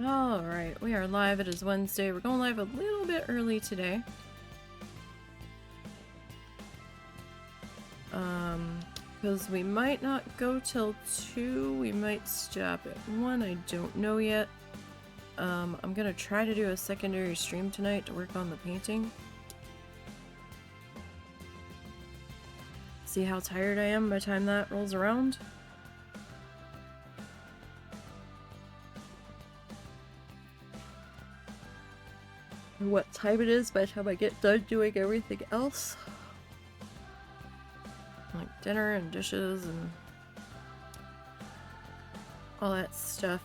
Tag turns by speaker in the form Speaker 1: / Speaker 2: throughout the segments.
Speaker 1: Alright, we are live. It is Wednesday. We're going live a little bit early today. Because we might not go till 2. We might stop at 1. I don't know yet. I'm gonna try to do a secondary stream tonight to work on the painting. See how tired I am by the time that rolls around. What time it is by the time I get done doing everything else. Like dinner and dishes and all that stuff.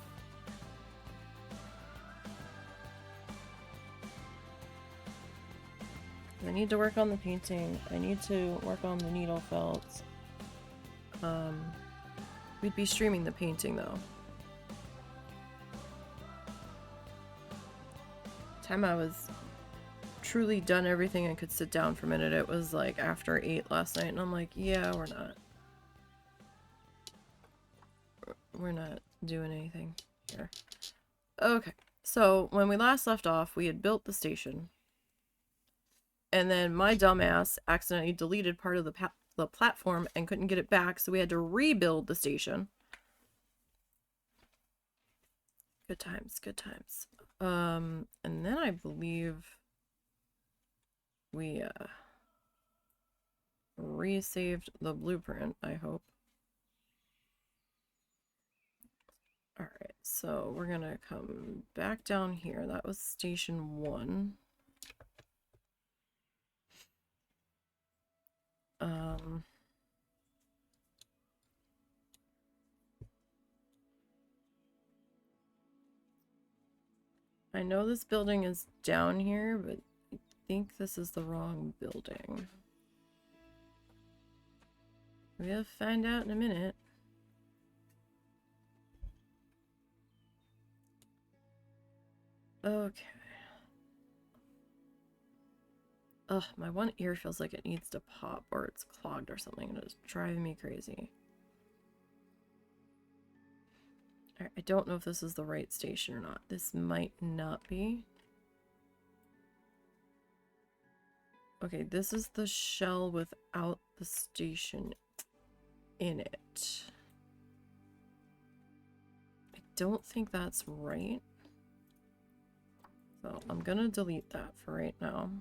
Speaker 1: I need to work on the painting. I need to work on the needle felts. We'd be streaming the painting though. Time I was truly done everything and could sit down for a minute, it was like after 8 last night, and I'm like, yeah, we're not doing anything here. Okay, so when we last left off, we had built the station, and then my dumbass accidentally deleted part of the platform and couldn't get it back, so we had to rebuild the station. Good times, good times. And then I believe we resaved the blueprint, I hope. Alright, so we're gonna come back down here. That was station 1. I know this building is down here, but I think this is the wrong building. We'll find out in a minute. Okay. Ugh, my one ear feels like it needs to pop or it's clogged or something, and it's driving me crazy. Alright, I don't know if this is the right station or not. This might not be. Okay, this is the shell without the station in it. I don't think that's right. So I'm gonna delete that for right now.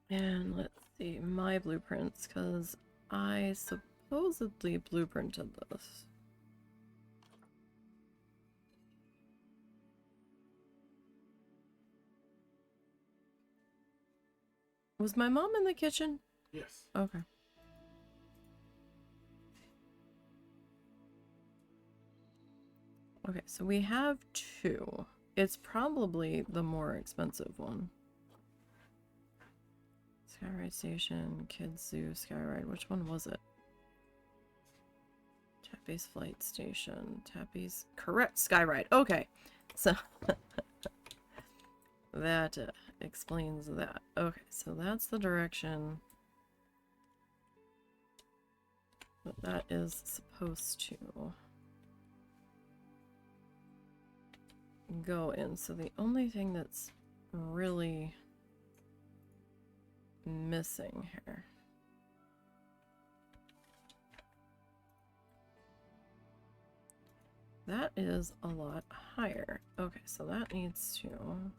Speaker 1: And let's see, my blueprints, because I supposedly blueprinted this. Was my mom in the kitchen?
Speaker 2: Yes.
Speaker 1: Okay. Okay, so we have 2. It's probably the more expensive one. Skyride Station, Kids Zoo, Skyride. Which one was it? Tappy's Flight Station. Tappy's... Correct, Skyride. Okay. So... that explains that. Okay, so that's the direction that that is supposed to go in. So the only thing that's really missing here. That is a lot higher. Okay, so that needs to come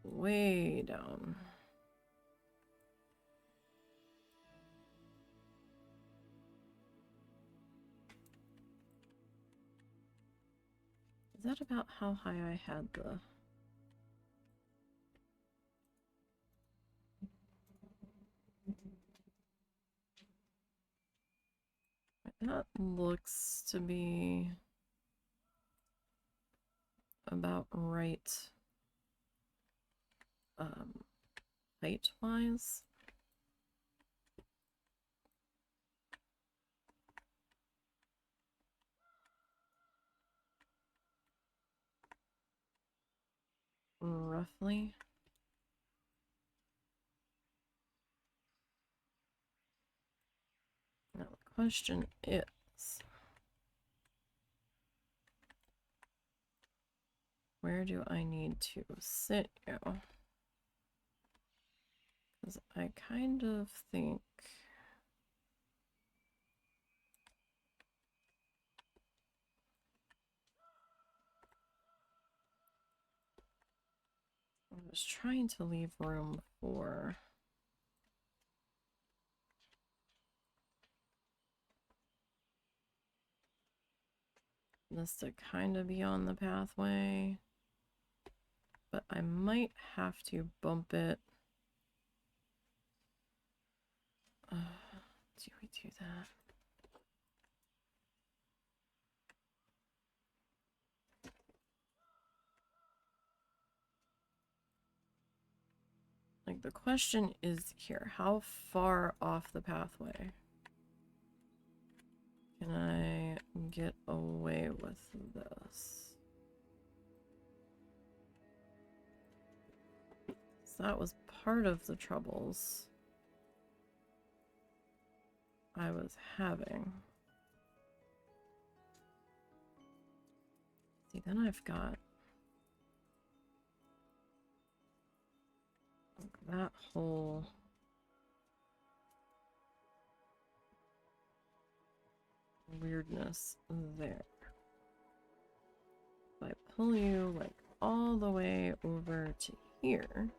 Speaker 1: way down. Is that about how high I had the... That looks to be about right, height-wise. Roughly. question is, where do I need to sit you? Because I kind of think I was trying to leave room for this to kind of be on the pathway, but I might have to bump it. Do we do that? Like, the question is here, how far off the pathway can I get away with this? So that was part of the troubles I was having. See, then I've got that whole weirdness there. If I pull you like all the way over to here,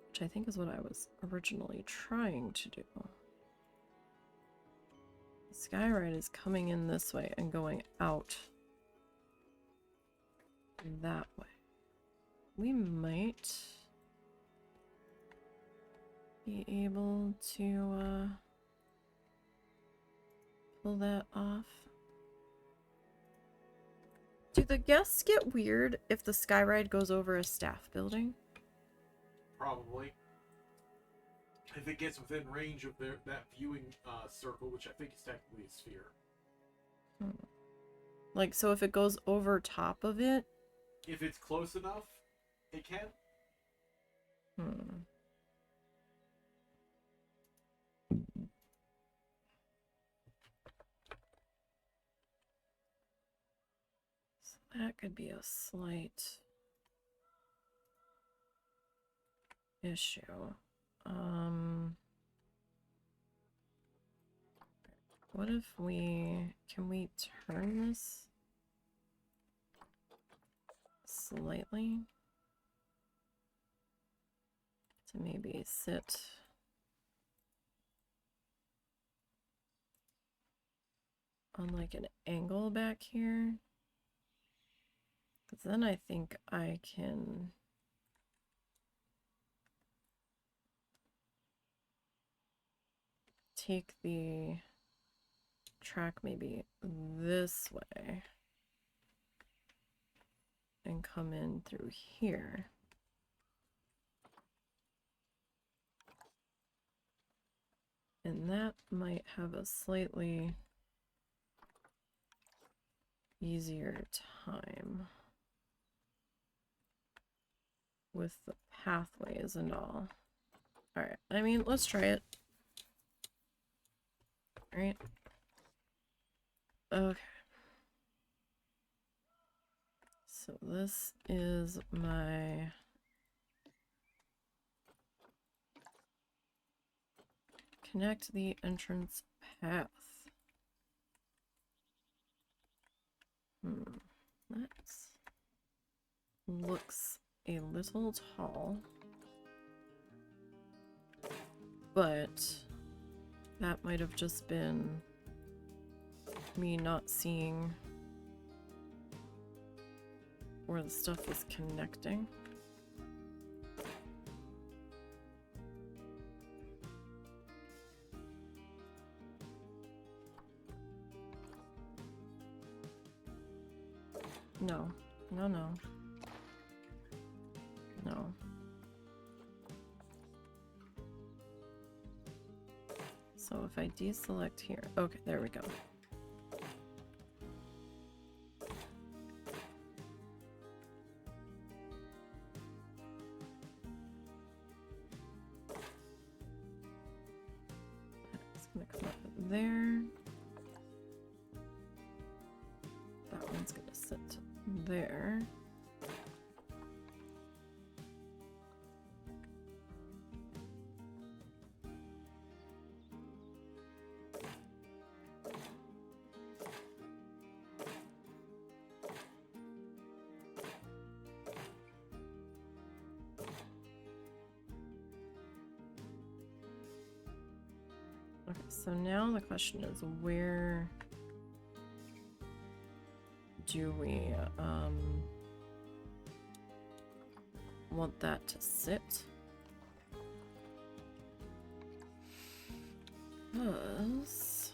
Speaker 1: which I think is what I was originally trying to do. The skyride is coming in this way and going out that way. We might be able to pull that off. Do the guests get weird if the skyride goes over a staff building?
Speaker 2: Probably. If it gets within range of that viewing circle, which I think is technically a sphere.
Speaker 1: Like, so if it goes over top of it?
Speaker 2: If it's close enough, it can.
Speaker 1: So that could be a slight issue. What if can we turn this slightly to maybe sit on like an angle back here? Because then I think I can take the track maybe this way and come in through here. And that might have a slightly easier time with the pathways and all. Alright, I mean, let's try it. Alright. Okay. So this is my connect the entrance path. That looks a little tall, but that might have just been me not seeing where the stuff was connecting. No, no, no. No. So if I deselect here, okay, there we go. That's gonna come up there. That one's gonna sit there. Okay, so now the question is, where do we want that to sit? 'Cause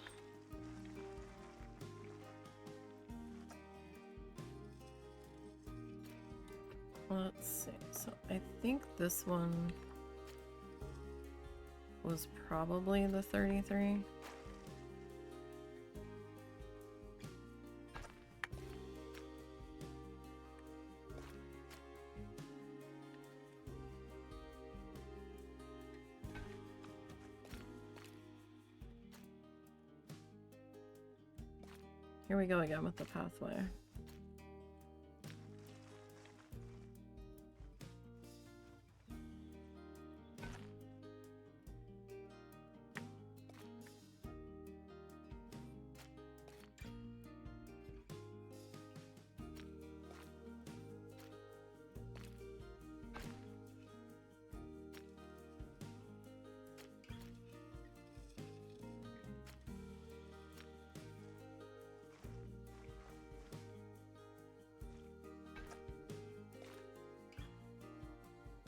Speaker 1: let's see. So I think this one was probably the 33. Here we go again with the pathway.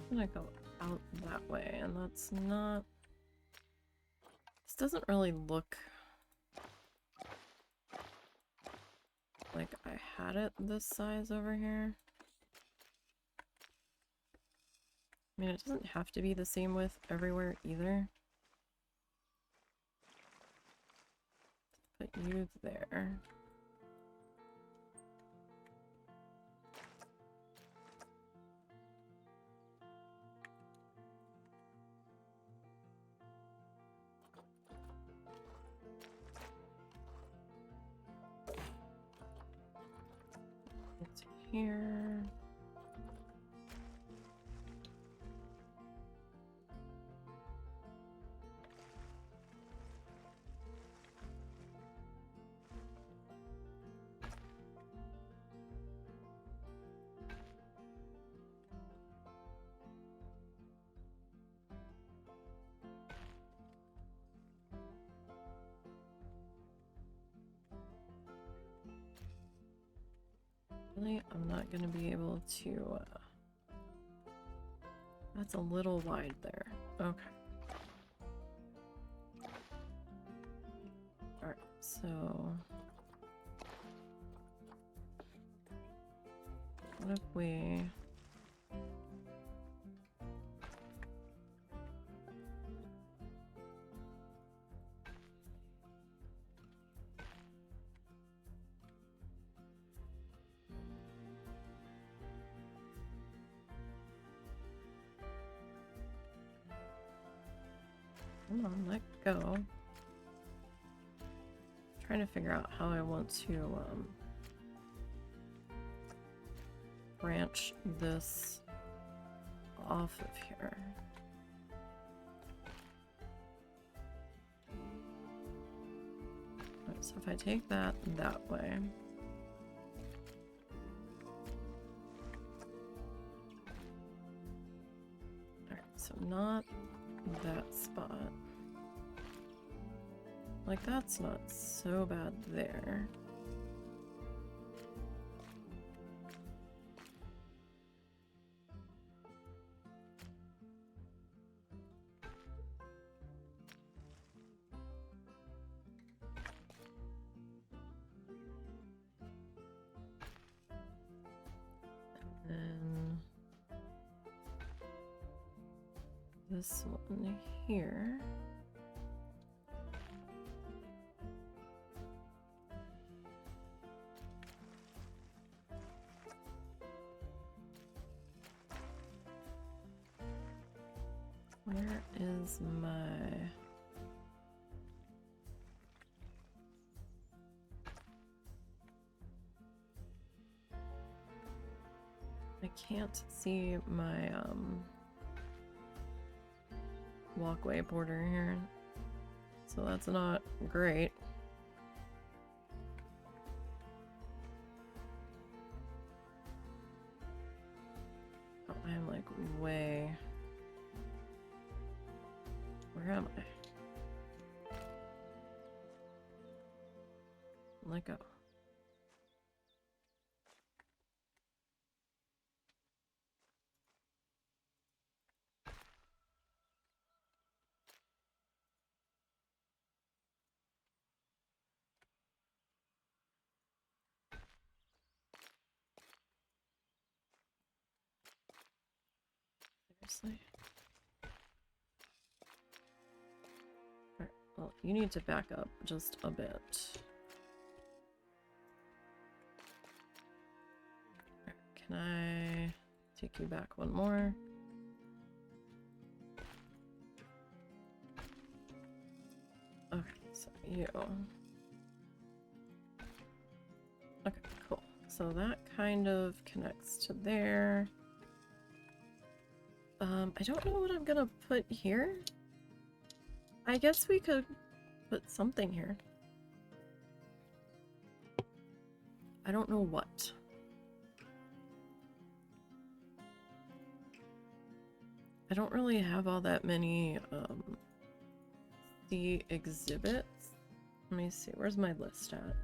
Speaker 1: I'm gonna go out that way, and that's not... This doesn't really look like I had it this size over here. I mean, it doesn't have to be the same width everywhere either. Put you there. It's here. Really, I'm not gonna be able to, that's a little wide there. Okay. Alright, so... What if we... Come on, let go. Trying to figure out how I want to branch this off of here. Right, so if I take that way. Alright, so not that spot. Like, that's not so bad there. And then this one here. Where is my... can't see my walkway border here, so that's not great. Oh, I'm like way... Where am I? Let go. Seriously? Alright, well, you need to back up just a bit. Alright, can I take you back one more? Okay, so you... Okay, cool. So that kind of connects to there. I don't know what I'm gonna put here. I guess we could put something here. I don't know what. I don't really have all that many, the exhibits. Let me see, where's my list at?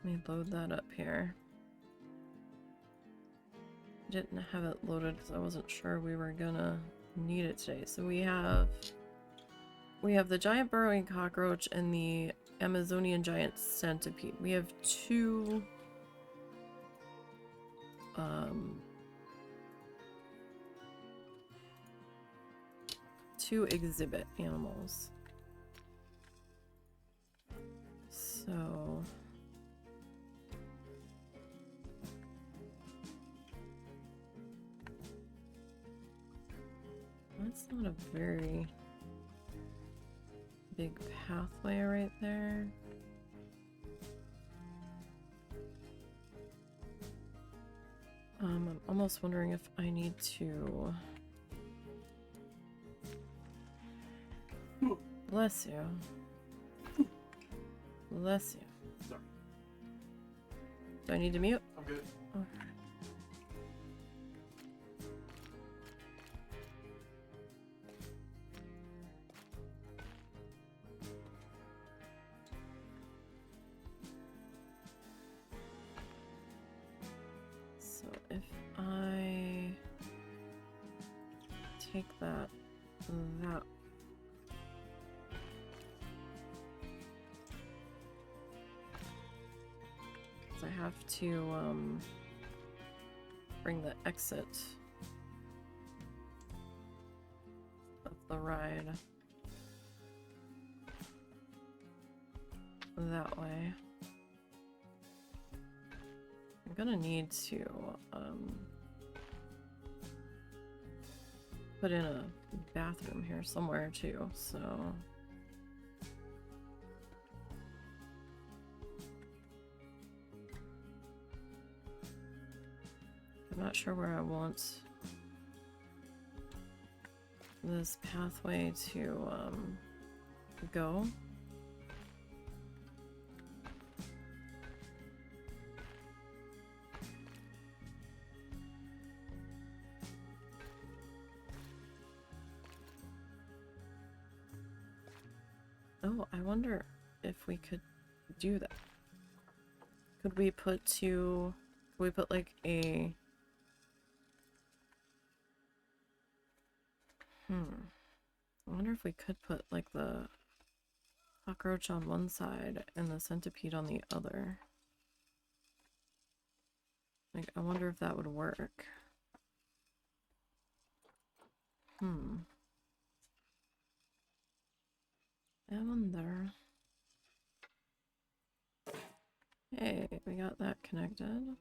Speaker 1: Let me load that up here. I didn't have it loaded because I wasn't sure we were gonna need it today. So we have the giant burrowing cockroach and the Amazonian giant centipede. We have two exhibit animals. So that's not a very big pathway right there. I'm almost wondering if I need to... Bless you. Bless you.
Speaker 2: Sorry.
Speaker 1: Do I need to mute?
Speaker 2: I'm good.
Speaker 1: Okay. So if I take that, I have to bring the exit of the ride that way. I'm gonna need to put in a bathroom here somewhere too, so I'm not sure where I want this pathway to go. Oh, I wonder if we could do that. Could we put like a... I wonder if we could put like the cockroach on one side and the centipede on the other. Like, I wonder if that would work. I wonder. Hey, we got that connected.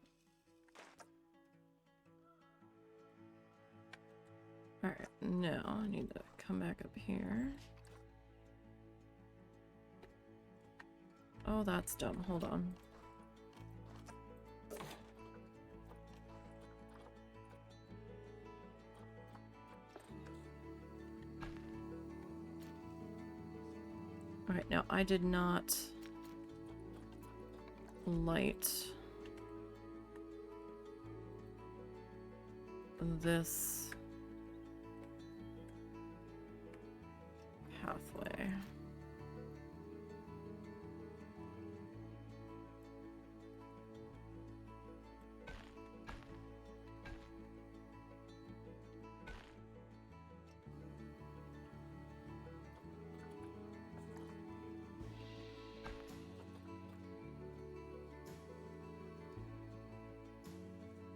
Speaker 1: Alright, now I need to come back up here. Oh, that's dumb. Hold on. Alright, now I did not light this pathway.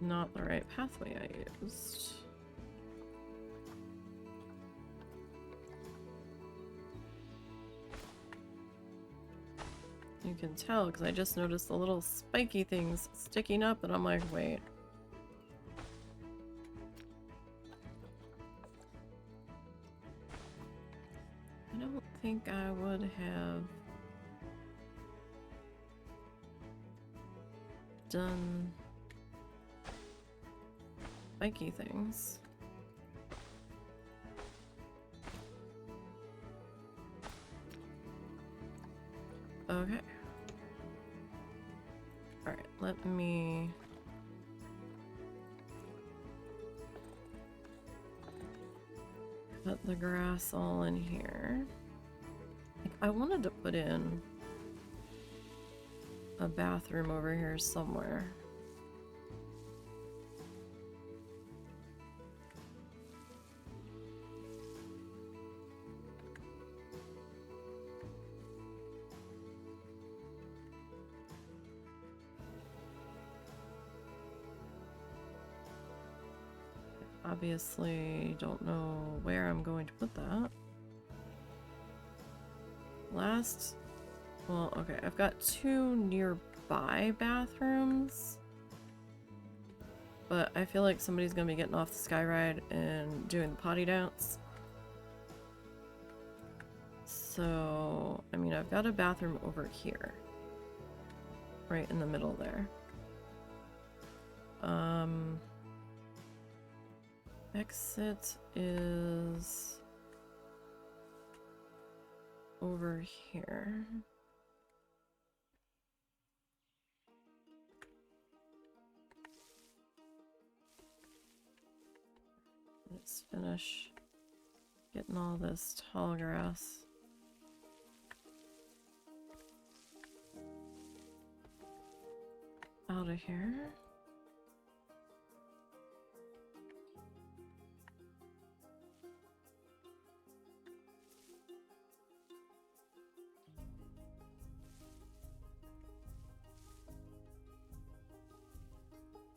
Speaker 1: Not the right pathway I used. You can tell because I just noticed the little spiky things sticking up and I'm like, wait. I don't think I would have done spiky things. Okay. Alright, let me... put the grass all in here. I wanted to put in a bathroom over here somewhere. Obviously, don't know where I'm going to put that. Well, okay, I've got 2 nearby bathrooms. But I feel like somebody's gonna be getting off the sky ride and doing the potty dance. So, I mean, I've got a bathroom over here. Right in the middle there. Exit is over here. Let's finish getting all this tall grass out of here.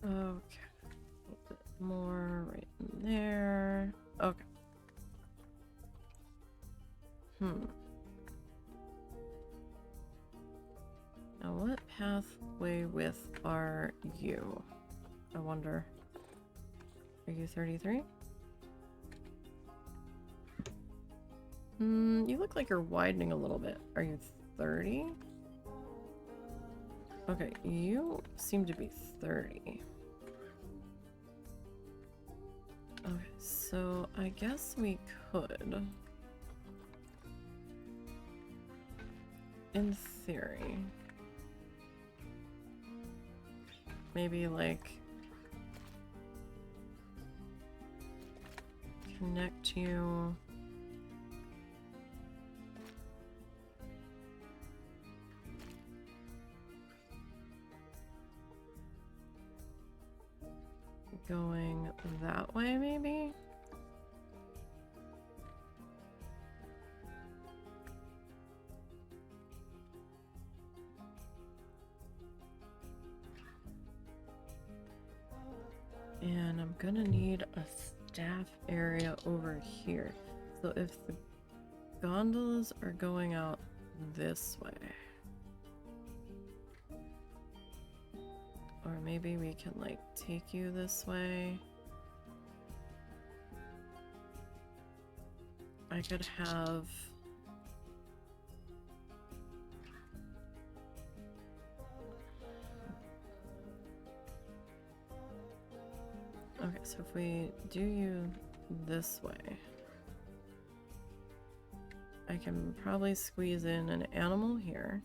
Speaker 1: Okay, a little bit more right in there. Okay. Now what pathway width are you? I wonder. Are you 33? You look like you're widening a little bit. Are you 30? Okay, you seem to be 30. Okay, so I guess we could, in theory, maybe like connect you going that way, maybe? And I'm gonna need a staff area over here. So if the gondolas are going out this way, or maybe we can like take you this way. I could have Okay, so if we do you this way, I can probably squeeze in an animal here.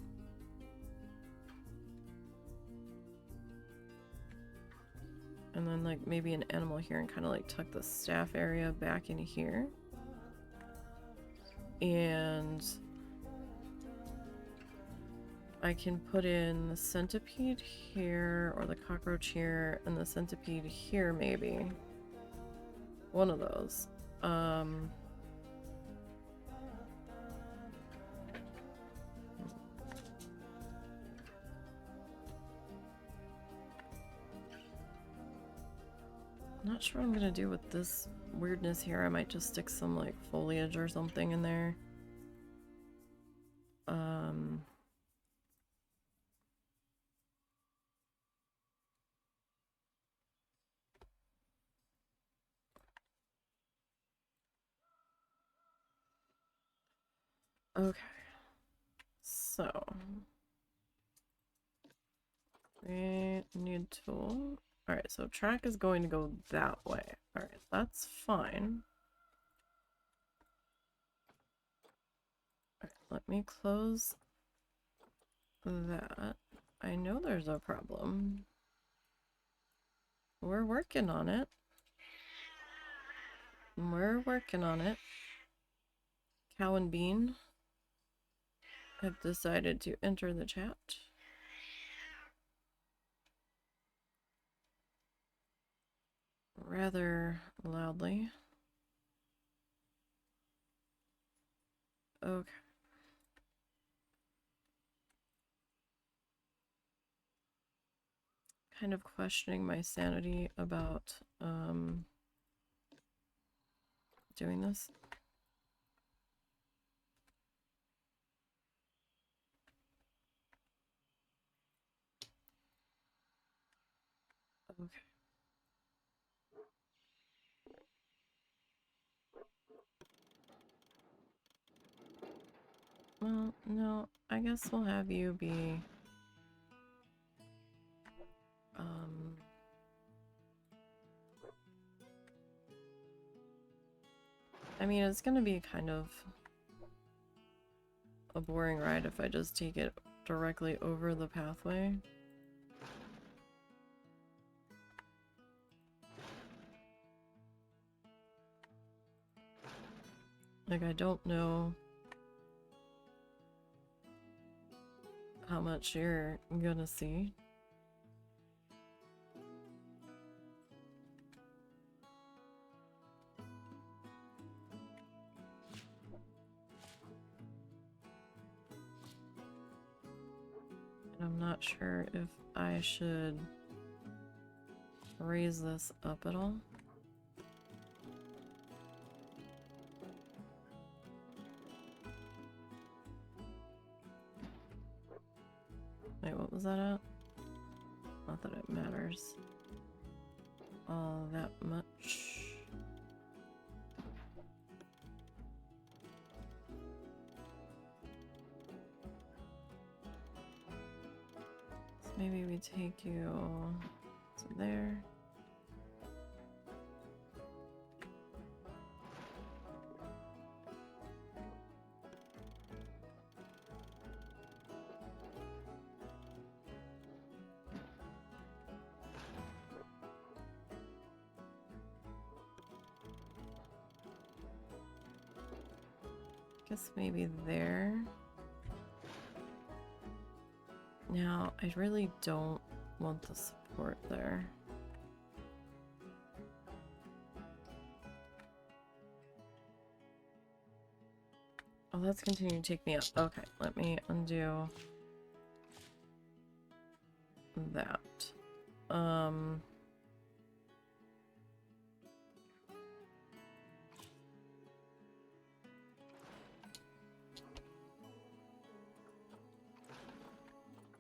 Speaker 1: And then like maybe an animal here and kind of like tuck the staff area back in here. And I can put in the centipede here or the cockroach here and the centipede here maybe. One of those. Not sure what I'm gonna do with this weirdness here. I might just stick some like foliage or something in there. Okay. So we need tool. Alright, so track is going to go that way. Alright, that's fine. Alright, let me close that. I know there's a problem. We're working on it. We're working on it. Cow and Bean have decided to enter the chat. Rather loudly. Okay. Kind of questioning my sanity about doing this. Okay. Well, no, I guess we'll have you be I mean, it's gonna be kind of a boring ride if I just take it directly over the pathway. Like, I don't know how much you're gonna see. And I'm not sure if I should raise this up at all. Wait, what was that at? Not that it matters all that much. So maybe we take you to there. Guess maybe there. Now, I really don't want the support there. Oh, that's continuing to take me up. Okay, let me undo that.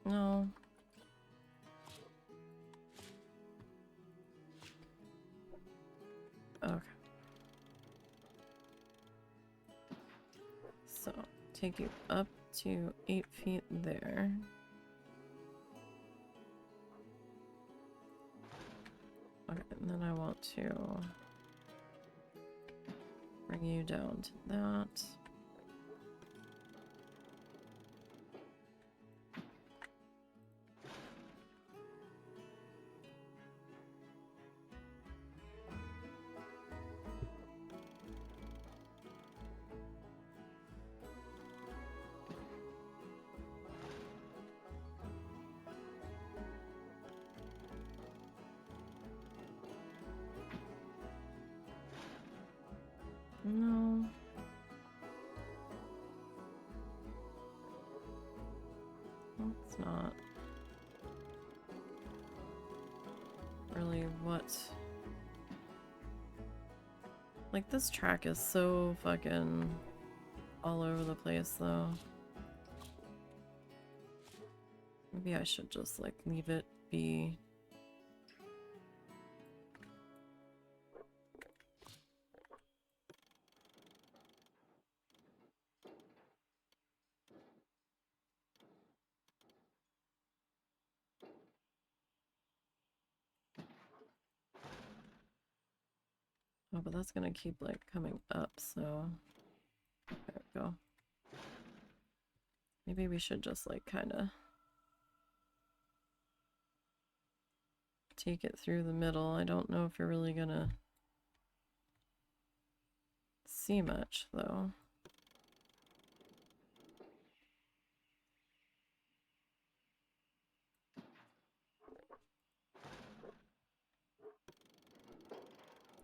Speaker 1: No. Okay. So, take you up to 8 feet there. Okay, and then I want to bring you down to that. No. That's not really what... Like, this track is so fucking all over the place, though. Maybe I should just, like, leave it be. Oh, but that's gonna keep, like, coming up, so... There we go. Maybe we should just, like, kinda... take it through the middle. I don't know if you're really gonna... see much, though.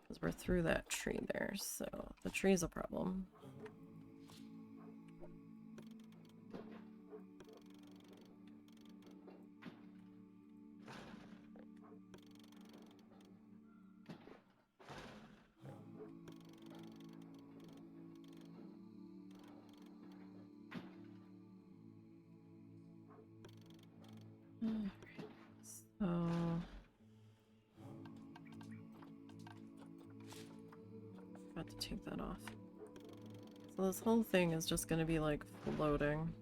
Speaker 1: Because we're through that tree there, so the tree's a problem. Alright, so... Got to take that off. So this whole thing is just gonna be like floating.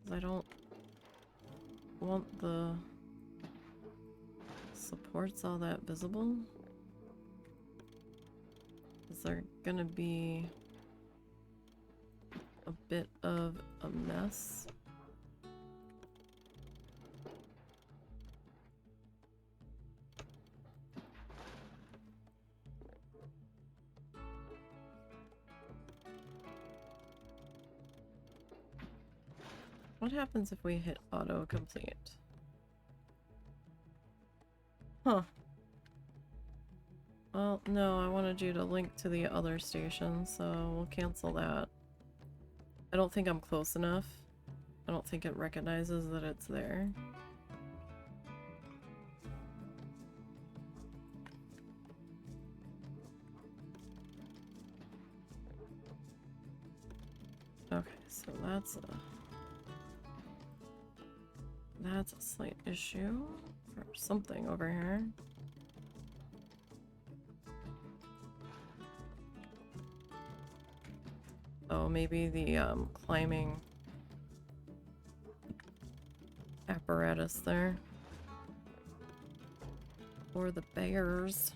Speaker 1: 'Cause I don't want the supports all that visible. Is there gonna be a bit of a mess? What happens if we hit auto-complete? Huh. Well, no, I wanted you to link to the other station, so we'll cancel that. I don't think I'm close enough. I don't think it recognizes that it's there. Okay, so that's a slight issue for something over here. Oh, maybe the climbing apparatus there. Or the bears.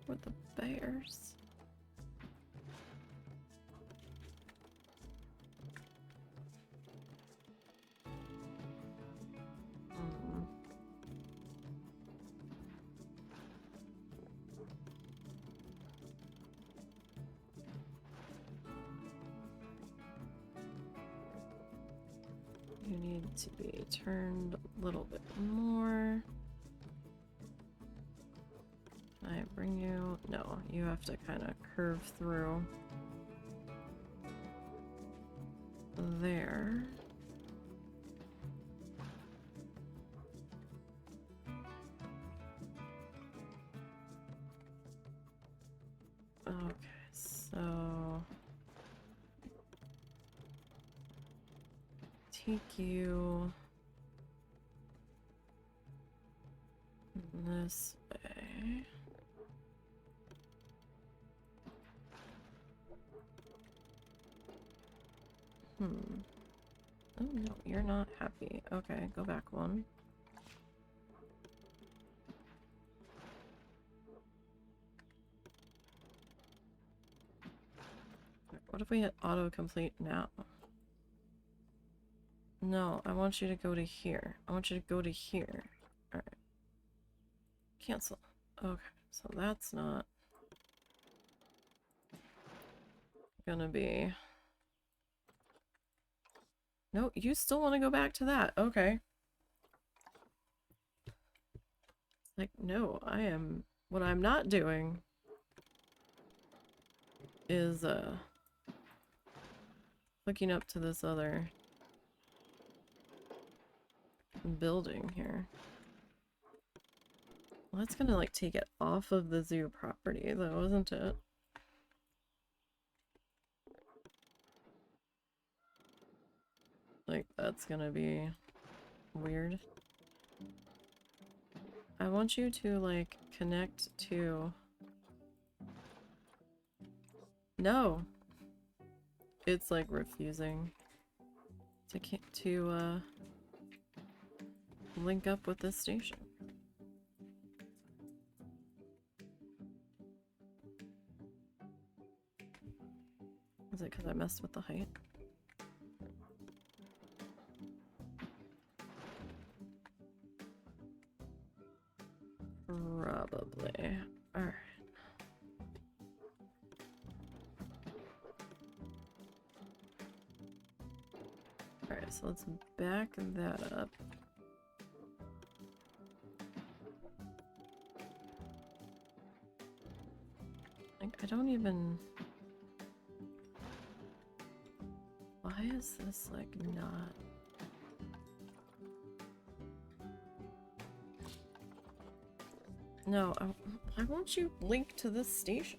Speaker 1: Or the bears. You need to be turned a little bit more. Can I bring you? No, you have to kind of curve through there. Okay, so take you this way. Oh no, you're not happy. Okay, go back one. What if we hit autocomplete now? No, I want you to go to here. I want you to go to here. Alright. Cancel. Okay, so that's not gonna be... No, you still want to go back to that. Okay. Like, no, I am... What I'm not doing is, hooking up to this other building here. Well, that's gonna, like, take it off of the zoo property, though, isn't it? Like, that's gonna be weird. I want you to, like, connect to... No! It's, like, refusing to link up with this station. Is it because I messed with the height? Probably. Alright. Alright, so let's back that up. Like, I don't even... Why is this, like, not... No, why won't you link to this station?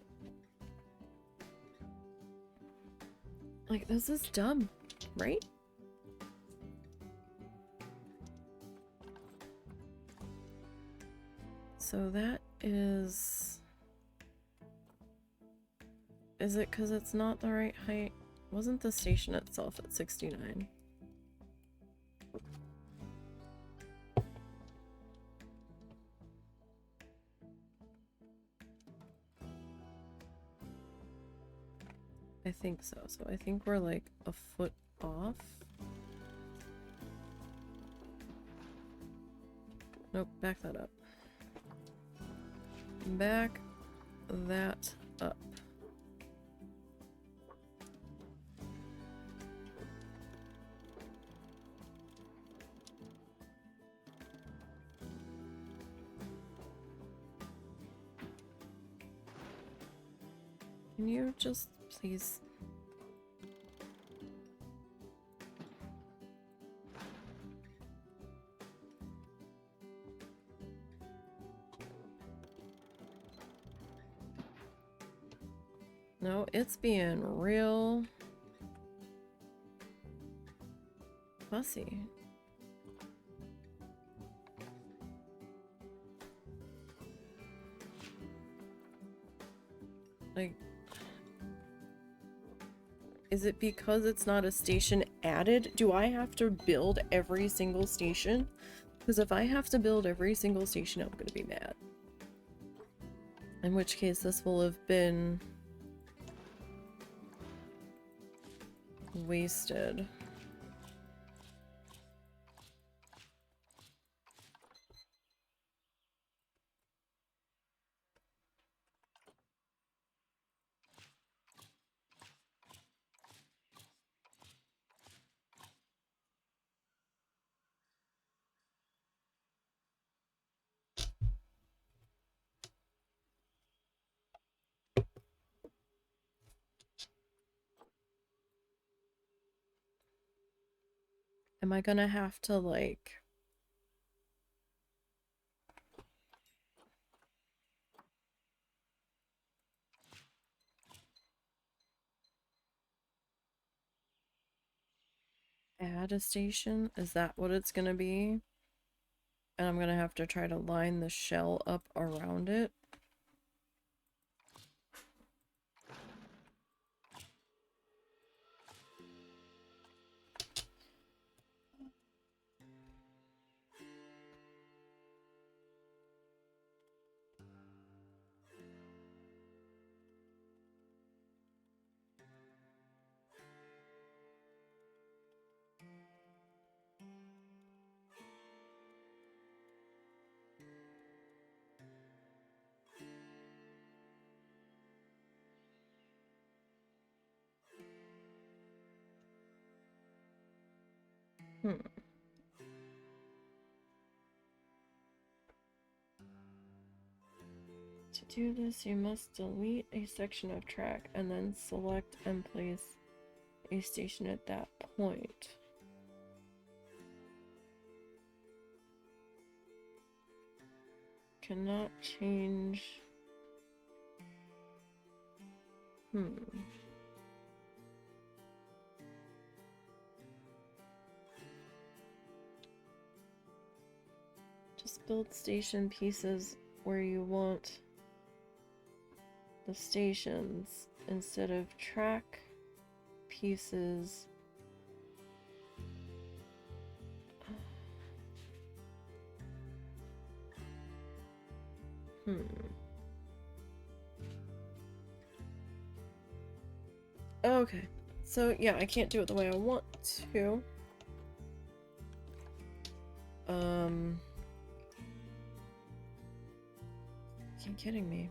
Speaker 1: Like, this is dumb, right? So that is... Is it because it's not the right height? Wasn't the station itself at 69? I think so. So I think we're like a foot off. Nope, back that up. Back that up. Can you just please... No, it's being real fussy. Like, is it because it's not a station added? Do I have to build every single station? Because if I have to build every single station, I'm gonna be mad. In which case, this will have been wasted. Am I gonna have to, like... add a station? Is that what it's gonna be? And I'm gonna have to try to line the shell up around it? To do this, you must delete a section of track and then select and place a station at that point. Cannot change. Just build station pieces where you want the stations instead of track pieces. Okay, so yeah, I can't do it the way I want to. You're kidding me.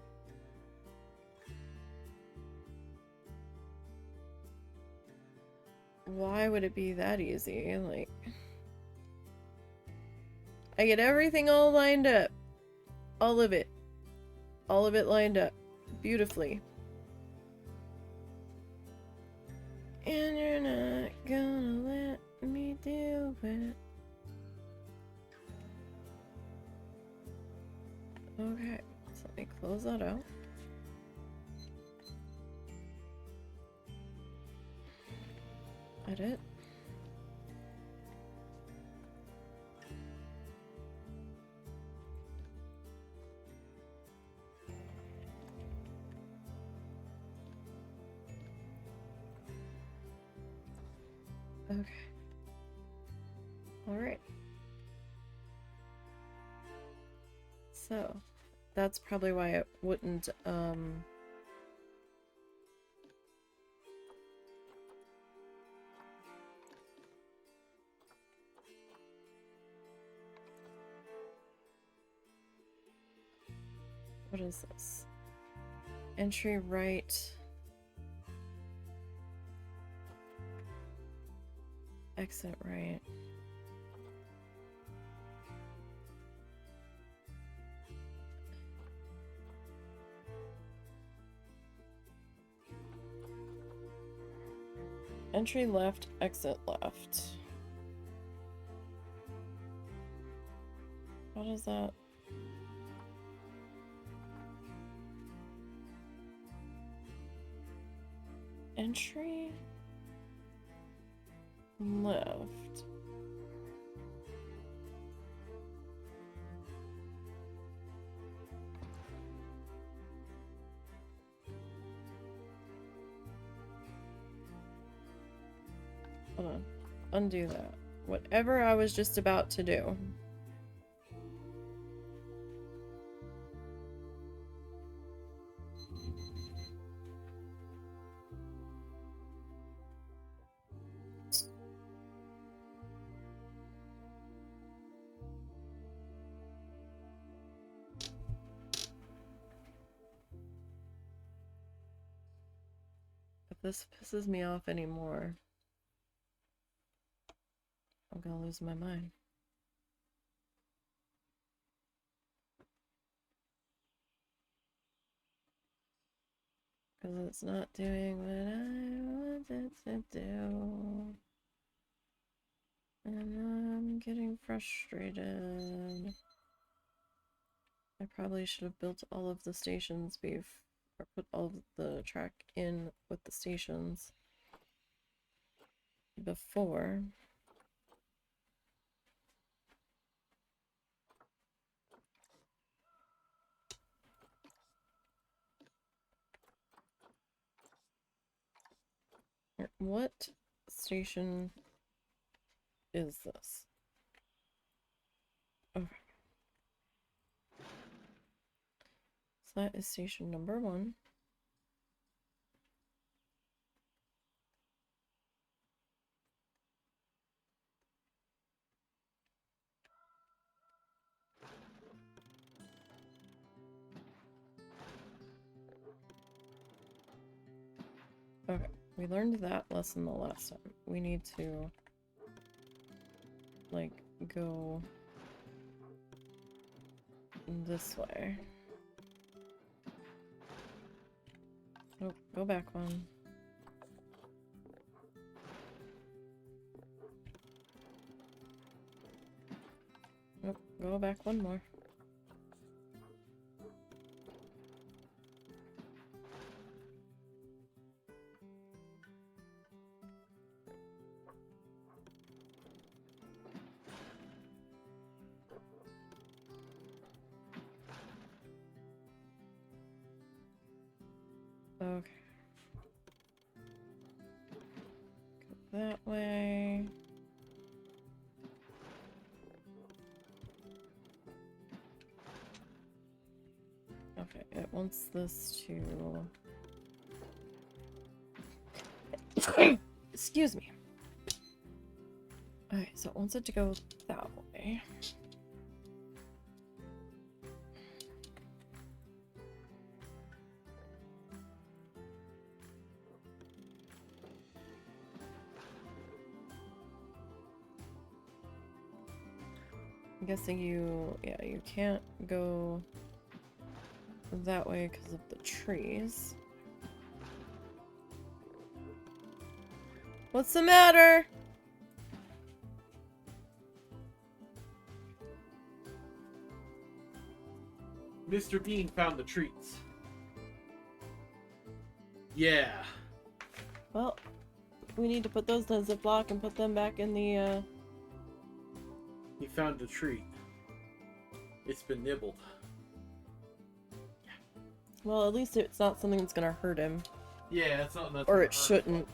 Speaker 1: Why would it be that easy? Like, I get everything all lined up. All of it. All of it lined up. Beautifully. And you're not gonna let me do it. Okay, so let me close that out. Edit. Okay. Alright. So, that's probably why it wouldn't, what is this? Entry right. Exit right. Entry left, exit left. What is that? Entry left. Hold on. Undo that. Whatever I was just about to do. If this pisses me off anymore, I'm gonna lose my mind. Because it's not doing what I want it to do. And I'm getting frustrated. I probably should have built all of the stations or put all of the track in with the stations before. What station is this? Okay. So that is station number 1. Okay, we learned that lesson the last time. We need to like, go this way. Nope, go back one. Nope, go back one more. Okay. Go that way. Okay, it wants this to... Excuse me. Alright, so it wants it to go that way. I'm guessing you can't go that way because of the trees. What's the matter?
Speaker 2: Mr. Bean found the treats. Yeah.
Speaker 1: Well, we need to put those in a Ziploc and put them back in the,
Speaker 2: He found a treat. It's been nibbled.
Speaker 1: Well, at least it's not something that's gonna hurt him.
Speaker 2: Yeah, it's not nothing.
Speaker 1: Or it shouldn't.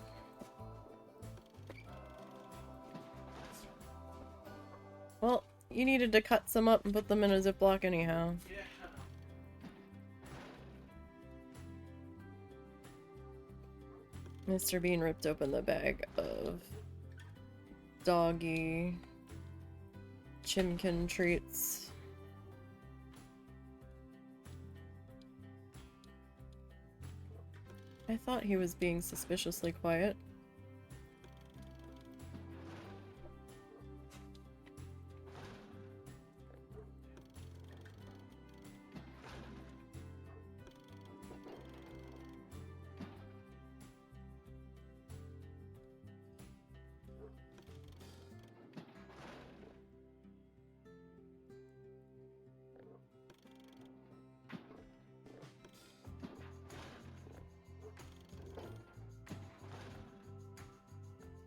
Speaker 1: Well, you needed to cut some up and put them in a Ziploc anyhow.
Speaker 2: Yeah.
Speaker 1: Mr. Bean ripped open the bag of doggy chimkin treats. I thought he was being suspiciously quiet.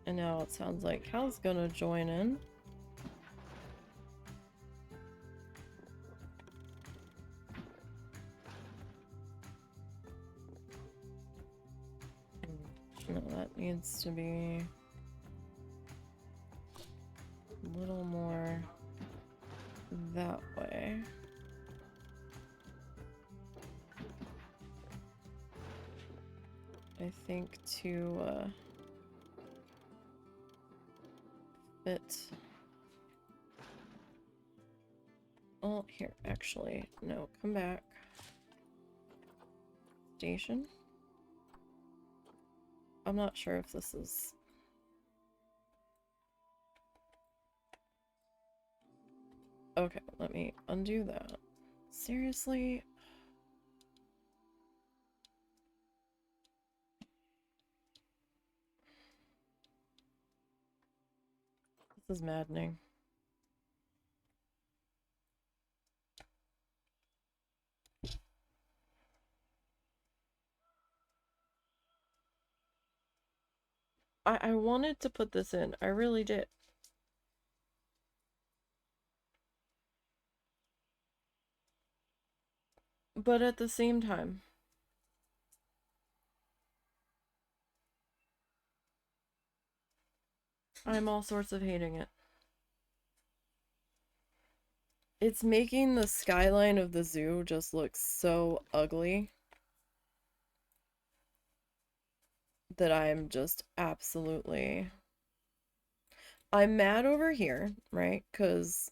Speaker 1: And now it sounds like Cal's gonna join in. No, that needs to be a little more that way. I think to fit. Oh, here, actually, no, come back. Station? I'm not sure if this is... Okay, let me undo that. Seriously? This is maddening. I wanted to put this in. I really did. But at the same time, I'm all sorts of hating it. It's making the skyline of the zoo just look so ugly that I'm just absolutely... I'm mad over here, right? Because...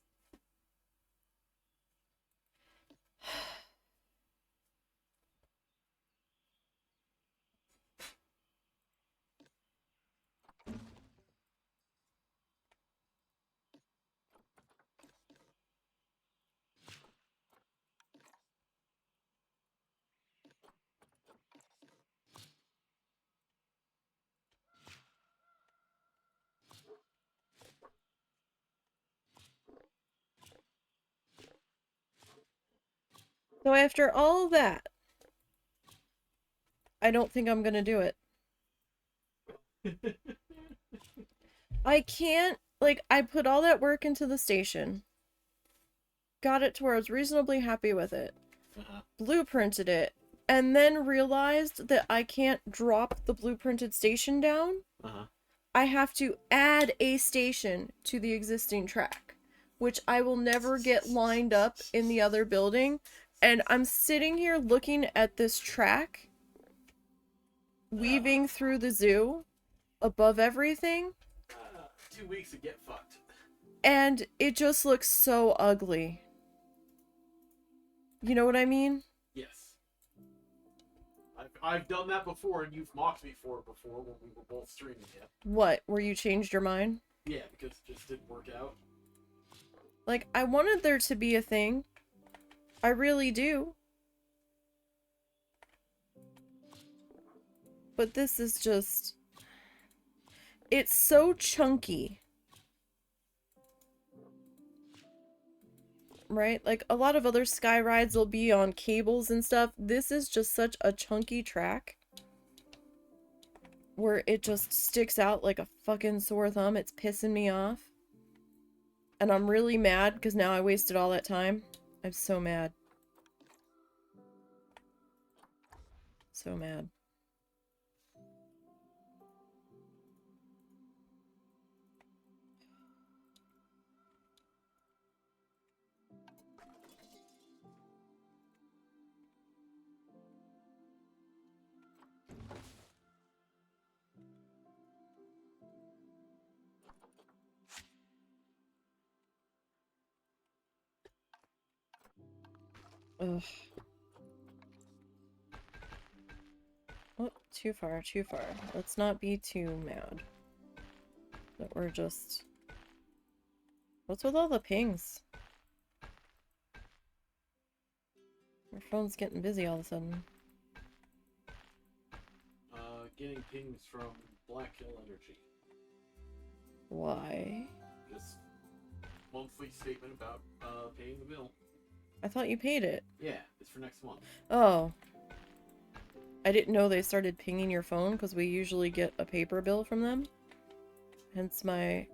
Speaker 1: So after all that, I don't think I'm gonna do it. I can't, like, I put all that work into the station. Got it to where I was reasonably happy with it. Blueprinted it. And then realized that I can't drop the blueprinted station down. I have to add a station to the existing track, which I will never get lined up in the other building. And I'm sitting here looking at this track weaving through the zoo above everything.
Speaker 2: 2 weeks to get fucked.
Speaker 1: And it just looks so ugly. You know what I mean?
Speaker 2: Yes. I've done that before, and you've mocked me for it before when we were both streaming it.
Speaker 1: What? Where you changed your mind?
Speaker 2: Yeah, because it just didn't work out.
Speaker 1: Like, I wanted there to be a thing. I really do. But this is just... It's so chunky. Right? Like, a lot of other sky rides will be on cables and stuff. This is just such a chunky track. Where it just sticks out like a fucking sore thumb. It's pissing me off. And I'm really mad because now I wasted all that time. I'm so mad. So mad. Ugh. Oh, too far, too far. Let's not be too mad. That we're just... What's with all the pings? Your phone's getting busy all of a sudden.
Speaker 2: Getting pings from Black Hill Energy.
Speaker 1: Why?
Speaker 2: Just monthly statement about paying the bill.
Speaker 1: I thought you paid it.
Speaker 2: Yeah, it's for next month.
Speaker 1: Oh. I didn't know they started pinging your phone because we usually get a paper bill from them. Hence my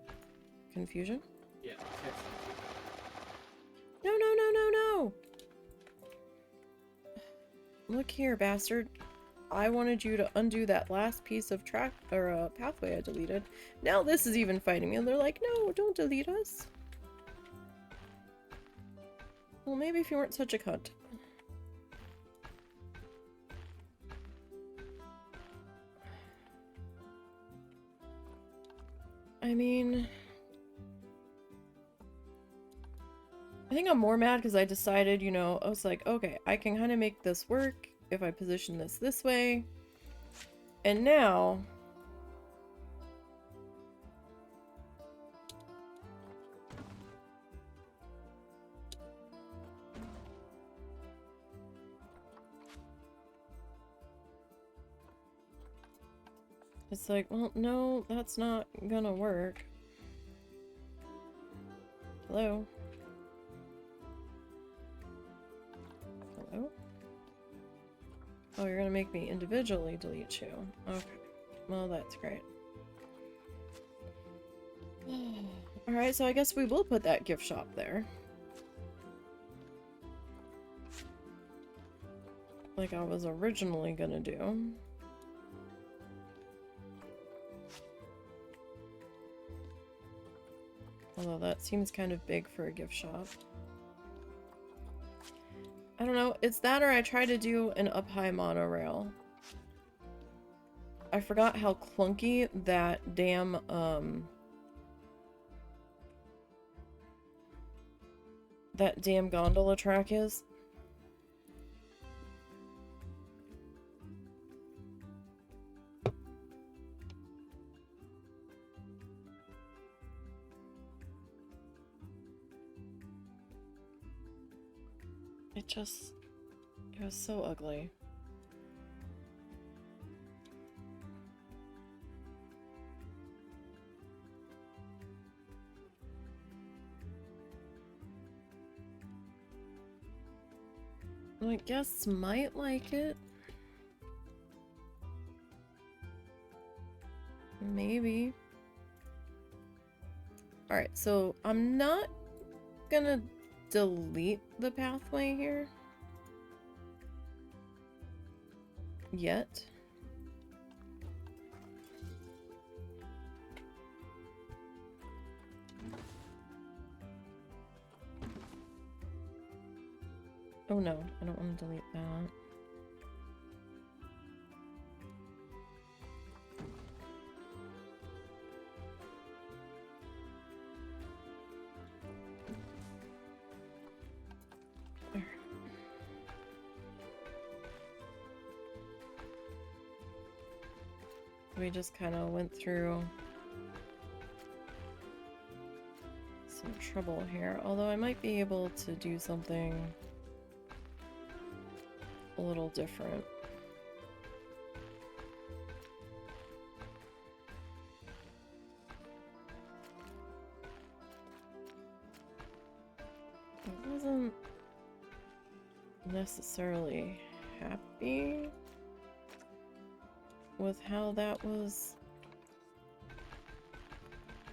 Speaker 1: confusion.
Speaker 2: Yeah, text me.
Speaker 1: No, no, no, no, no! Look here, bastard. I wanted you to undo that last piece of track or pathway I deleted. Now this is even fighting me, and they're like, no, don't delete us. Well, maybe if you weren't such a cunt. I mean... I think I'm more mad because I decided, you know, I was like, okay, I can kind of make this work if I position this way. And now... It's like, well, no, that's not gonna work. Hello? Hello? Oh, you're gonna make me individually delete you. Okay. Well, that's great. Alright, so I guess we will put that gift shop there. Like I was originally gonna do. Although that seems kind of big for a gift shop. I don't know, it's that or I try to do an up-high monorail. I forgot how clunky that damn, that damn gondola track is. It was so ugly. I guess might like it. Maybe. Alright, so I'm not gonna delete the pathway here. Yet. Oh no, I don't want to delete that. We just kind of went through some trouble here, although I might be able to do something a little different. I wasn't necessarily happy with how that was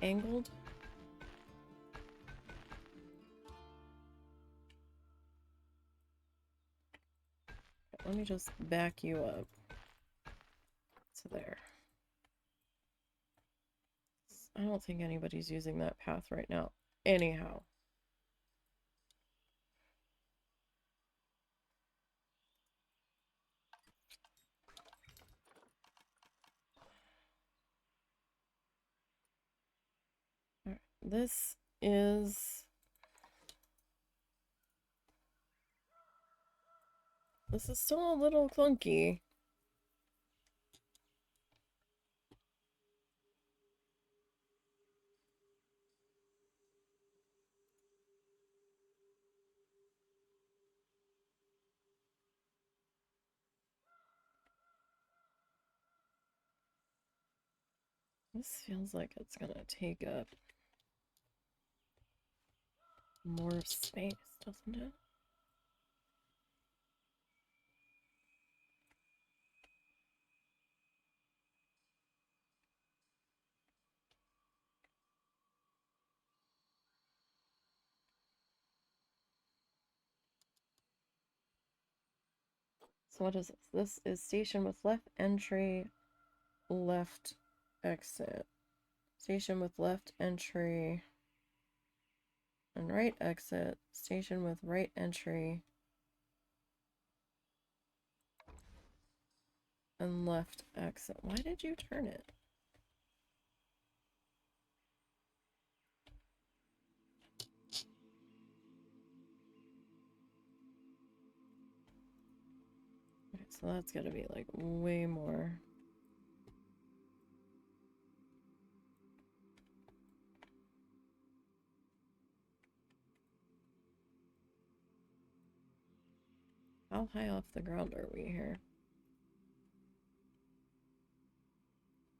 Speaker 1: angled. Let me just back you up to there. I don't think anybody's using that path right now. Anyhow. All right. This is still a little clunky. This feels like it's gonna take up more space, doesn't it? So what is this? This is station with left entry, left exit. Station with left entry and right exit. Station with right entry and left exit. Why did you turn it? Okay, so that's gotta be like way more. How high off the ground are we here?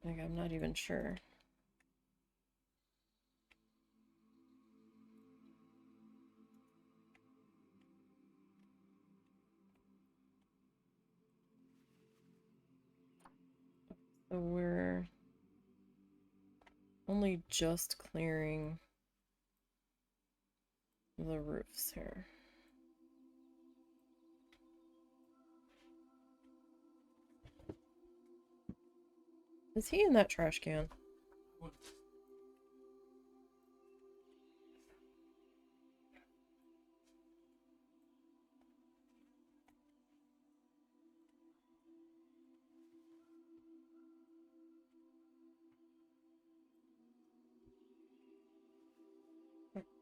Speaker 1: Like, I'm not even sure. So we're only just clearing the roofs here. Is he in that trash can?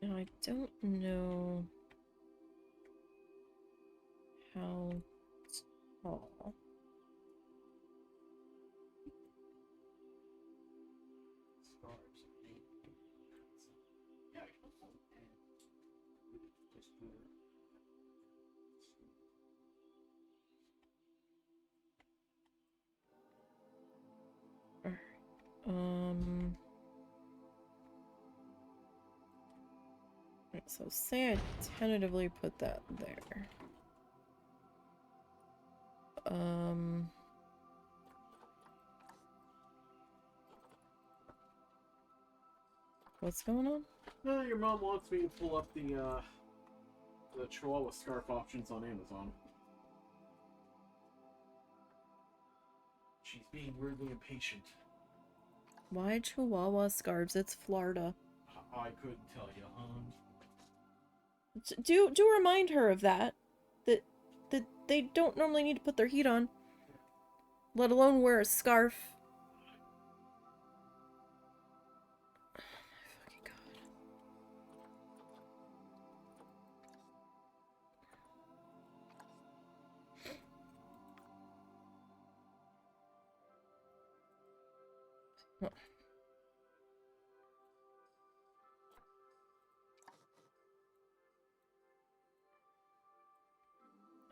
Speaker 1: Now, I don't know how tall. Alright, right, so say I tentatively put that there. What's going on?
Speaker 2: Your mom wants me to pull up the Chihuahua scarf options on Amazon. She's being weirdly impatient.
Speaker 1: Why Chihuahua scarves? It's Florida.
Speaker 2: I couldn't tell you,
Speaker 1: Do remind her of that. That they don't normally need to put their heat on, let alone wear a scarf. Oh my fucking god.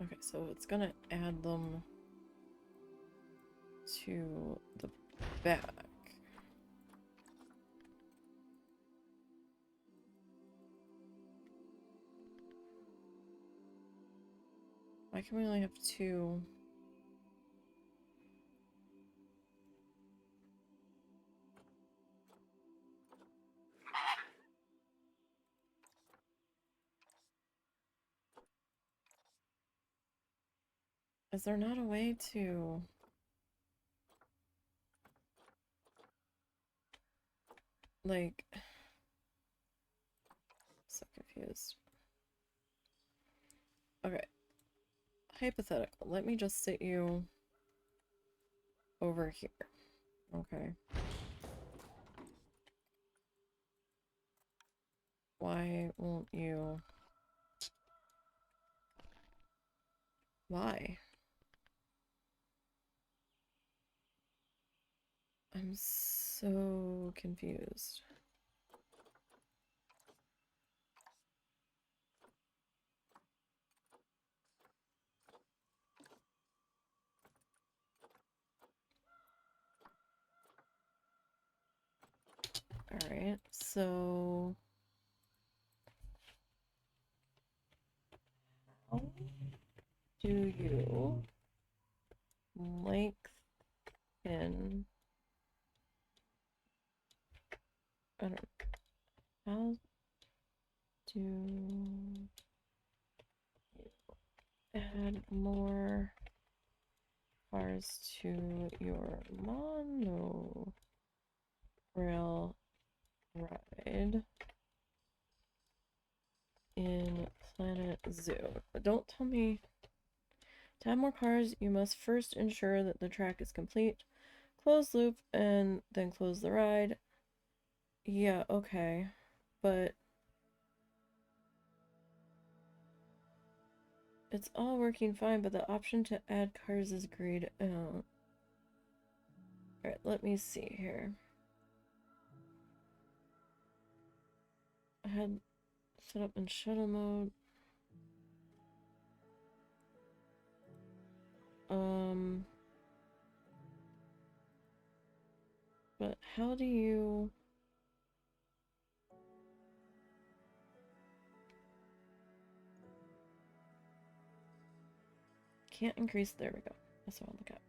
Speaker 1: Okay, so it's gonna add them to the back. Why can we only have two? Is there not a way to... like... So confused. Okay. Hypothetical. Let me just sit you over here. Okay. Why won't you... Why? I'm so confused. Alright, so... how do you lengthen... I don't know. How do you add more cars to your monorail ride in Planet Zoo? But don't tell me... To add more cars, you must first ensure that the track is complete. Close loop and then close the ride. Yeah, okay. But... it's all working fine, but the option to add cars is grayed out. Alright, let me see here. I had set up in shuttle mode. But how do you... can't increase... there we go. That's what I'll look at.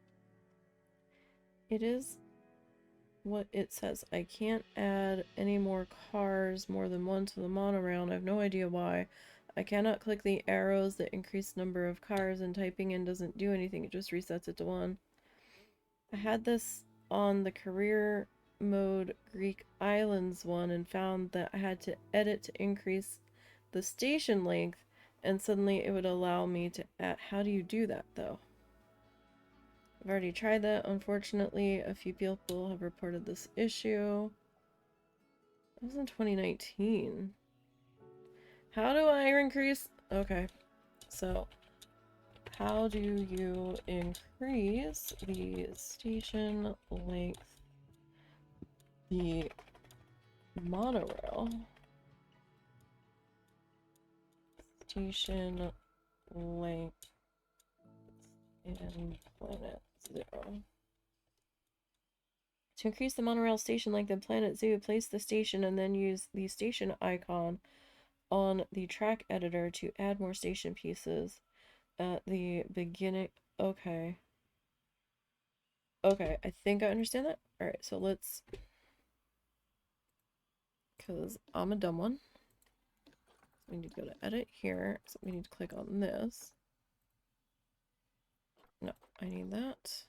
Speaker 1: It is what it says. I can't add any more cars, more than one, to the monorail, and I have no idea why. I cannot click the arrows that increase number of cars, and typing in doesn't do anything. It just resets it to 1. I had this on the career mode Greek Islands one and found that I had to edit to increase the station length, and suddenly it would allow me to add... how do you do that though? I've already tried that. Unfortunately, a few people have reported this issue. That was in 2019. How do I increase... okay, so how do you increase the station length, the monorail station length in Planet Zoo? To increase the monorail station length in Planet Zoo, place the station and then use the station icon on the track editor to add more station pieces at the beginning Okay. Okay, I think I understand that. Alright, so let's... Because I'm a dumb one. So we need to go to edit here. So we need to click on this. No, I need that.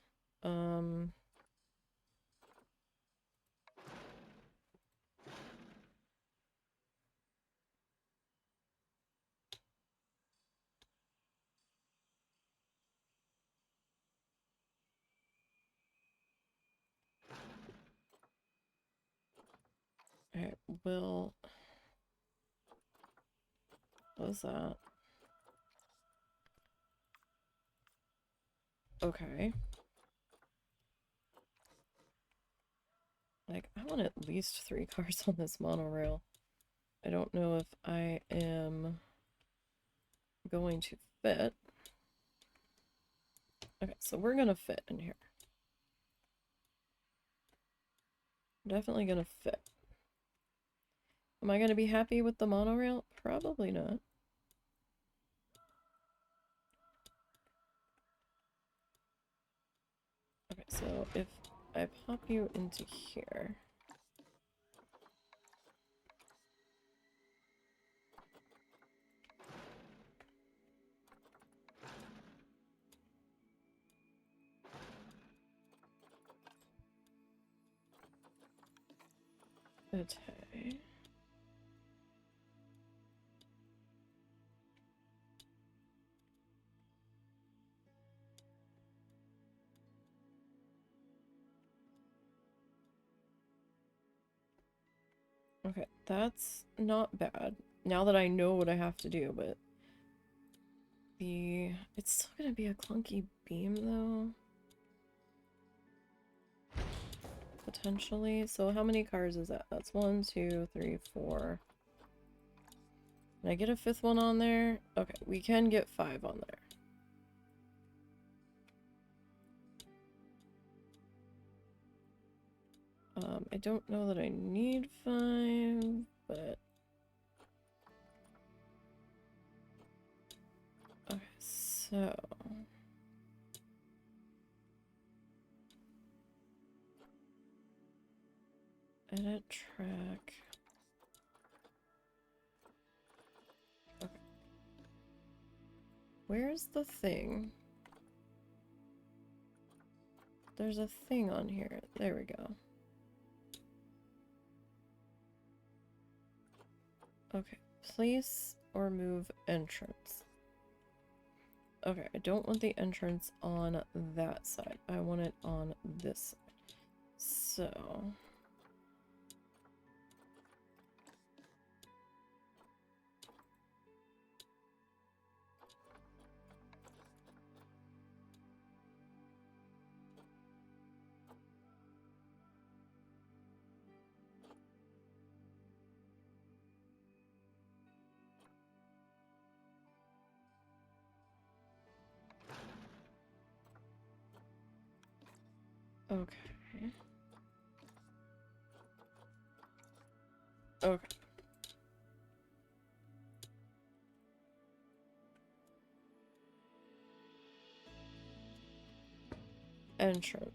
Speaker 1: Alright, what was that? Okay. Like, I want at least 3 cars on this monorail. I don't know if I am going to fit. Okay, so we're gonna fit in here. Definitely gonna fit. Am I gonna be happy with the monorail? Probably not. Okay, so if I pop you into here... Okay. Okay, that's not bad. Now that I know what I have to do, but... It's still gonna be a clunky beam, though. Potentially. So how many cars is that? That's 1, 2, 3, 4. Can I get a 5th one on there? Okay, we can get 5 on there. I don't know that I need 5, but... Okay, so... Edit track... Okay. Where's the thing? There's a thing on here. There we go. Okay, place or move entrance. Okay, I don't want the entrance on that side. I want it on this side. So... Okay. Okay. Entrance.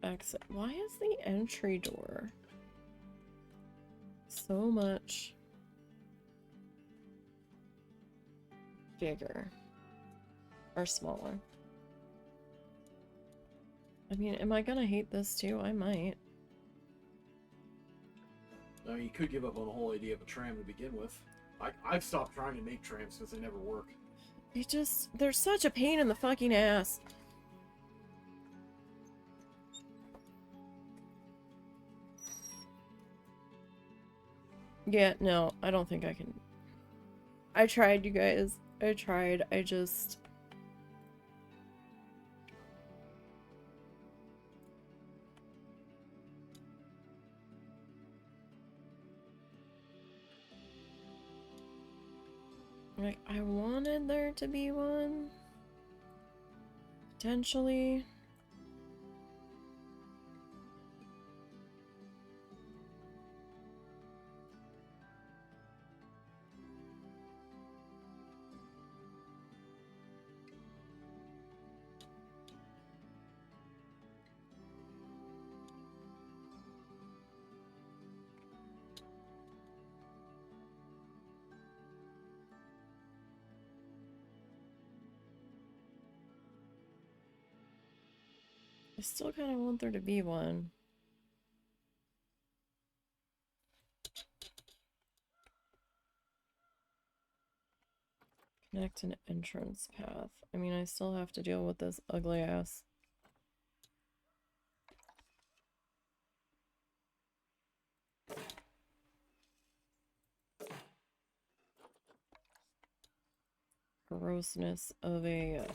Speaker 1: Exit. Why is the entry door so much bigger or smaller? I mean, am I gonna hate this too? I might.
Speaker 2: No, you could give up on the whole idea of a tram to begin with. I've stopped trying to make trams because they never work.
Speaker 1: They're such a pain in the fucking ass. Yeah, no, I don't think I can. I tried, you guys. I tried. I just... Like, I wanted there to be one. Potentially. I still kind of want there to be one. Connect an entrance path. I mean, I still have to deal with this ugly ass. Grossness of a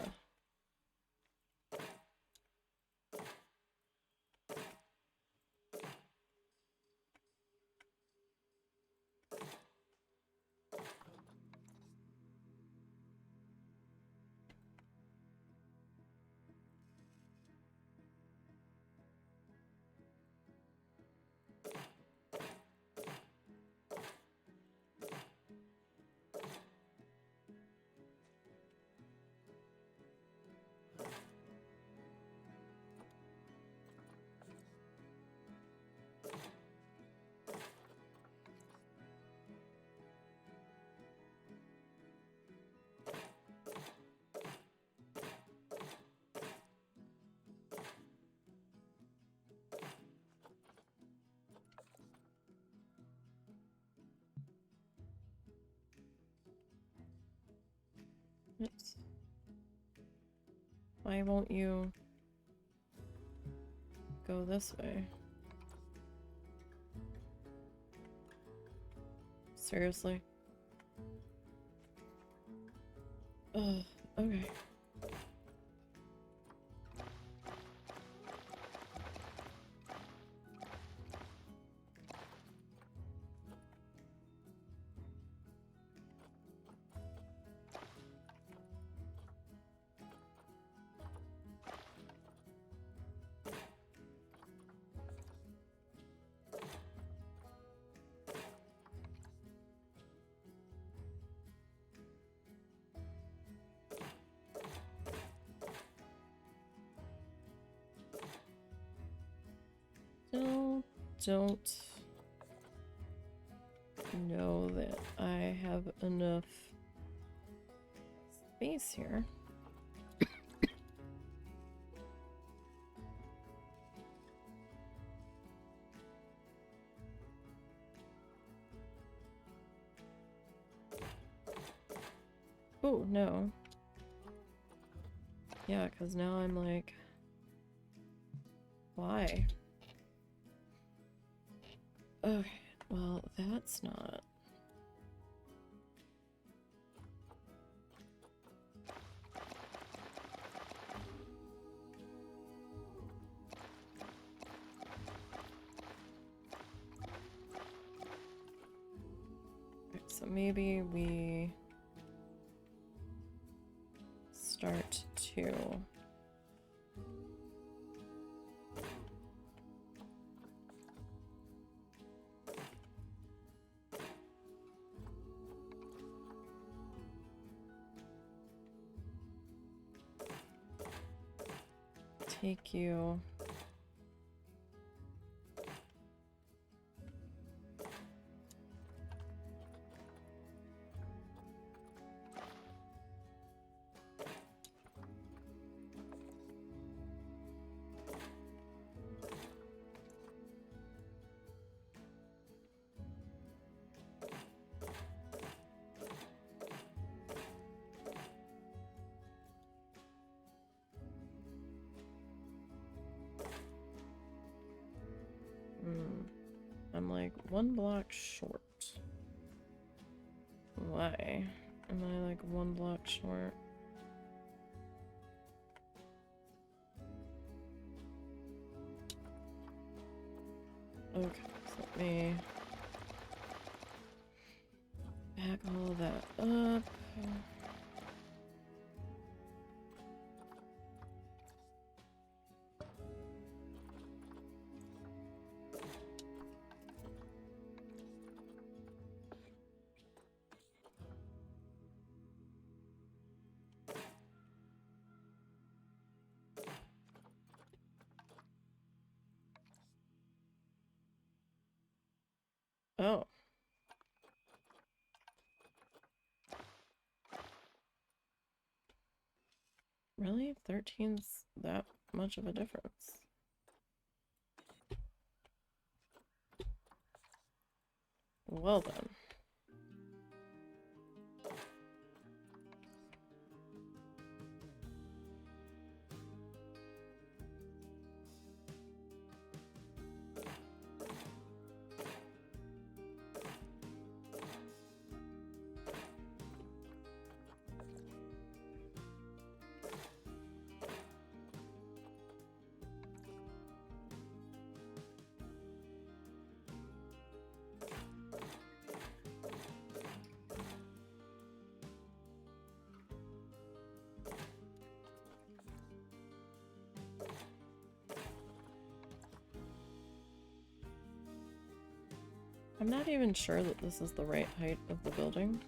Speaker 1: Oops. Why won't you go this way? Seriously? Ugh, okay. Don't know that I have enough space here. Oh, no. Yeah, because now I'm like, why? Okay, well, that's not. Okay, so maybe we start to take you I'm like 1 block short. Why am I like 1 block short? Okay, so let me back all of that up. Oh. Really? 13's that much of a difference. Well then. I'm not even sure that this is the right height of the building.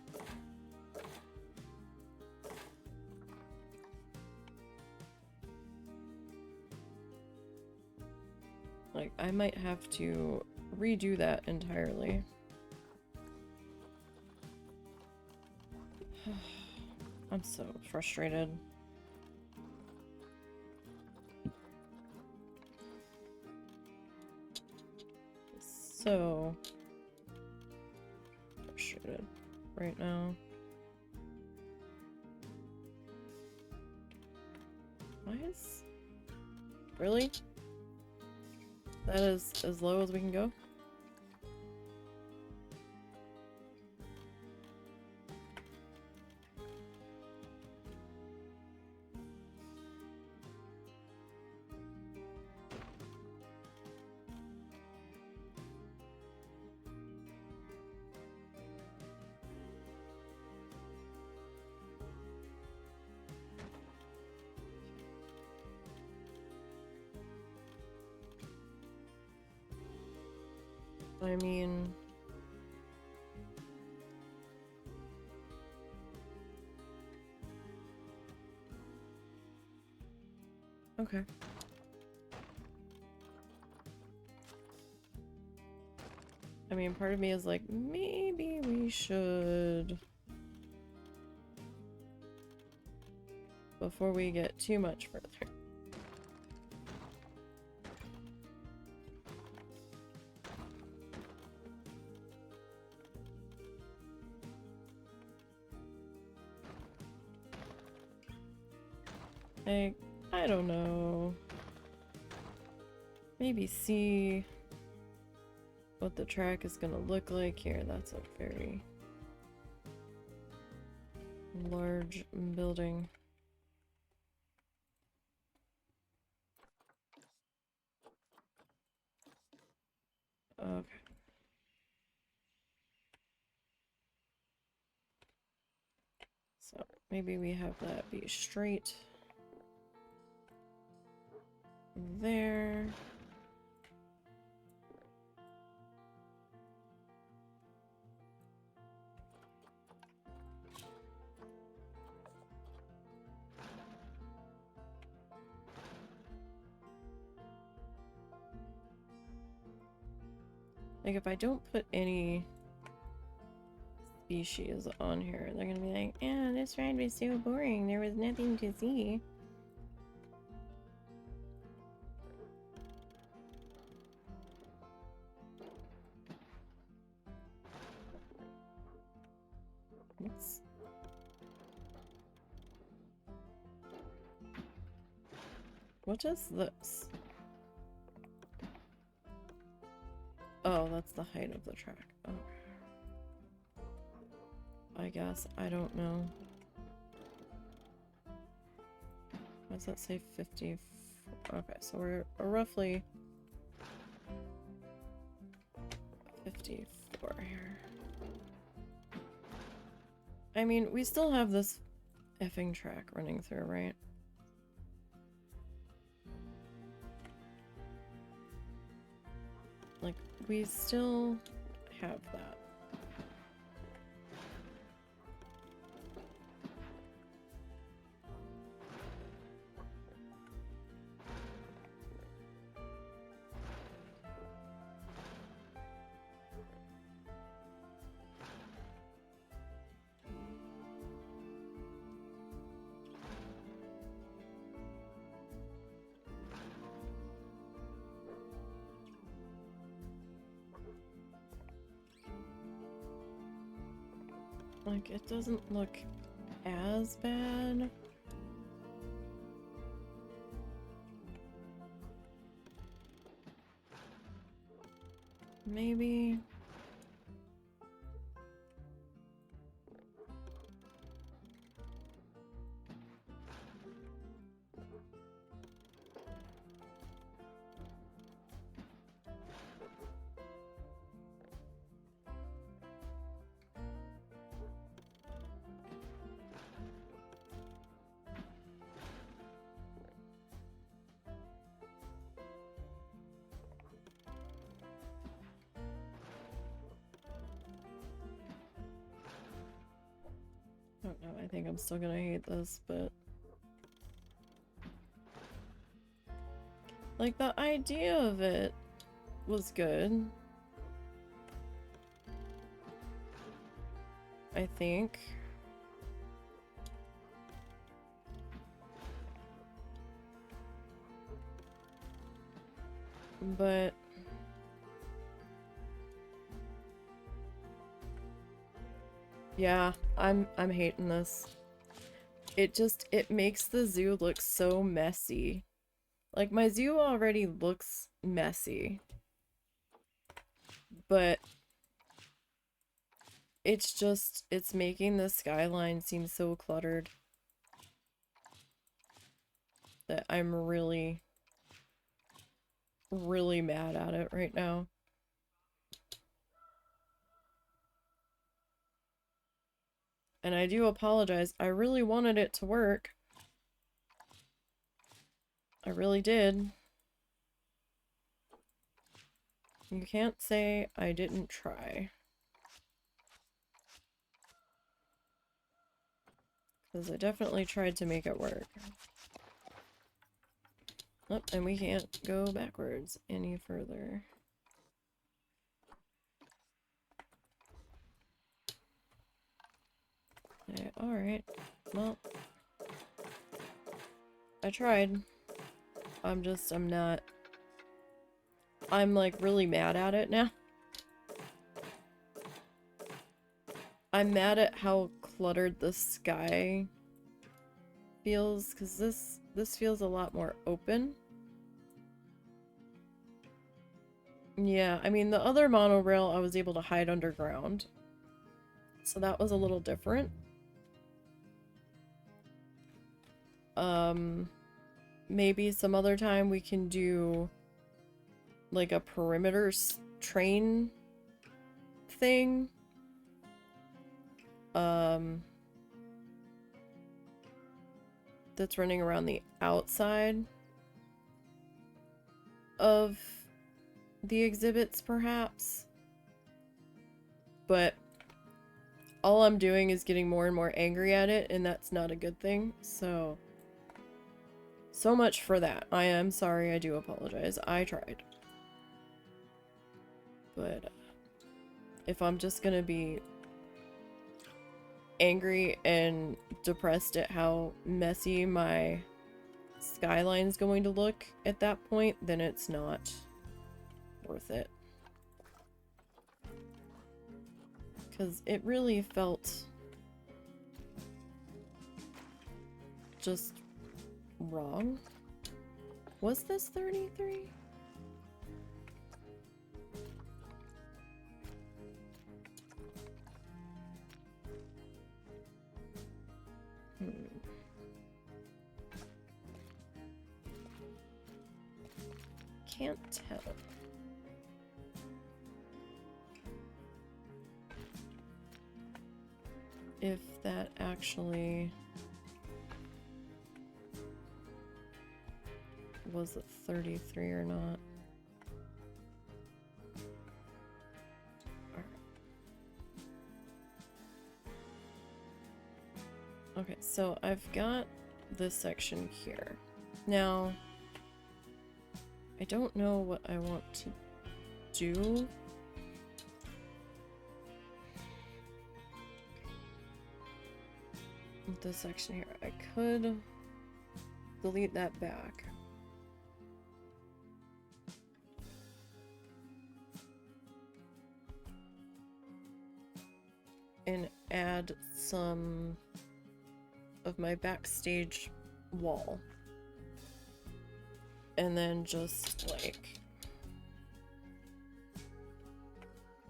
Speaker 1: Like, I might have to redo that entirely. I'm so frustrated. So frustrated right now. Why is... Really? That is as low as we can go? I mean... Okay. I mean, part of me is like, maybe we should... Before we get too much further. Like, I don't know. Maybe see what the track is gonna look like here. That's a very large building. Okay. So maybe we have that be straight there. Like, if I don't put any species on here, they're gonna be like, yeah, this ride was so boring. There was nothing to see. Oops. What is this? Oh, that's the height of the track. Oh. I guess. I don't know. Why does that say 50? Okay, so we're roughly 54 here. I mean, we still have this effing track running through, right? Like, we still have that. Like, it doesn't look as bad. Maybe. I don't know, I think I'm still gonna hate this, but... Like, the idea of it was good. I think. But... yeah, I'm hating this. It makes the zoo look so messy. Like, my zoo already looks messy. But it's making the skyline seem so cluttered that I'm really, really mad at it right now. And I do apologize. I really wanted it to work. I really did. You can't say I didn't try. Because I definitely tried to make it work. Oh, and we can't go backwards any further. Okay, alright. Well, I tried. I'm not... I'm like really mad at it now. I'm mad at how cluttered the sky feels, because this feels a lot more open. Yeah, I mean, the other monorail I was able to hide underground, so that was a little different. Maybe some other time we can do like a perimeter train thing. That's running around the outside of the exhibits, perhaps. But all I'm doing is getting more and more angry at it, and that's not a good thing. So much for that. I am sorry, I do apologize. I tried. But if I'm just gonna be angry and depressed at how messy my skyline's going to look at that point, then it's not worth it. Because it really felt just wrong. Was this 33? Can't tell. If that actually was a 33 or not. Okay, so I've got this section here. Now, I don't know what I want to do. With this section here, I could delete that back. and add some of my backstage wall. And then just like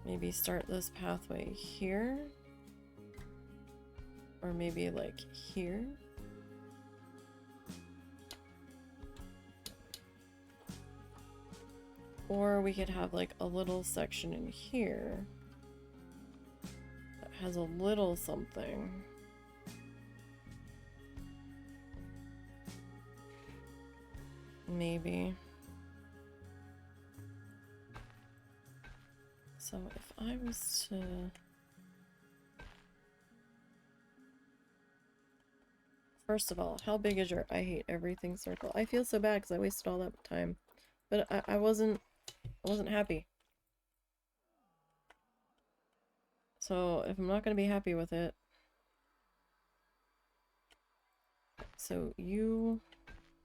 Speaker 1: maybe start this pathway here. Or maybe like here. Or we could have like a little section in here that has a little something. Maybe. So if I was to... First of all, how big is your I hate everything circle? I feel so bad because I wasted all that time. But I wasn't happy. So if I'm not going to be happy with it... So you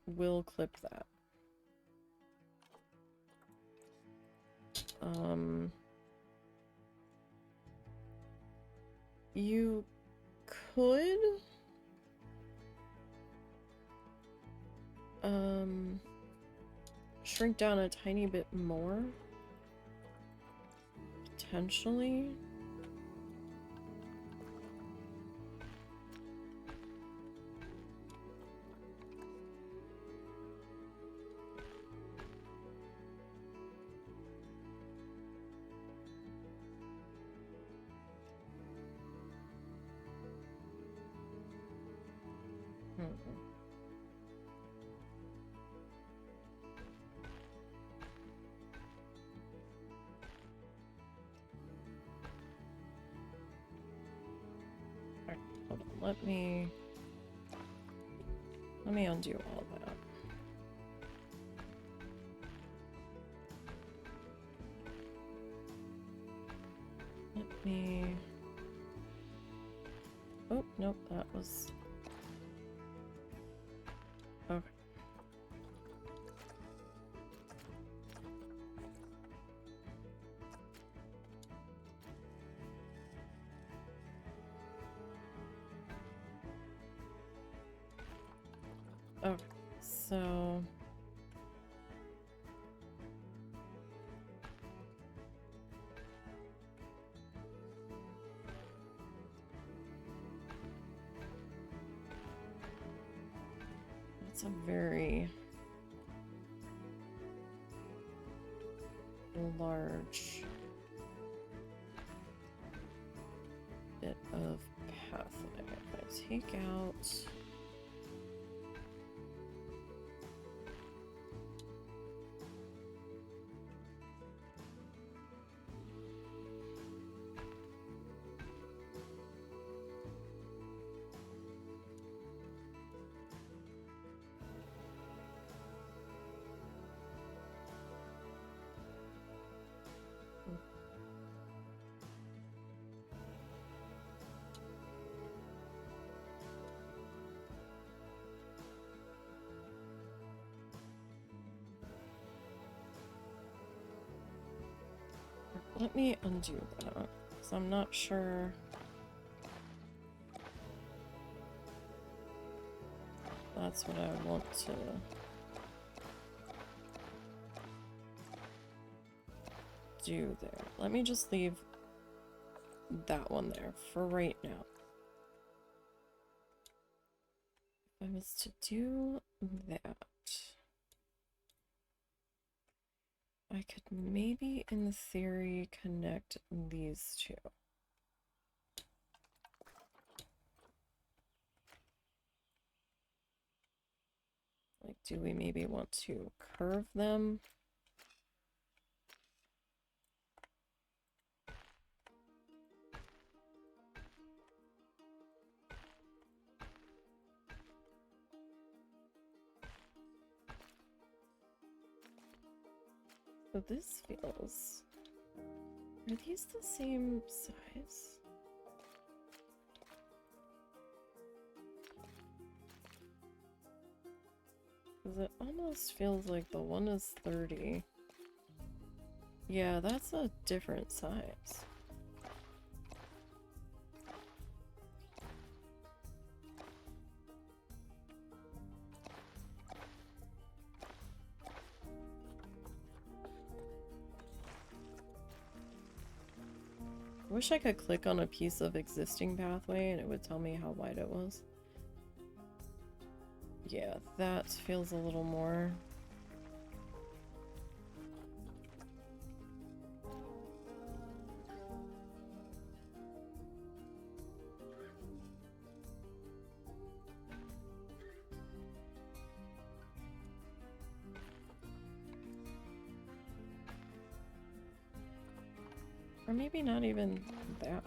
Speaker 1: will clip that. You could... shrink down a tiny bit more. Potentially. Let me undo all that. Let me... Oh, nope, that was... Okay. Okay, so... It's a very large bit of pathway. If I take out... Let me undo that, because I'm not sure that's what I want to do there. Let me just leave that one there for right now. If I was to do that, I could maybe, in theory, connect these two. Like, do we maybe want to curve them? So this feels... Are these the same size? Because it almost feels like the one is 30. Yeah, that's a different size. I wish I could click on a piece of existing pathway and it would tell me how wide it was. Yeah, that feels a little more. Or maybe not even that.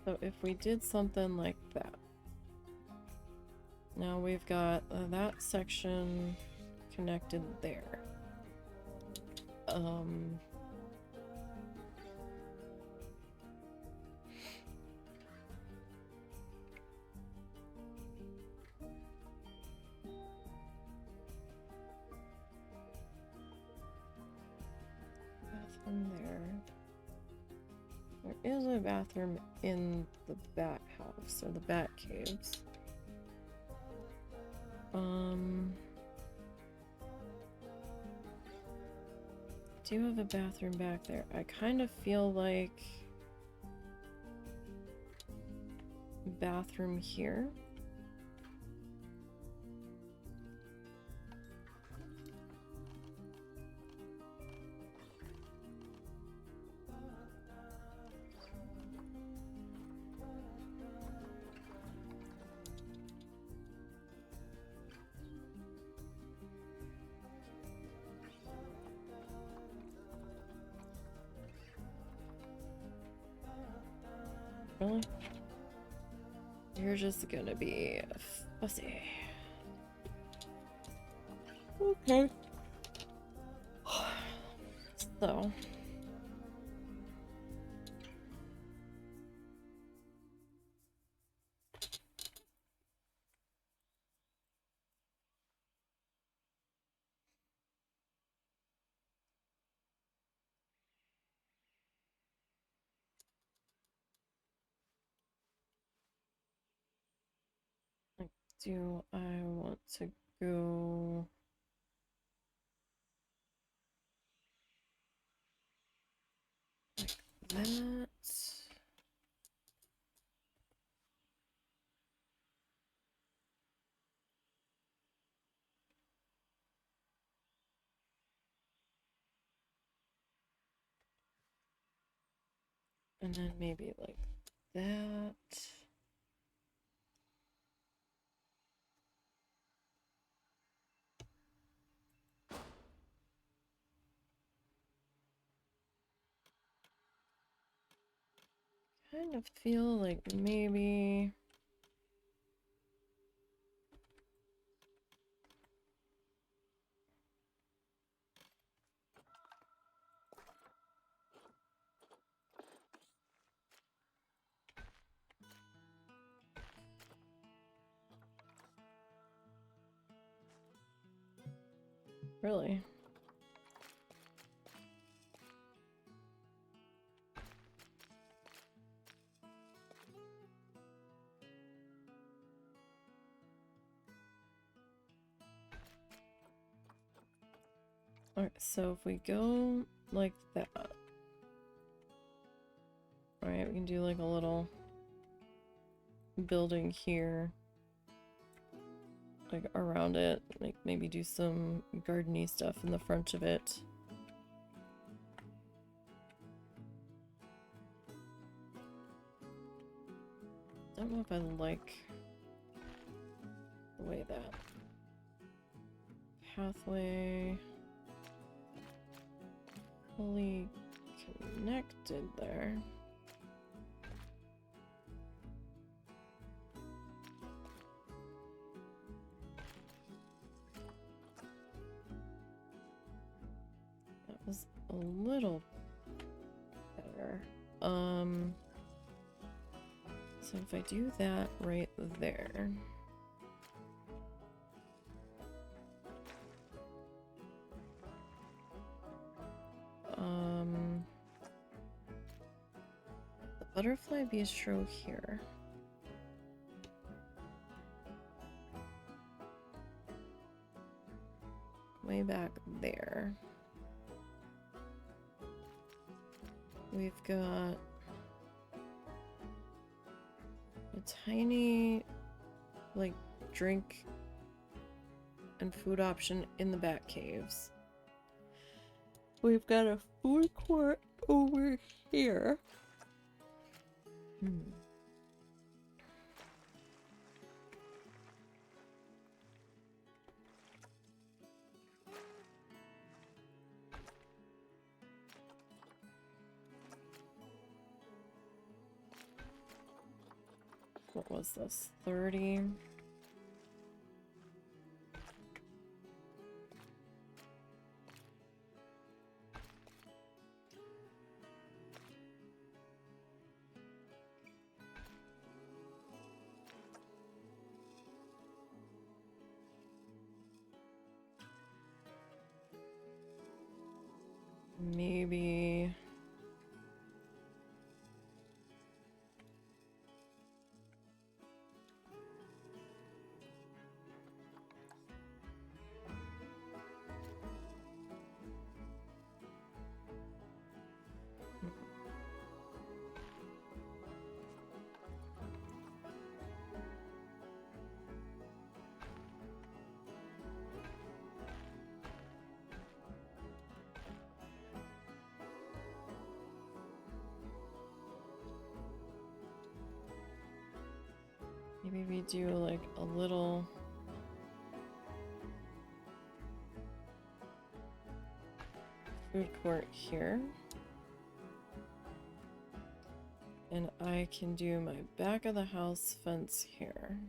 Speaker 1: So if we did something like that. Now we've got that section connected there. Bathroom there. There is a bathroom in the bat house, or the bat caves. Do have a bathroom back there. I kind of feel like bathroom here. Really? You're just gonna be fussy. Okay. So. Do I want to go like that? And then maybe like that. Kind of feel like maybe really. Alright, so if we go like that. Alright, we can do like a little building here. Like around it. Like maybe do some garden-y stuff in the front of it. Don't know if I like the way that pathway fully connected there. That was a little better. So if I do that right there. Butterfly Bistro here. Way back there. We've got a tiny, like, drink and food option in the back caves. We've got a food court over here. What was this? 30. Maybe... Maybe we do like a little food court here. And I can do my back of the house fence here.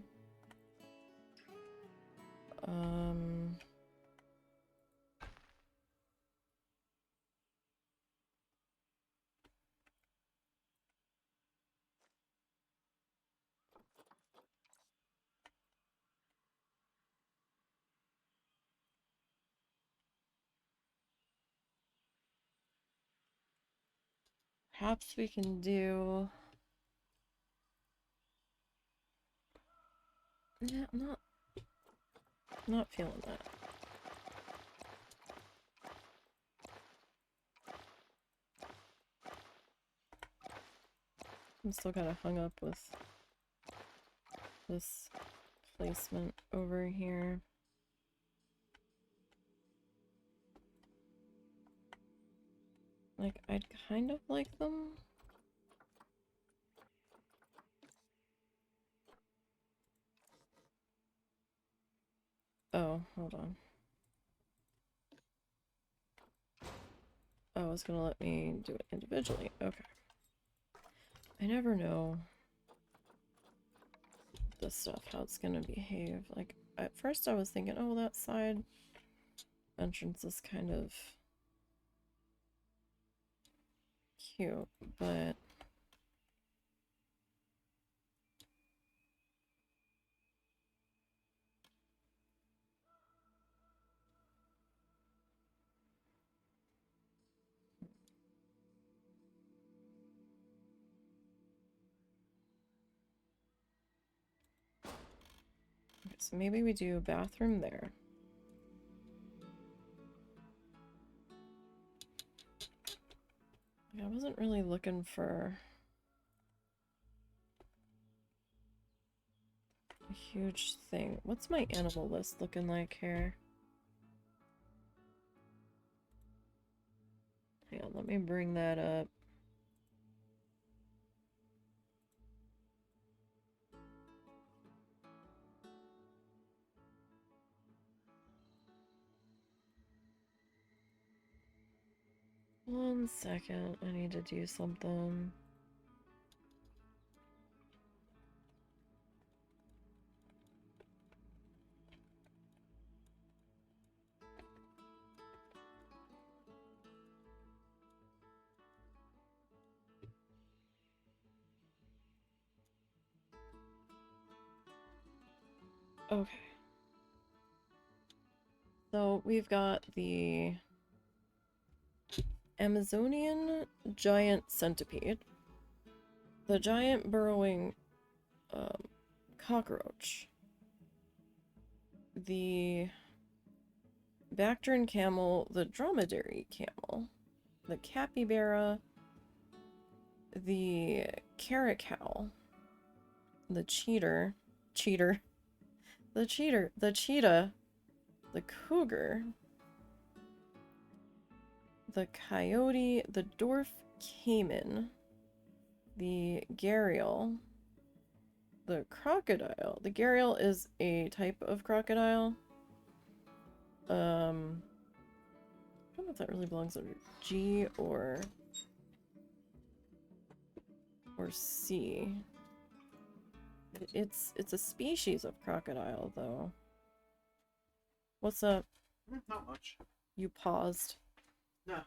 Speaker 1: Perhaps we can do... Yeah, I'm not feeling that. I'm still kind of hung up with this placement over here. Like, I'd kind of like them. Oh, hold on. Oh, it's gonna let me do it individually. Okay. I never know this stuff, how it's gonna behave. Like, at first I was thinking, oh, that side entrance is kind of cute, but okay, so maybe we do a bathroom there. I wasn't really looking for a huge thing. What's my animal list looking like here? Hang on, let me bring that up. One second, I need to do something. Okay. So we've got the Amazonian giant centipede. the giant burrowing cockroach, the Bactrian camel, the dromedary camel, the capybara, the caracal, the cheetah, the cheetah, the cougar, the coyote, the dwarf caiman, the gharial, the crocodile. The gharial is a type of crocodile. I don't know if that really belongs under G or C. It's a species of crocodile, though. What's up?
Speaker 2: Not much.
Speaker 1: You paused.
Speaker 2: No.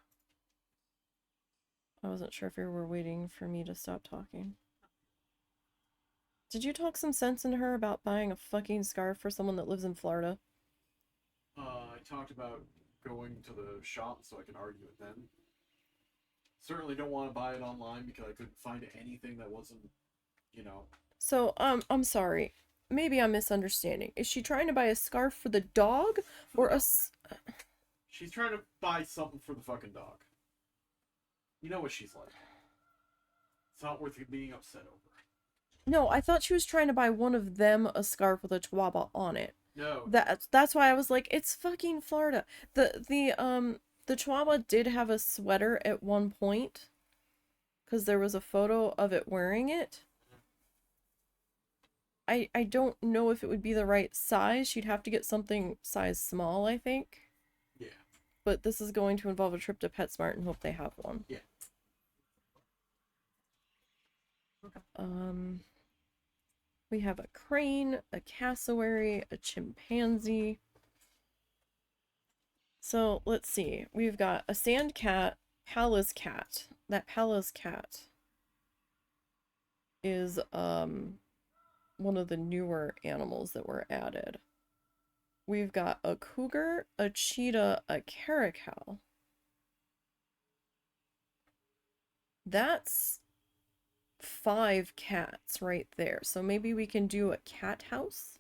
Speaker 1: I wasn't sure if you were waiting for me to stop talking. Did you talk some sense into her about buying a fucking scarf for someone that lives in Florida?
Speaker 2: I talked about going to the shop so I can argue it then. Certainly don't want to buy it online because I couldn't find anything that wasn't, you know.
Speaker 1: So, I'm sorry. Maybe I'm misunderstanding. Is she trying to buy a scarf for the dog? Or a...
Speaker 2: She's trying to buy something for the fucking dog. You know what she's like. It's not worth being upset over.
Speaker 1: No, I thought she was trying to buy one of them a scarf with a chihuahua on it.
Speaker 2: No.
Speaker 1: That's why I was like, it's fucking Florida. The chihuahua did have a sweater at one point. Because there was a photo of it wearing it. I don't know if it would be the right size. She'd have to get something size small, I think.
Speaker 2: Yeah.
Speaker 1: But this is going to involve a trip to PetSmart and hope they have one.
Speaker 2: Yeah.
Speaker 1: We have a crane, a cassowary, a chimpanzee. So let's see. We've got a sand cat, Pallas cat. That Pallas cat is one of the newer animals that were added. We've got a cougar, a cheetah, a caracal. That's 5 cats right there. So maybe we can do a cat house.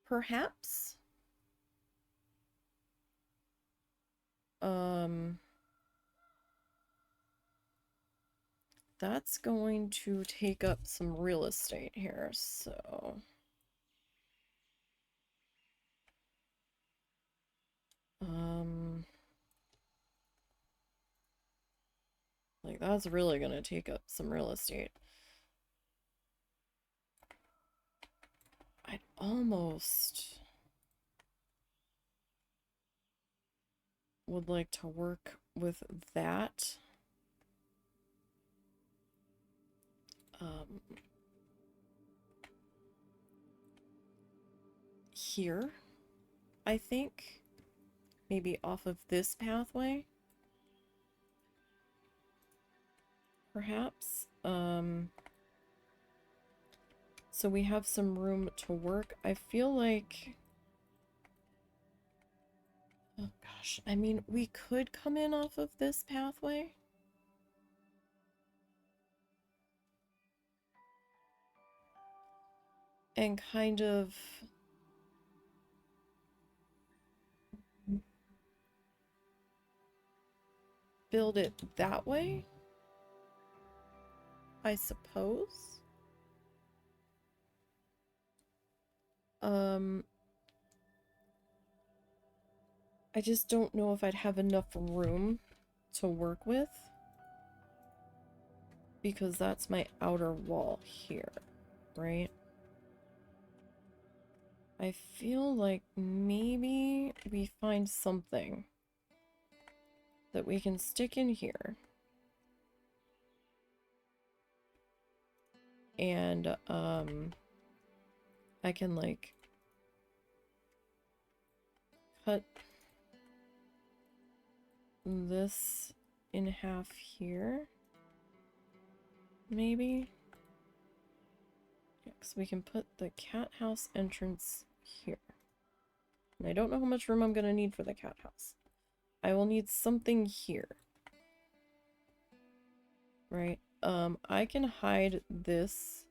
Speaker 1: Perhaps. That's going to take up some real estate here, so... Like, that's really gonna take up some real estate. I'd almost... would like to work with that. Here, I think. Maybe off of this pathway. Perhaps. So we have some room to work. I feel like... Oh gosh, I mean, we could come in off of this pathway. And kind of... build it that way, I suppose. I just don't know if I'd have enough room to work with, because that's my outer wall here, right? I feel like maybe we find something that we can stick in here. And, I can, like, cut this in half here. Maybe? Yeah, so we can put the cat house entrance here. And I don't know how much room I'm gonna need for the cat house. I will need something here. Right? I can hide this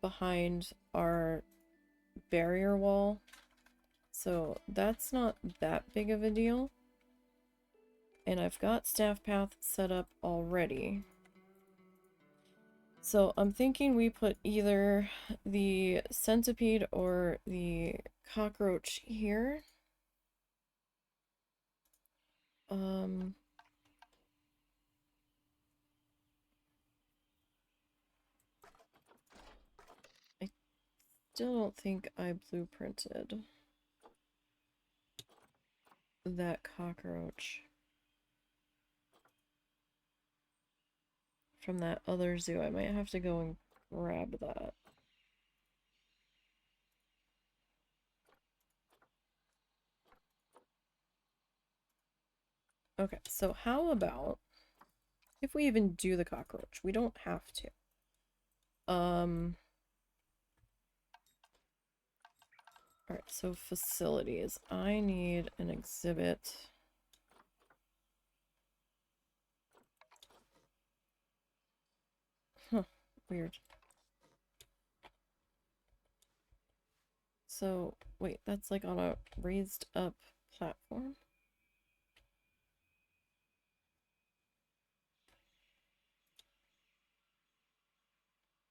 Speaker 1: behind our barrier wall. So that's not that big of a deal. And I've got staff path set up already. So I'm thinking we put either the centipede or the cockroach here. I still don't think I blueprinted that cockroach from that other zoo. I might have to go and grab that. Okay, so how about if we even do the cockroach? We don't have to. Alright, so facilities. I need an exhibit. Huh, weird. So, wait, that's like on a raised up platform?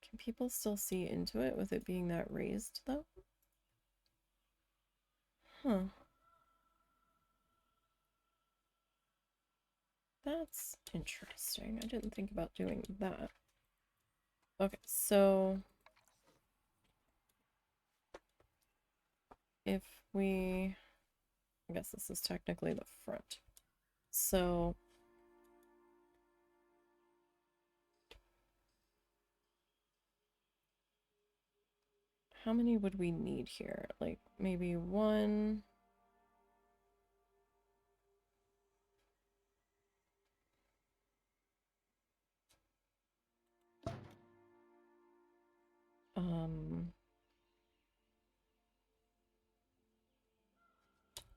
Speaker 1: Can people still see into it with it being that raised, though? Huh. That's interesting. I didn't think about doing that. Okay, so if we... I guess this is technically the front. So... how many would we need here? Like, maybe one...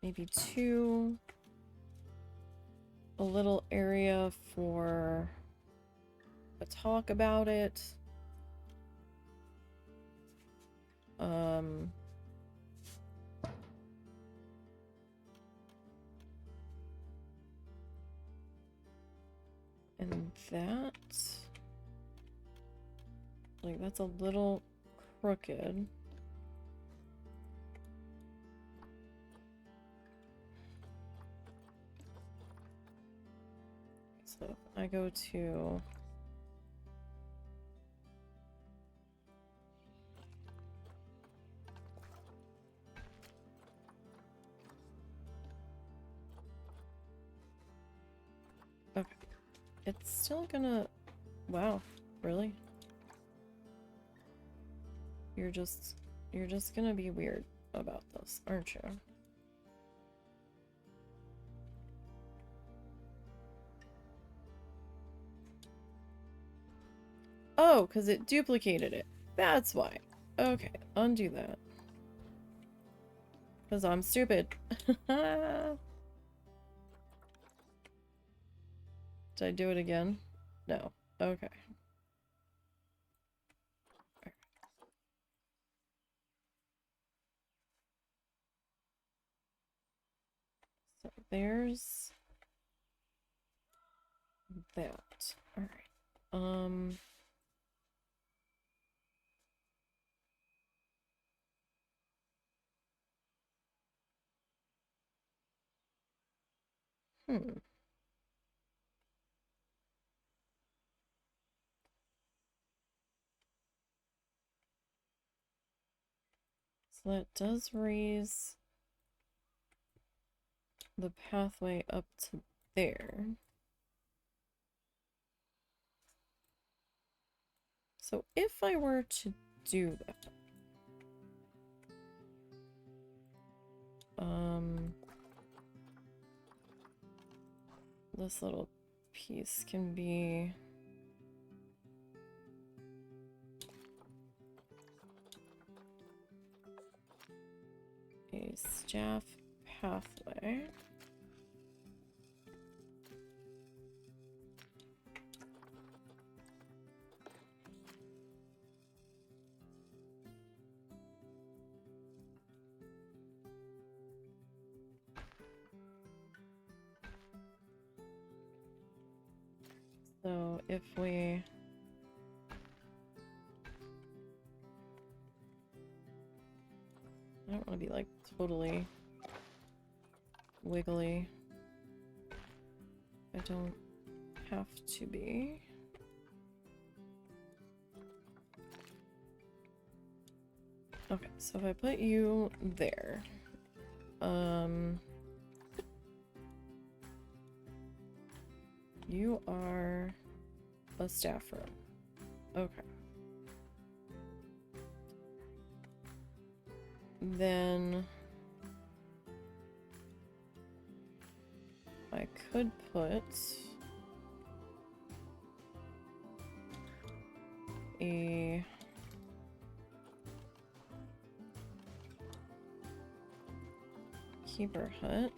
Speaker 1: maybe two, a little area for a talk about it, and that, like, that's a little crooked. So if I go to... okay. It's still gonna... wow, really? You're just gonna be weird about this, aren't you? Oh, because it duplicated it. That's why. Okay, undo that. Because I'm stupid. Did I do it again? No. Okay. So there's that. Alright. Hmm. So that does raise the pathway up to there. So if I were to do that, this little piece can be a staff pathway. So if we I don't want to be like totally wiggly. I don't have to be. Okay, so if I put you there, you are a staff room. Okay. Then I could put a keeper hut.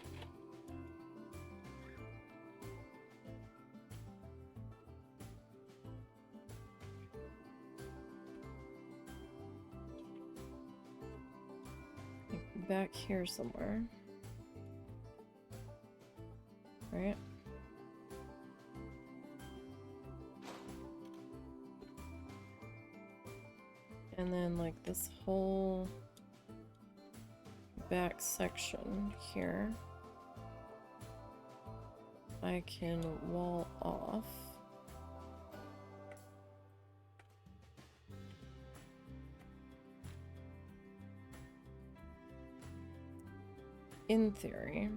Speaker 1: Like back here somewhere. Right? And then like this whole back section here I can wall off. In theory.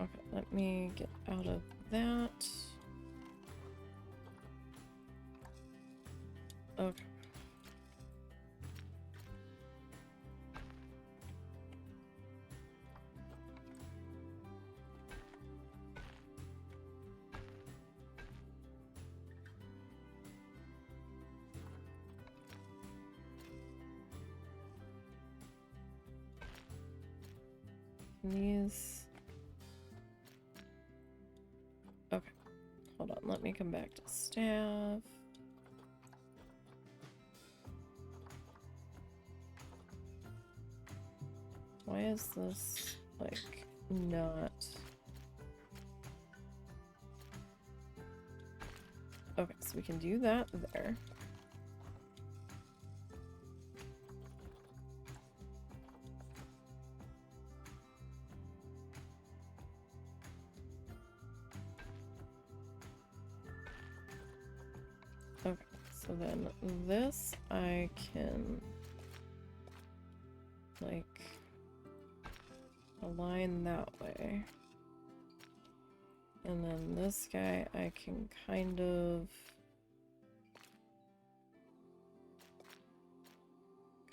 Speaker 1: Okay, let me get out of that. Okay. These. Okay, hold on. Let me come back to staff. Why is this like not? Okay, so we can do that there. Okay, so then this I can like align that way. And then this guy I can kind of...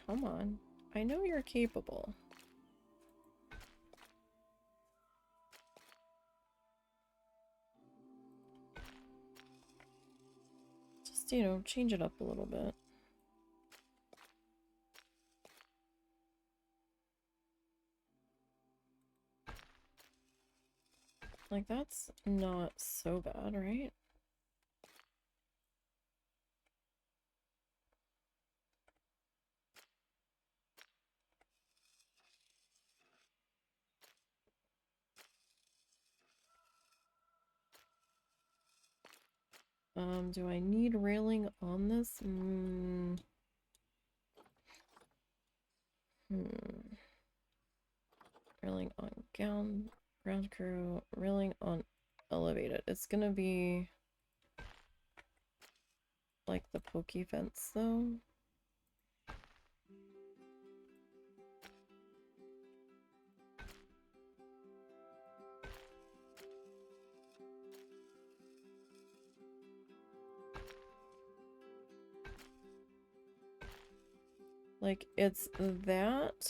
Speaker 1: Come on. I know you're capable. Just, you know, change it up a little bit. Like, that's not so bad, right? Do I need railing on this? Railing on ground crew, railing on elevated. It's gonna be like the pokey fence though. Like, it's that,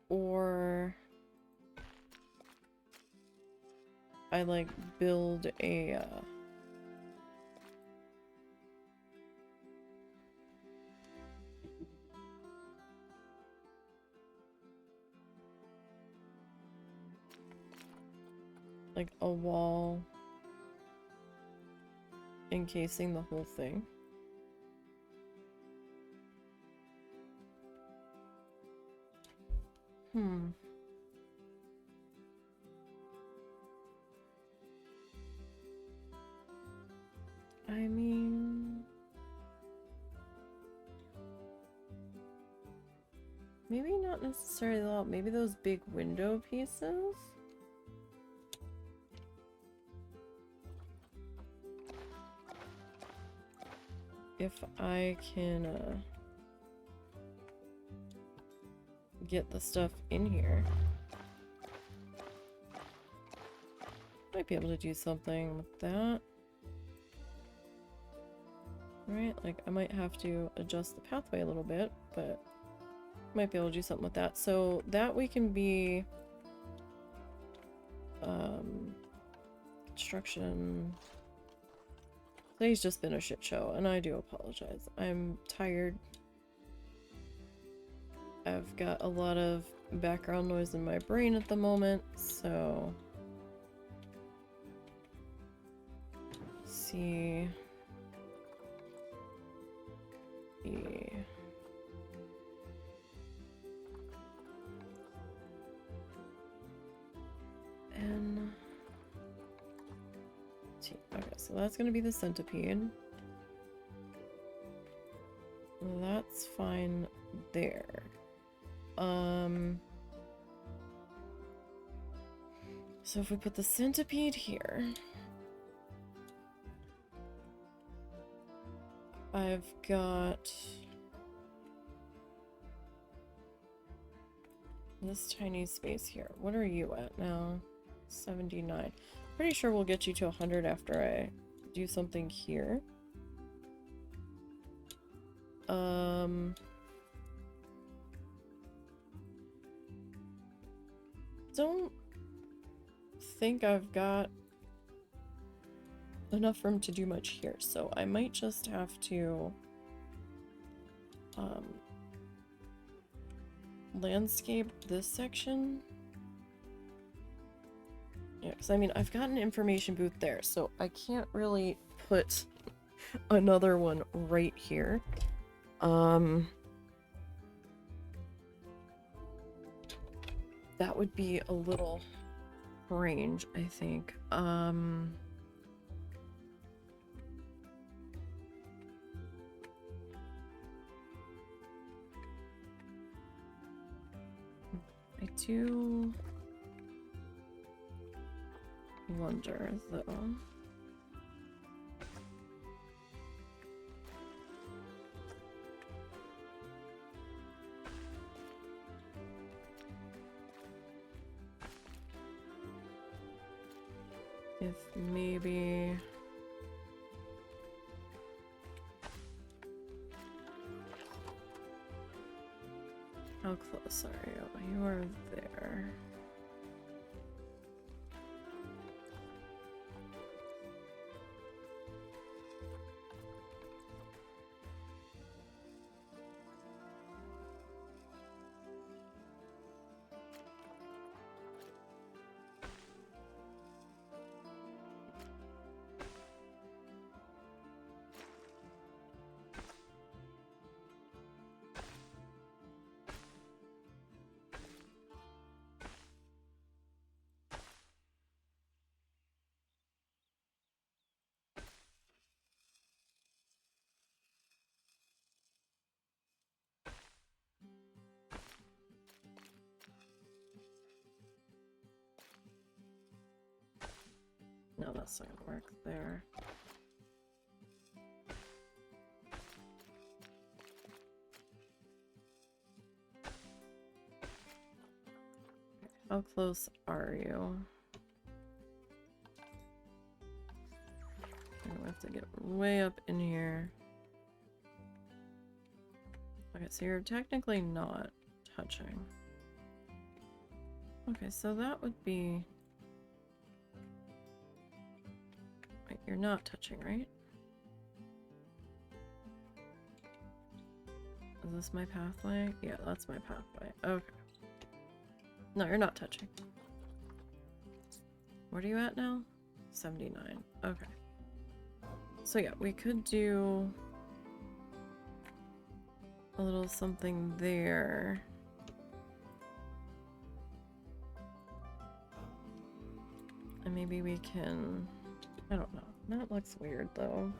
Speaker 1: or I like build a like a wall encasing the whole thing. I mean, maybe not necessarily that. Maybe those big window pieces? If I can, get the stuff in here. Might be able to do something with that. Right, like I might have to adjust the pathway a little bit, but might be able to do something with that. So that we can be construction. Today's just been a shit show, and I do apologize. I'm tired. I've got a lot of background noise in my brain at the moment, so see. N T. Okay, so that's gonna be the centipede. That's fine there. So if we put the centipede here, I've got this tiny space here. What are you at now? 79. Pretty sure we'll get you to 100 after I do something here. Don't think I've got enough room to do much here, so I might just have to landscape this section. Yeah, because I mean, I've got an information booth there, so I can't really put another one right here. That would be a little range, I think. I do wonder, though. If maybe... How close are you? You are there. No, that's not gonna work there. How close are you? We have to get way up in here. Okay, so you're technically not touching. Okay, so that would be... Wait, you're not touching, right? Is this my pathway? Yeah, that's my pathway. Okay. No, you're not touching. What are you at now? 79. Okay. So yeah, we could do a little something there. And maybe we can... I don't know. That looks weird though.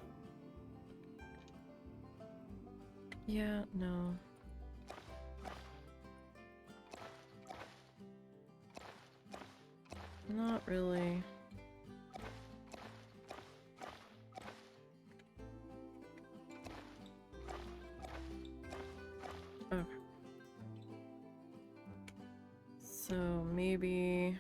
Speaker 1: Yeah, no. Not really. Okay. So maybe...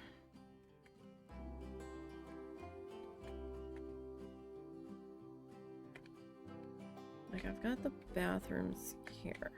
Speaker 1: like, I've got the bathrooms here.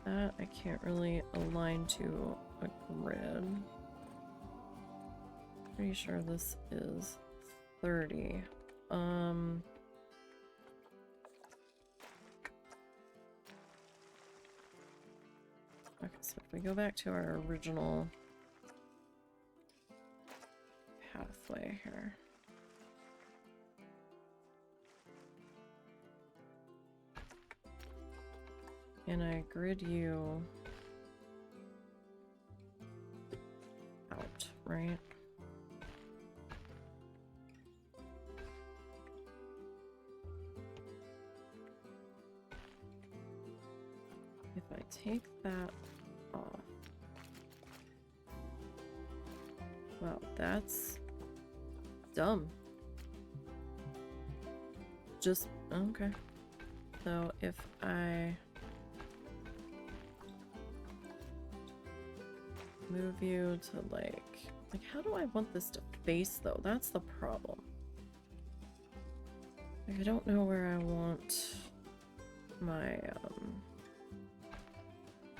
Speaker 1: That I can't really align to a grid. Pretty sure this is 30. Okay, so if we go back to our original pathway here. And I grid you out, right? If I take that off. Wow, that's dumb. Just, okay. So if I move you to like how do I want this to face though? That's the problem. Like, I don't know where I want my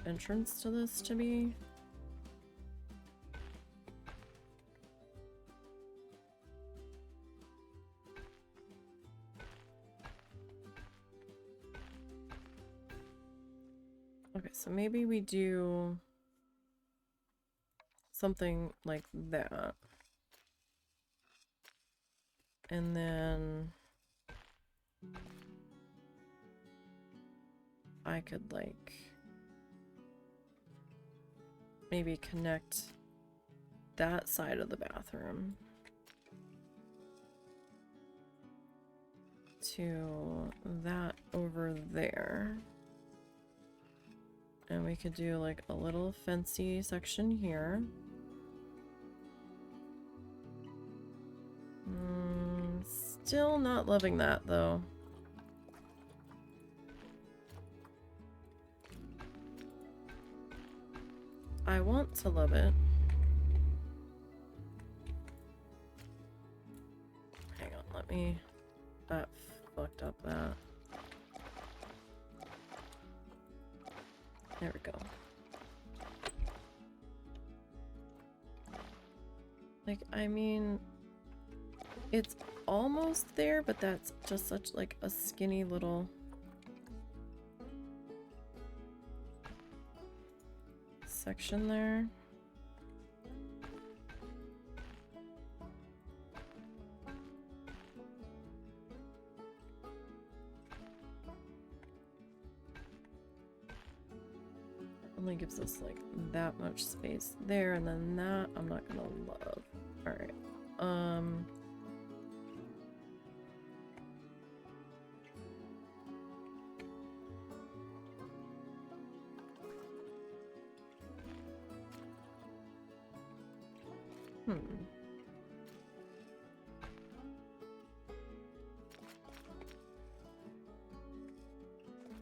Speaker 1: entrance to this to be. Okay, so maybe we do something like that. And then I could like maybe connect that side of the bathroom to that over there. And we could do like a little fancy section here. Still not loving that though. I want to love it. Hang on, let me... that fucked up that. There we go. Like, I mean... it's almost there, but that's just such like a skinny little section there. Only gives us like that much space there, and then that I'm not gonna love. All right.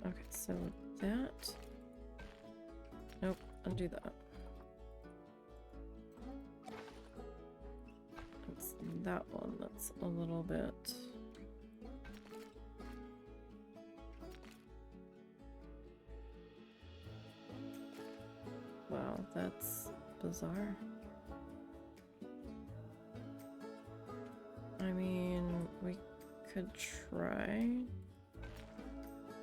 Speaker 1: Okay, so that... nope, undo that. It's that one that's a little bit... That's bizarre. I mean, we could try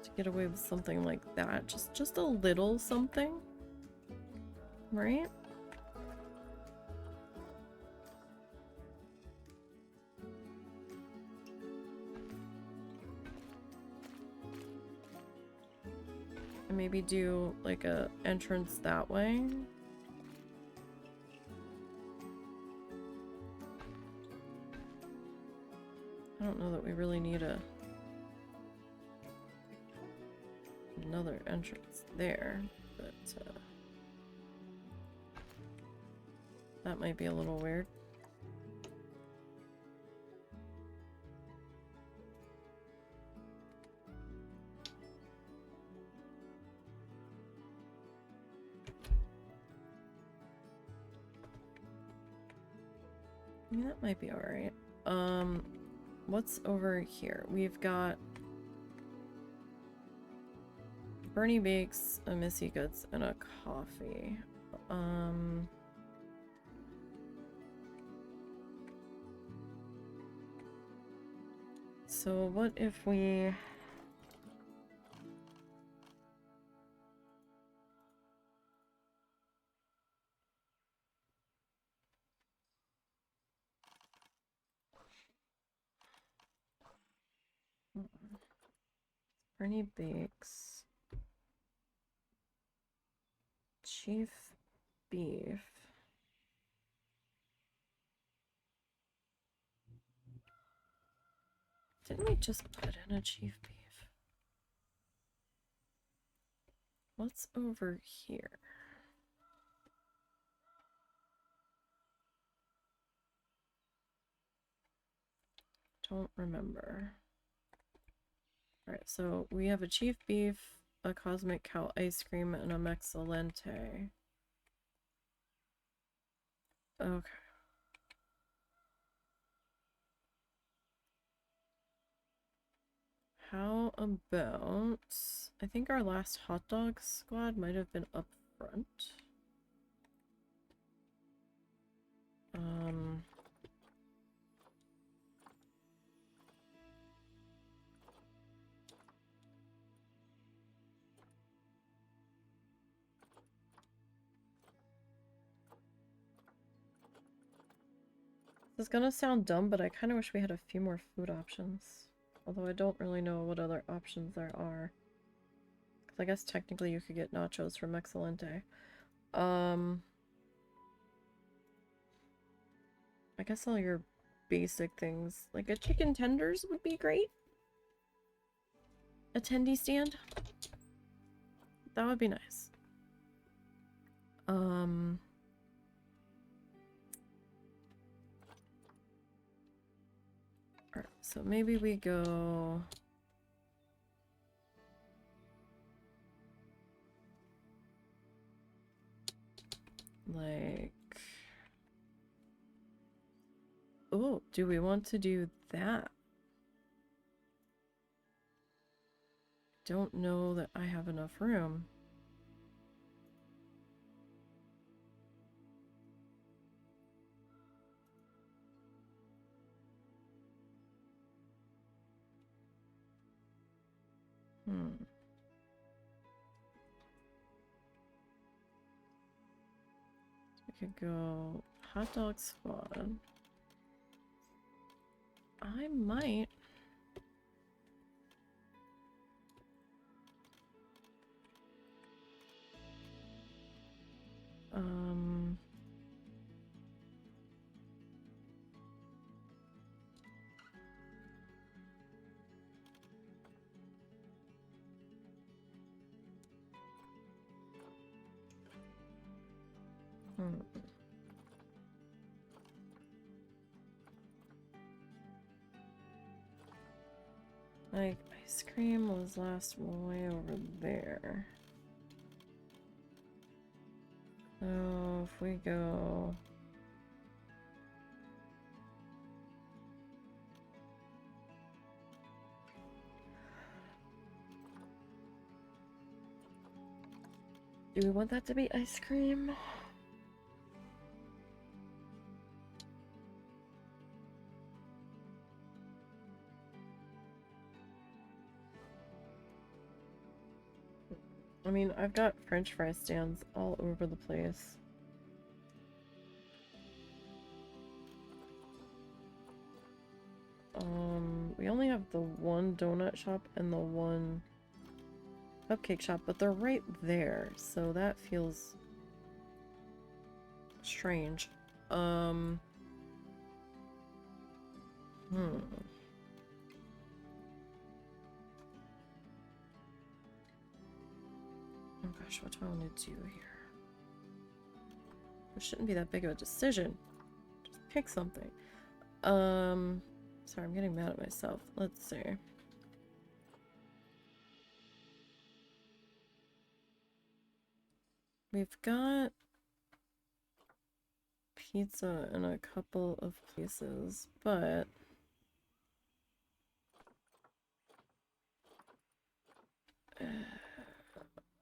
Speaker 1: to get away with something like that. Just a little something, right? And maybe do like a entrance that way. I don't know that we really need another entrance there, but that might be a little weird. I mean, that might be alright. What's over here? We've got Bernie Bakes, a Missy Goods, and a coffee. So what if we... Bernie Bakes, Chief Beef. Didn't we just put in a Chief Beef? What's over here? Don't remember. Alright, so we have a Chief Beef, a Cosmic Cow ice cream, and a Mexilente. Okay. How about... I think our last hot dog squad might have been up front. This is gonna sound dumb, but I kind of wish we had a few more food options. Although I don't really know what other options there are. Because I guess technically you could get nachos from Excelente. I guess all your basic things, like a chicken tenders would be great. A tendy stand. That would be nice. Alright, so maybe we go... like... Oh, do we want to do that? Don't know that I have enough room. We could go hot dog squad. I might. Like, ice cream was last way over there. So if we go... Do we want that to be ice cream? I mean, I've got French fry stands all over the place. We only have the one donut shop and the one cupcake shop, but they're right there, so that feels strange. Hmm. Oh gosh, what do I want to do here? It shouldn't be that big of a decision. Just pick something. Sorry, I'm getting mad at myself. Let's see. We've got pizza in a couple of places, but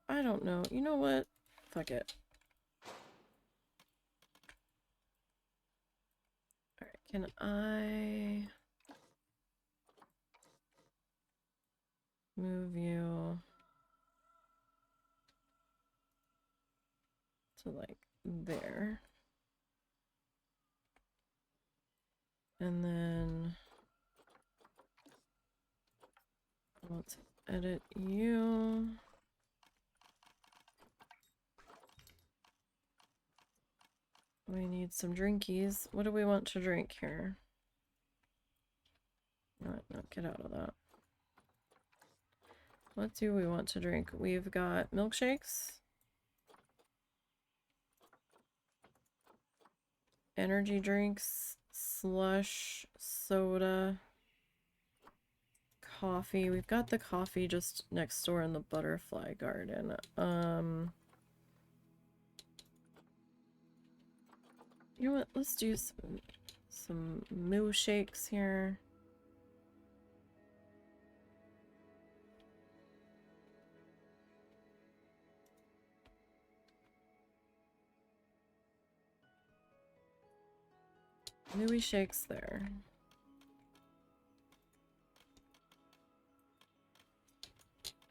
Speaker 1: I don't know. You know what? Fuck it. Alright, can I move you to like there? And then let's edit you. We need some drinkies. What do we want to drink here? No, get out of that. What do we want to drink? We've got milkshakes, energy drinks, slush, soda, coffee. We've got the coffee just next door in the butterfly garden. You know what? Let's do some milkshakes here. Moo shakes there.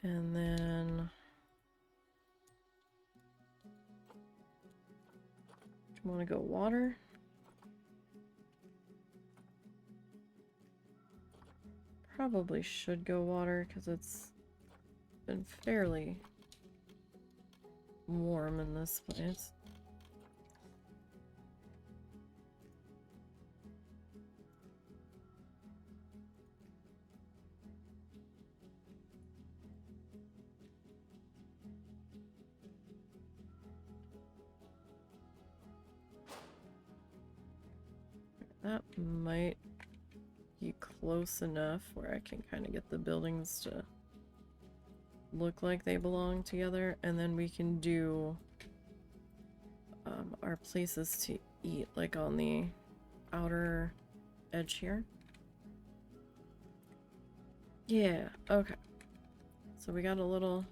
Speaker 1: And then do you want to go water? Probably should go water because it's been fairly warm in this place. That might be close enough where I can kind of get the buildings to look like they belong together, and then we can do our places to eat like on the outer edge here. Yeah, okay. So we got a little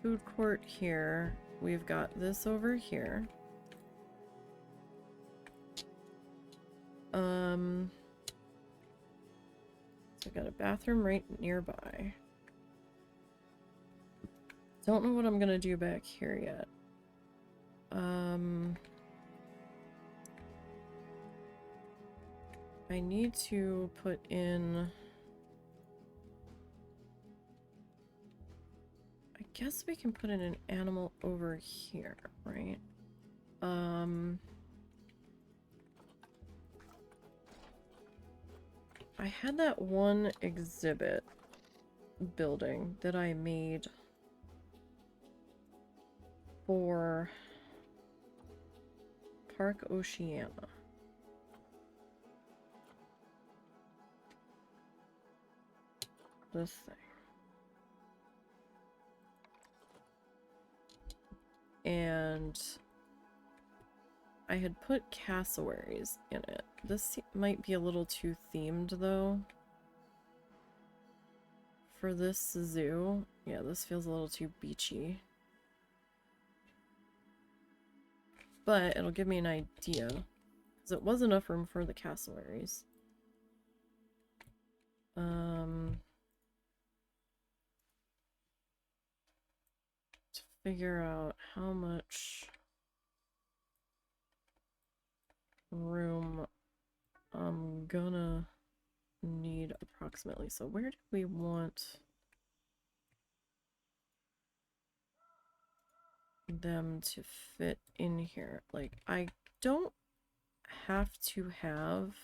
Speaker 1: food court here. We've got this over here. So I got a bathroom right nearby. Don't know what I'm gonna do back here yet. I need to put in... I guess we can put in an animal over here, right? I had that one exhibit building that I made for Park Oceana. This thing. And I had put cassowaries in it. This might be a little too themed though for this zoo. Yeah, this feels a little too beachy. But it'll give me an idea. Because it was enough room for the cassowaries. To figure out how much room I'm gonna need approximately. So where do we want them to fit in here? Like, I don't have to have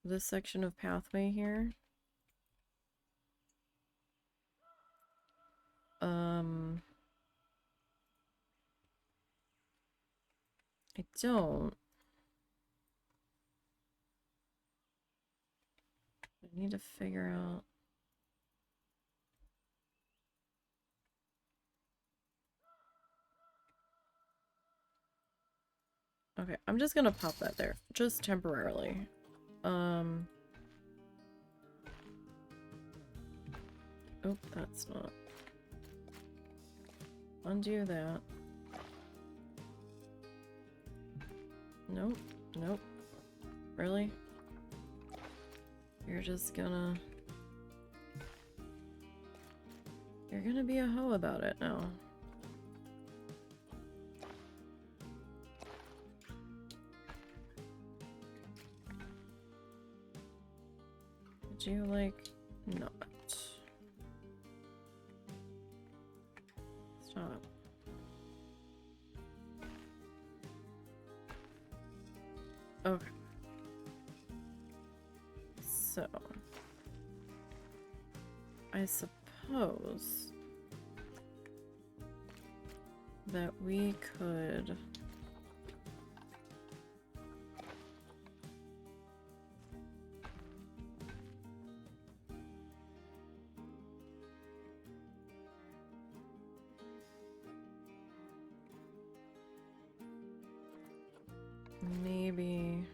Speaker 1: this section of pathway here. I don't. I need to figure out. Okay, I'm just gonna pop that there, just temporarily. Oh, that's not. Undo that. Nope, nope. Really? You're just gonna... You're gonna be a hoe about it now. Would you, like, not? Stop. Okay. So... I suppose... that we could... maybe...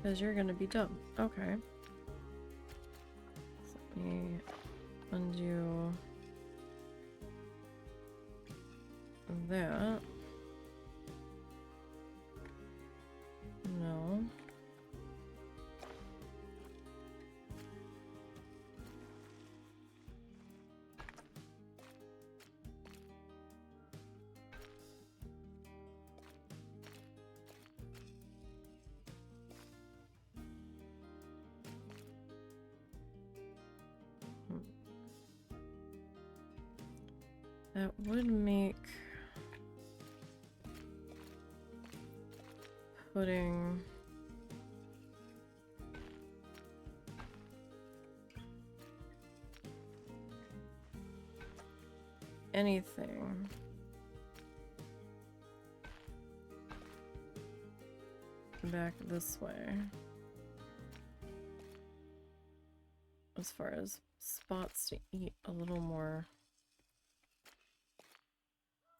Speaker 1: because you're gonna be dumb. Okay. So let me undo that. No. That would make putting anything back this way as far as spots to eat a little more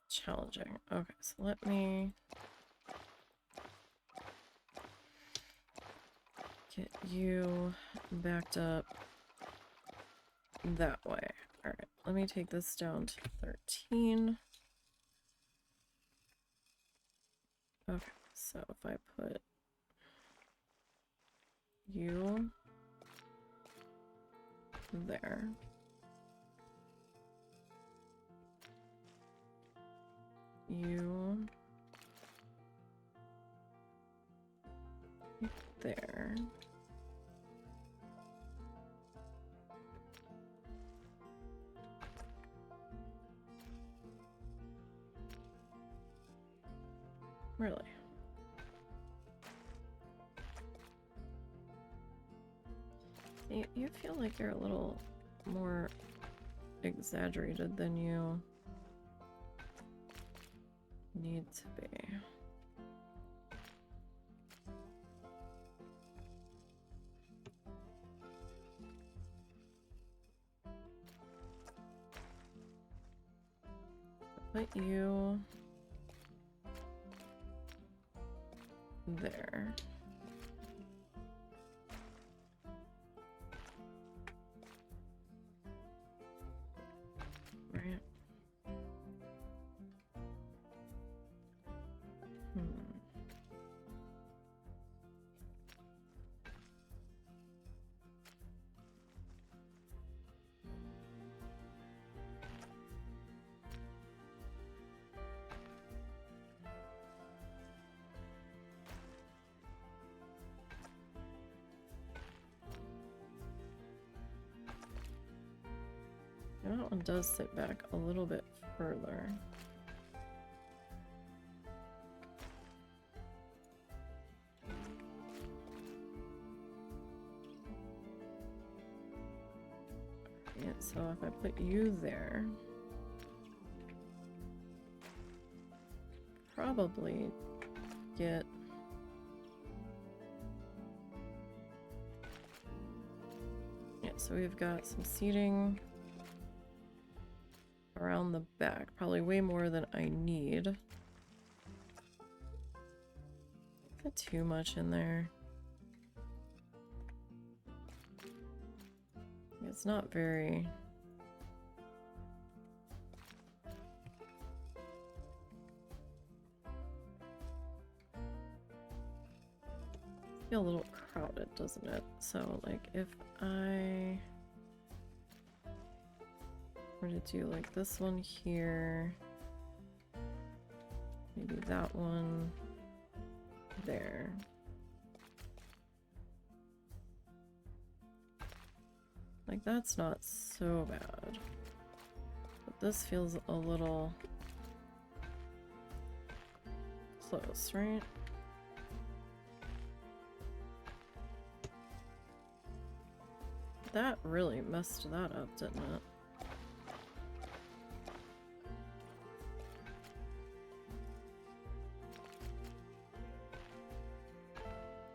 Speaker 1: challenging. Okay, so let me get you backed up that way. Alright, let me take this down to 13. Okay, so if I put you there. You there. Really? You feel like you're a little more exaggerated than you need to be. Put you there. Right. That one does sit back a little bit further. Yeah, so if I put you there, probably get so we've got some seating around the back, probably way more than I need. Is that too much in there? It's not very... I feel a little crowded, doesn't it? So, like, if I were to do, like, this one here, maybe that one there. Like, that's not so bad. But this feels a little close, right? That really messed that up, didn't it?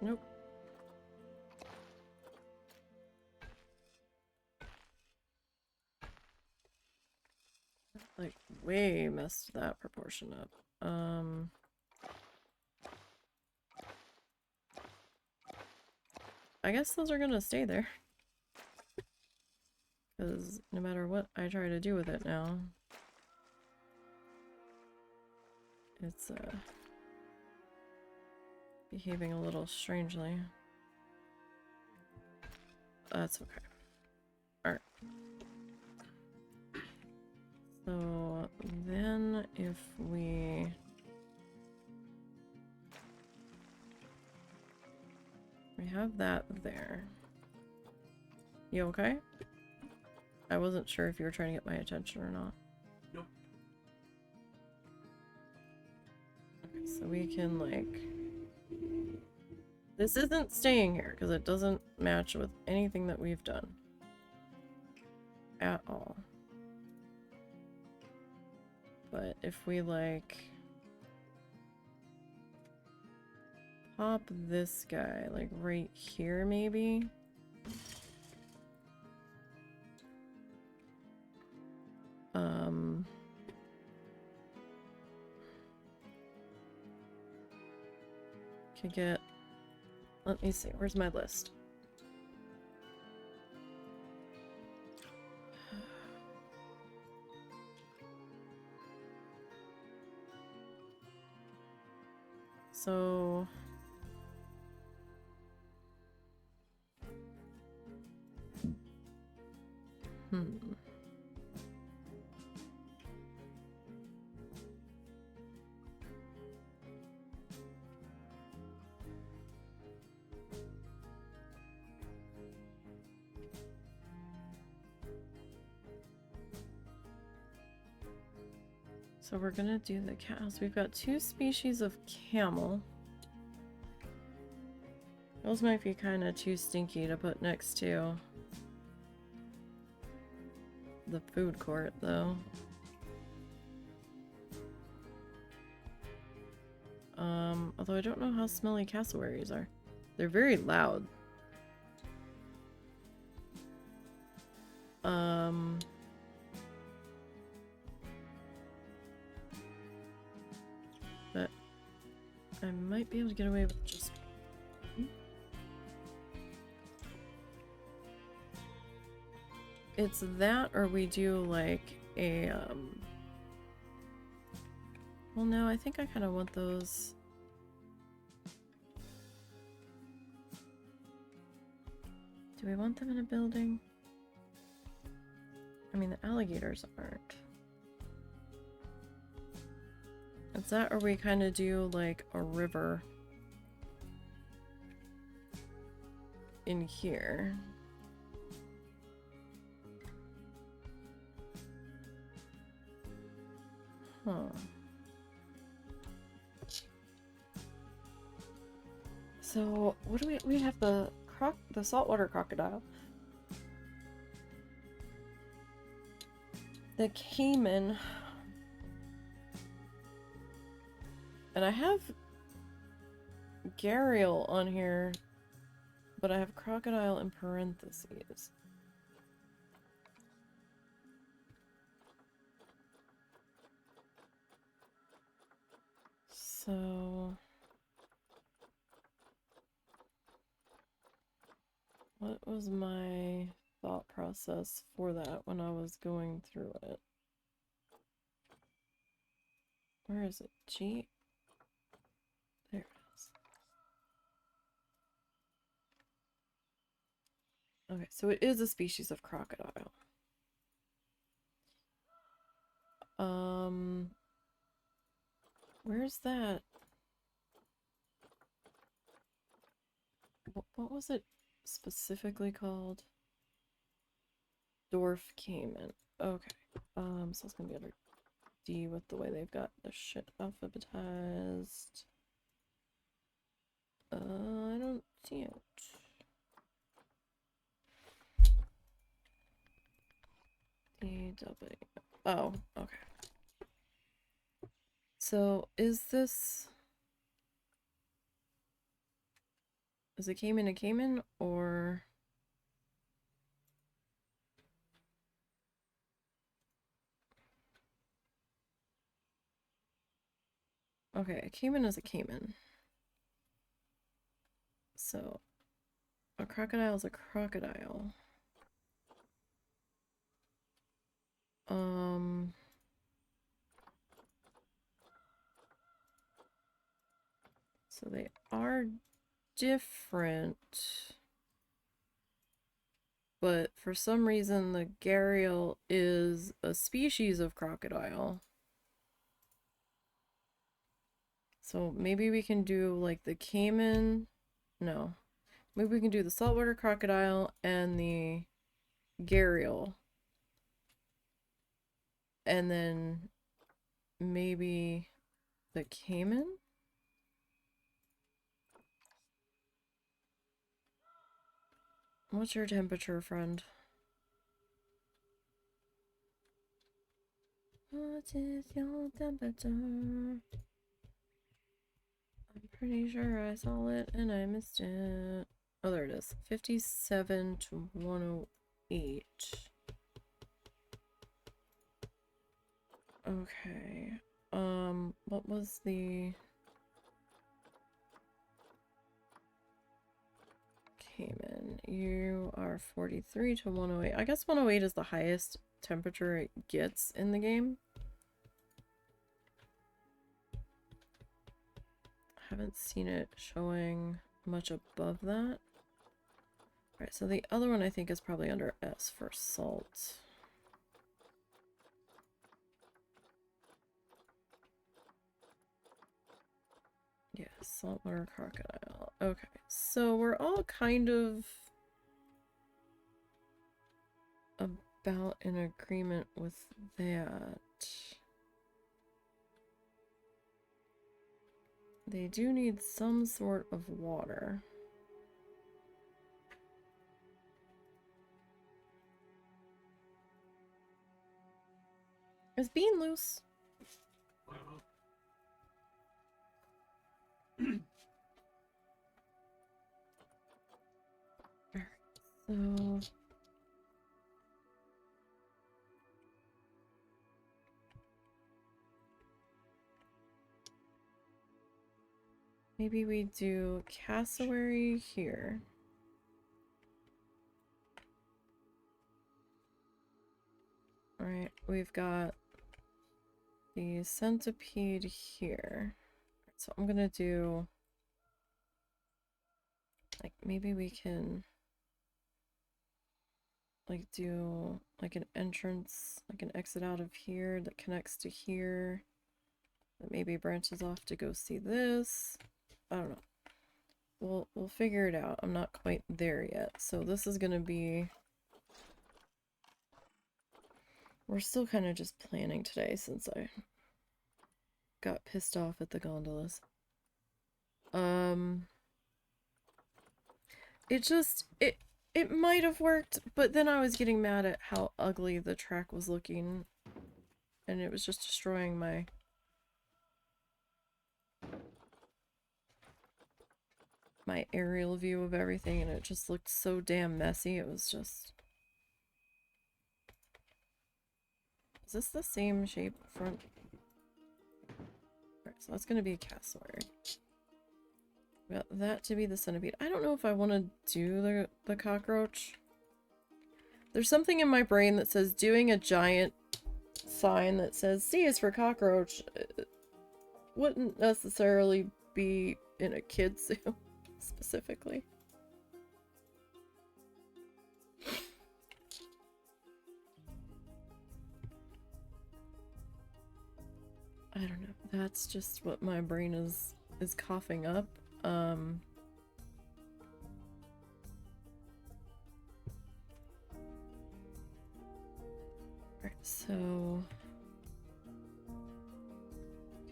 Speaker 1: Nope. Like, way messed that proportion up. I guess those are gonna stay there. Because no matter what I try to do with it now, it's behaving a little strangely. That's okay. Alright. So then if we have that there. You okay? I wasn't sure if you were trying to get my attention or not.
Speaker 2: Nope.
Speaker 1: Okay, so we can, like... This isn't staying here, because it doesn't match with anything that we've done. At all. But if we, like... pop this guy, like, right here, maybe? Could get... Let me see, where's my list? So... So we're gonna do the cows. We've got 2 species of camel. Those might be kind of too stinky to put next to the food court, though. Although I don't know how smelly cassowaries are. They're very loud. But I might be able to get away with just... It's that, or we do like a, well, no, I think I kind of want those. Do we want them in a building? I mean, the alligators aren't. It's that, or we kind of do like a river in here. Huh. So, what do we have the saltwater crocodile. The caiman. And I have gharial on here, but I have crocodile in parentheses. So, what was my thought process for that when I was going through it? Where is it? G? There it is. Okay, so it is a species of crocodile. Where's that? What was it specifically called? Dwarf caiman. Okay. So it's gonna be under D with the way they've got the shit alphabetized. I don't see it. D-W. Oh, okay. So, is it caiman a caiman, or... Okay, a caiman is a caiman. So, a crocodile is a crocodile. So they are different, but for some reason the gharial is a species of crocodile. So maybe we can do like the caiman. No. Maybe we can do the saltwater crocodile and the gharial. And then maybe the caiman? What's your temperature, friend? What is your temperature? I'm pretty sure I saw it and I missed it. Oh, there it is. 57 to 108. Okay. What was the... Cayman? You are 43 to 108. I guess 108 is the highest temperature it gets in the game. Haven't seen it showing much above that. Alright, so the other one I think is probably under S for salt. Yeah, saltwater crocodile. Okay, so we're all kind of about in agreement with that. They do need some sort of water. Is Bean loose? So maybe we do cassowary here. Alright, we've got the centipede here. So I'm gonna do, like, maybe we can like do like an entrance, like an exit out of here that connects to here, that maybe branches off to go see this. I don't know. We'll figure it out. I'm not quite there yet. So this is gonna be, we're still kind of just planning today since I got pissed off at the gondolas. It might have worked, but then I was getting mad at how ugly the track was looking, and it was just destroying my aerial view of everything, and it just looked so damn messy. It was just... Is this the same shape front? Alright, so that's gonna be a cassowary. We got that to be the centipede. I don't know if I want to do the cockroach. There's something in my brain that says doing a giant sign that says C is for cockroach wouldn't necessarily be in a kid's zoo specifically. I don't know. That's just what my brain is coughing up. Alright, so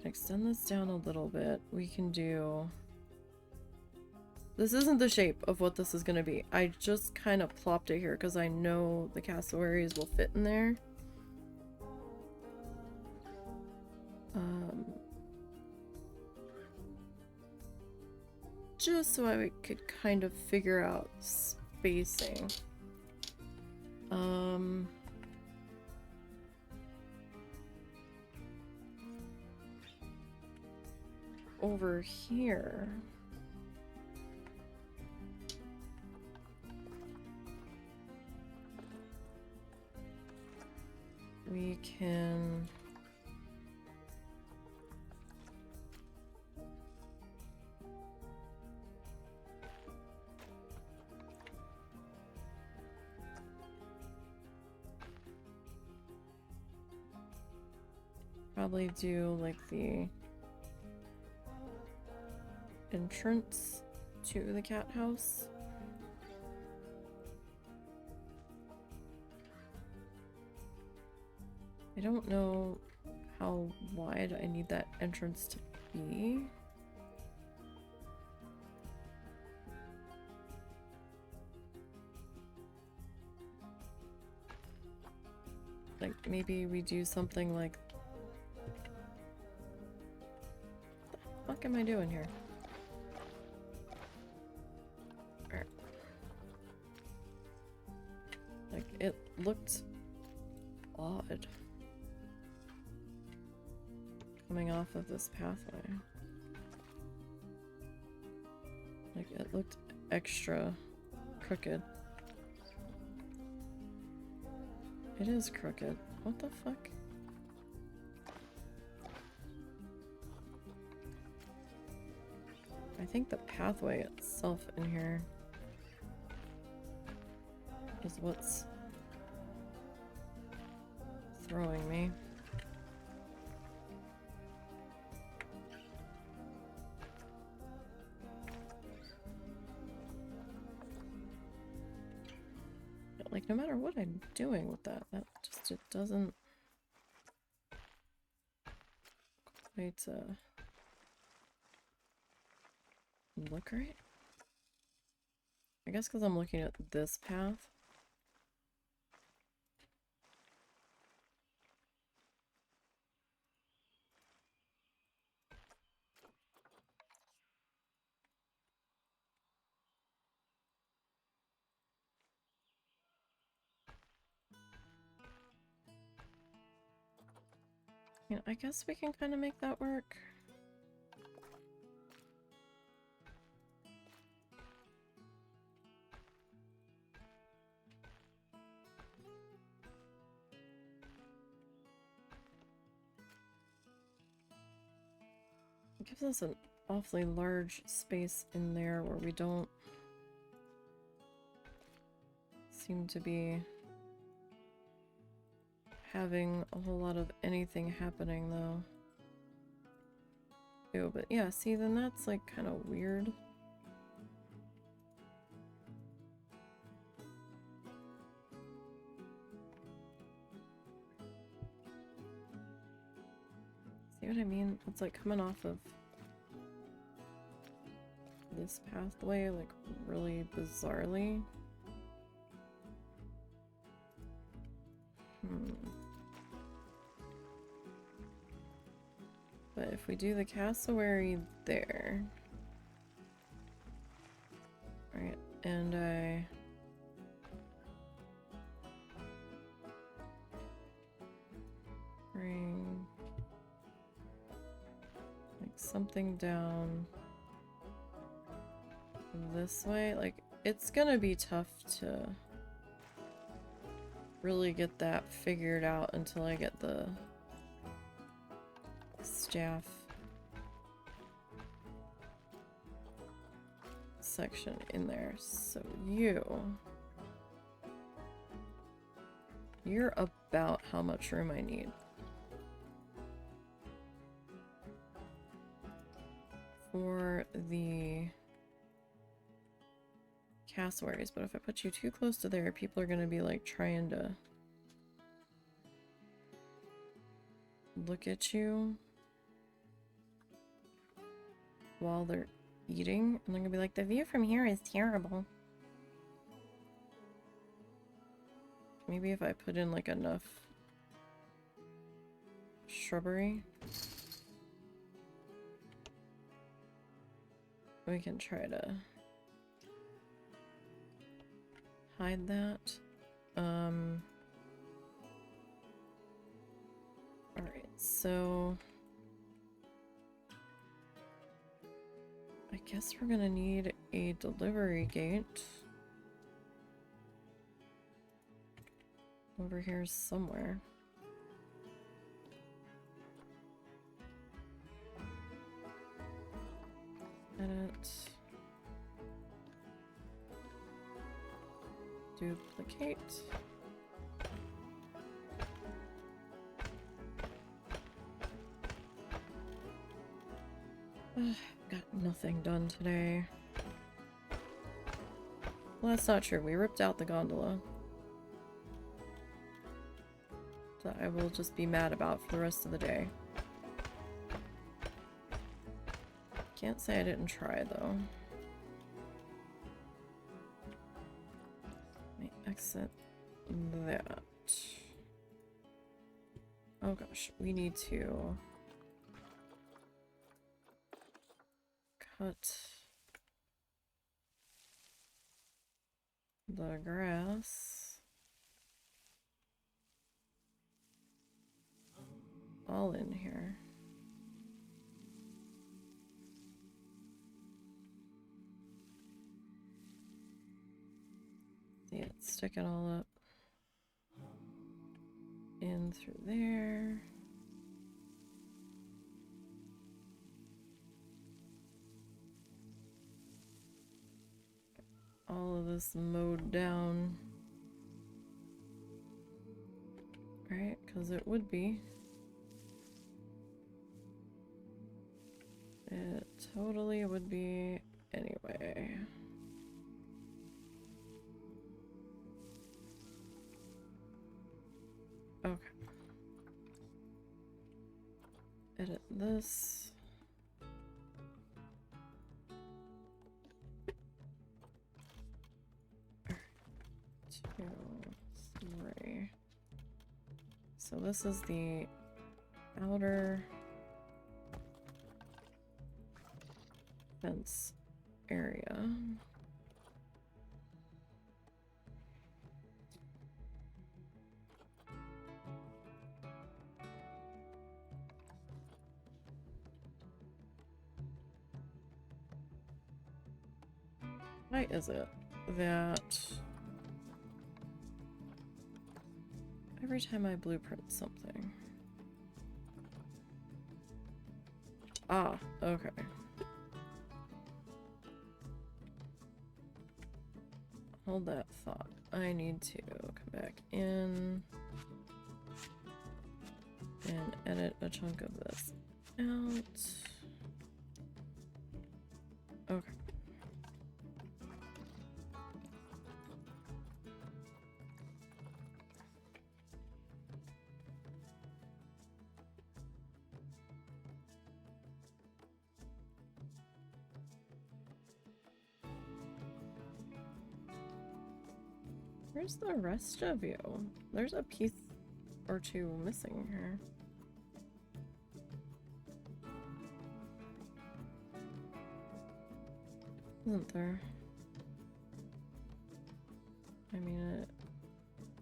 Speaker 1: can extend this down a little bit. We can do... This isn't the shape of what this is going to be. I just kind of plopped it here because I know the cassowaries will fit in there. Just so I could kind of figure out spacing. Over here. We can... probably do like the entrance to the cat house. I don't know how wide I need that entrance to be. Like maybe we do something like... What the fuck am I doing here? Like it looked odd coming off of this pathway. Like it looked extra crooked. It is crooked. What the fuck? I think the pathway itself in here is what's throwing me. Like, no matter what I'm doing with that, it doesn't quite look right. I guess because I'm looking at this path. mean, I guess we can kind of make that work. It gives us an awfully large space in there where we don't seem to be having a whole lot of anything happening though. Ew, but yeah, see, then that's like kind of weird. See what I mean? It's like coming off of this pathway, like really bizarrely. But if we do the cassowary there, right, and I bring like something down this way, like it's gonna be tough to really get that figured out until I get the staff section in there. So you're about how much room I need. For the cassowaries, but if I put you too close to there, people are gonna be like trying to look at you while they're eating, and they're gonna be like, the view from here is terrible. Maybe if I put in like enough shrubbery, we can try to hide that. Alright, so I guess we're gonna need a delivery gate over here somewhere. Edit. Duplicate. Got nothing done today. Well, that's not true. We ripped out the gondola. That I will just be mad about for the rest of the day. Can't say I didn't try, though. Let me exit that. Oh gosh, we need to cut the grass all in here. See it sticking all up in through there. All of this mowed down. Right, because it would be. It totally would be anyway. Okay. Edit this. Two, three. So this is the outer fence area. Why is it that every time I blueprint something... Ah, okay. Hold that thought. I need to come back in and edit a chunk of this out. Okay. Where's the rest of you? There's a piece or two missing here. Isn't there? I mean, it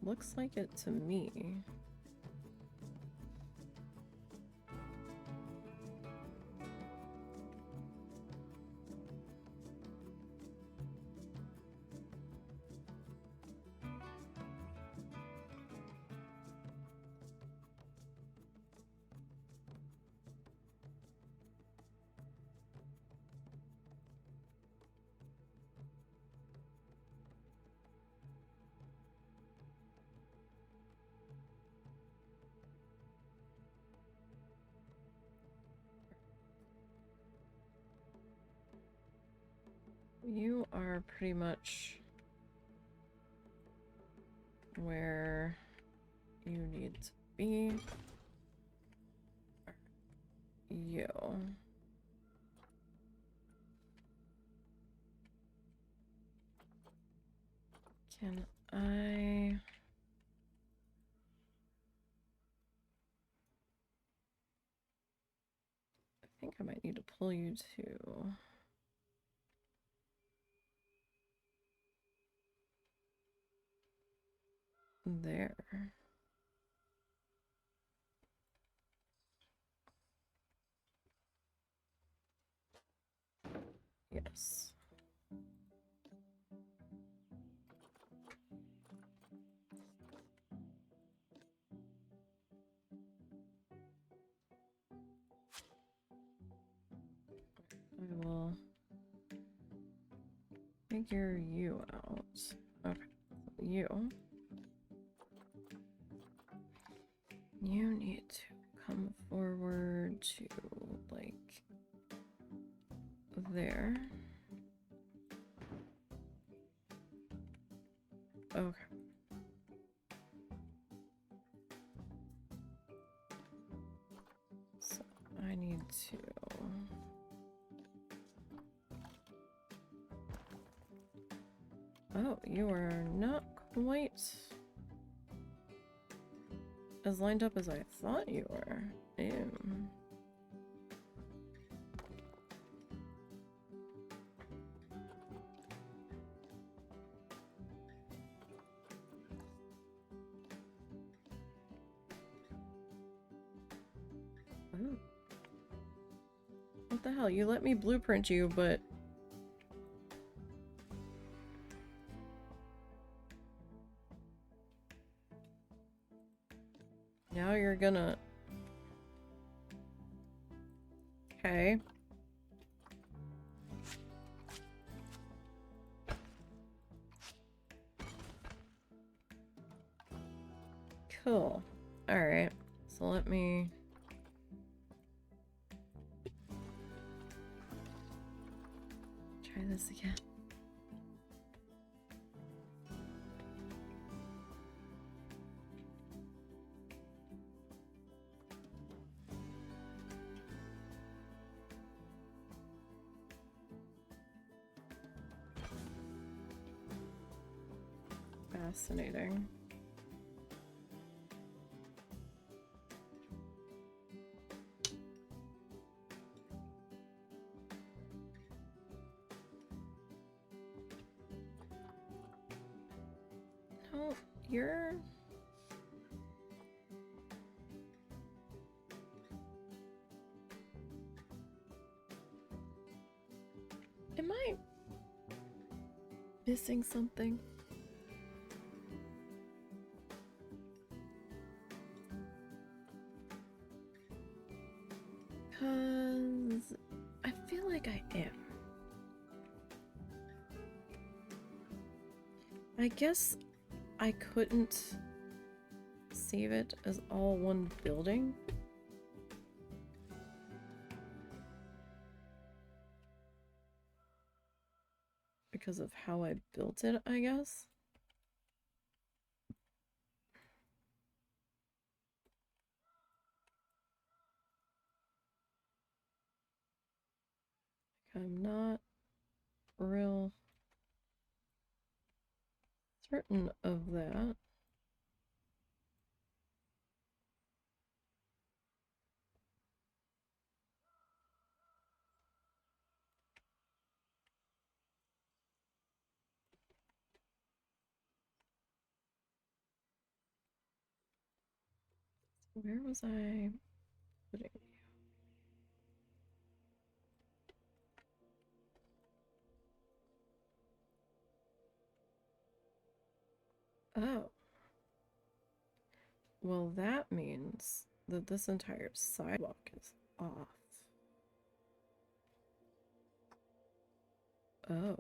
Speaker 1: looks like it to me. You are pretty much where you need to be. You. Can I... I think I might need to pull you to... there. Yes. I will figure you out. Okay. You need to come forward to, like, there. Okay. So, I need to... Oh, you are not quite as lined up as I thought you were. Ew. Oh. What the hell? You let me blueprint you, but... now you're gonna... Okay. Cool. Alright. So let me... try this again. Fascinating. No, you're... Am I... missing something? Because I feel like I am. I guess I couldn't save it as all one building. Because of how I built it, I guess. I'm not real certain of that. Where was I putting you? Oh. Well, that means that this entire sidewalk is off. Oh.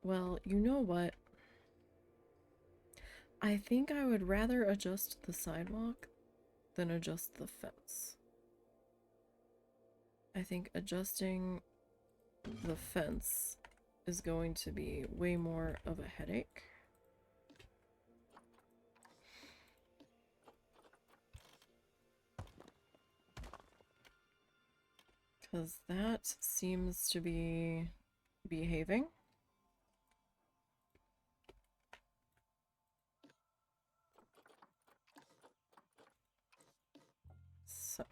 Speaker 1: Well, you know what? I think I would rather adjust the sidewalk than adjust the fence. I think adjusting the fence is going to be way more of a headache. Because that seems to be behaving. So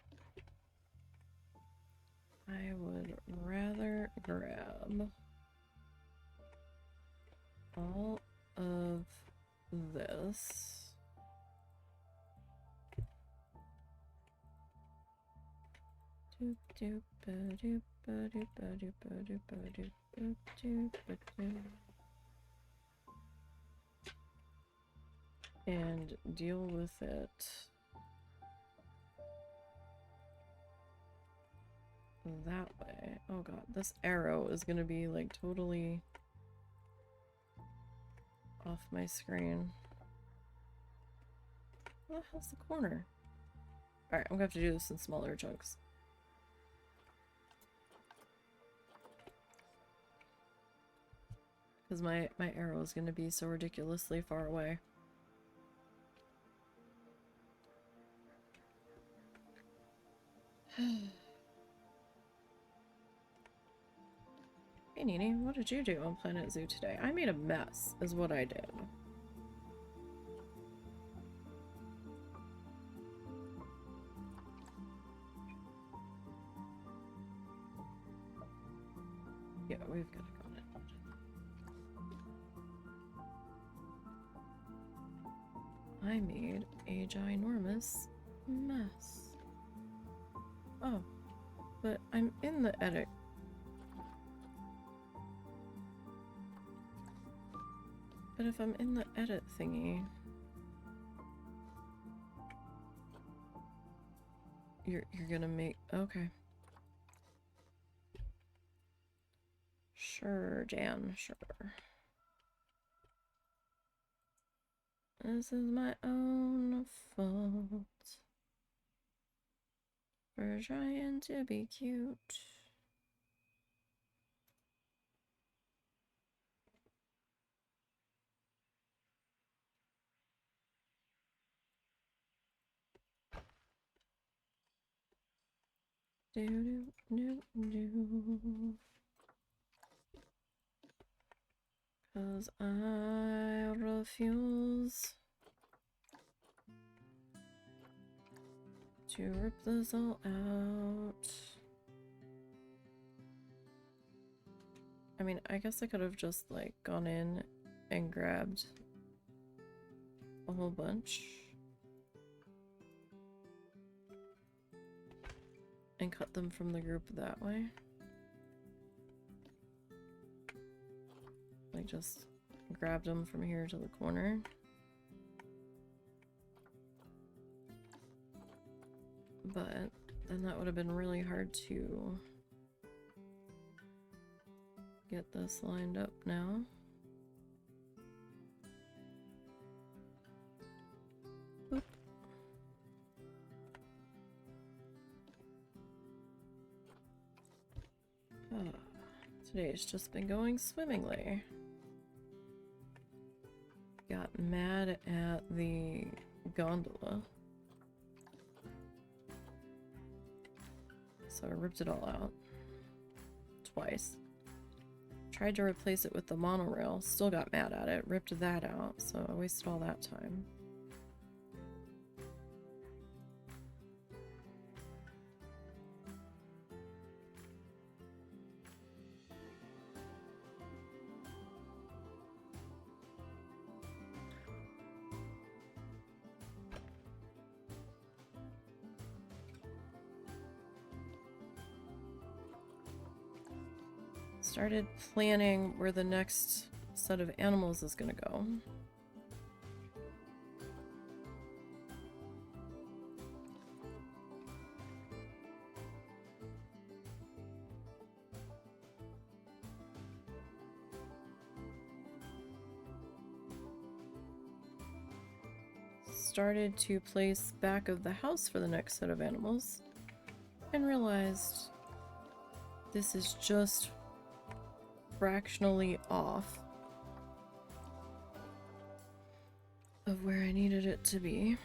Speaker 1: I would rather grab all of this. And deal with it that way. Oh god, this arrow is gonna be like totally off my screen. What the hell's the corner? Alright, I'm gonna have to do this in smaller chunks. Because my arrow is gonna be so ridiculously far away. Hey Nini, what did you do on Planet Zoo today? I made a mess, is what I did. Yeah, we've got to go in. I made a ginormous mess. Oh, but I'm in the edit. But if I'm in the edit thingy, you're gonna make okay. Sure, Jan, sure. This is my own fault for trying to be cute. Do do do do. 'Cause I refuse to rip this all out. I mean, I guess I could have just, like, gone in and grabbed a whole bunch and cut them from the group that way. just grabbed them from here to the corner. But then that would have been really hard to get this lined up now. Oop. Oh, today's just been going swimmingly. Got mad at the gondola. So I ripped it all out. Twice. Tried to replace it with the monorail. Still got mad at it. Ripped that out. So I wasted all that time. Started planning where the next set of animals is gonna go. Started to place back of the house for the next set of animals and realized this is just fractionally off of where I needed it to be.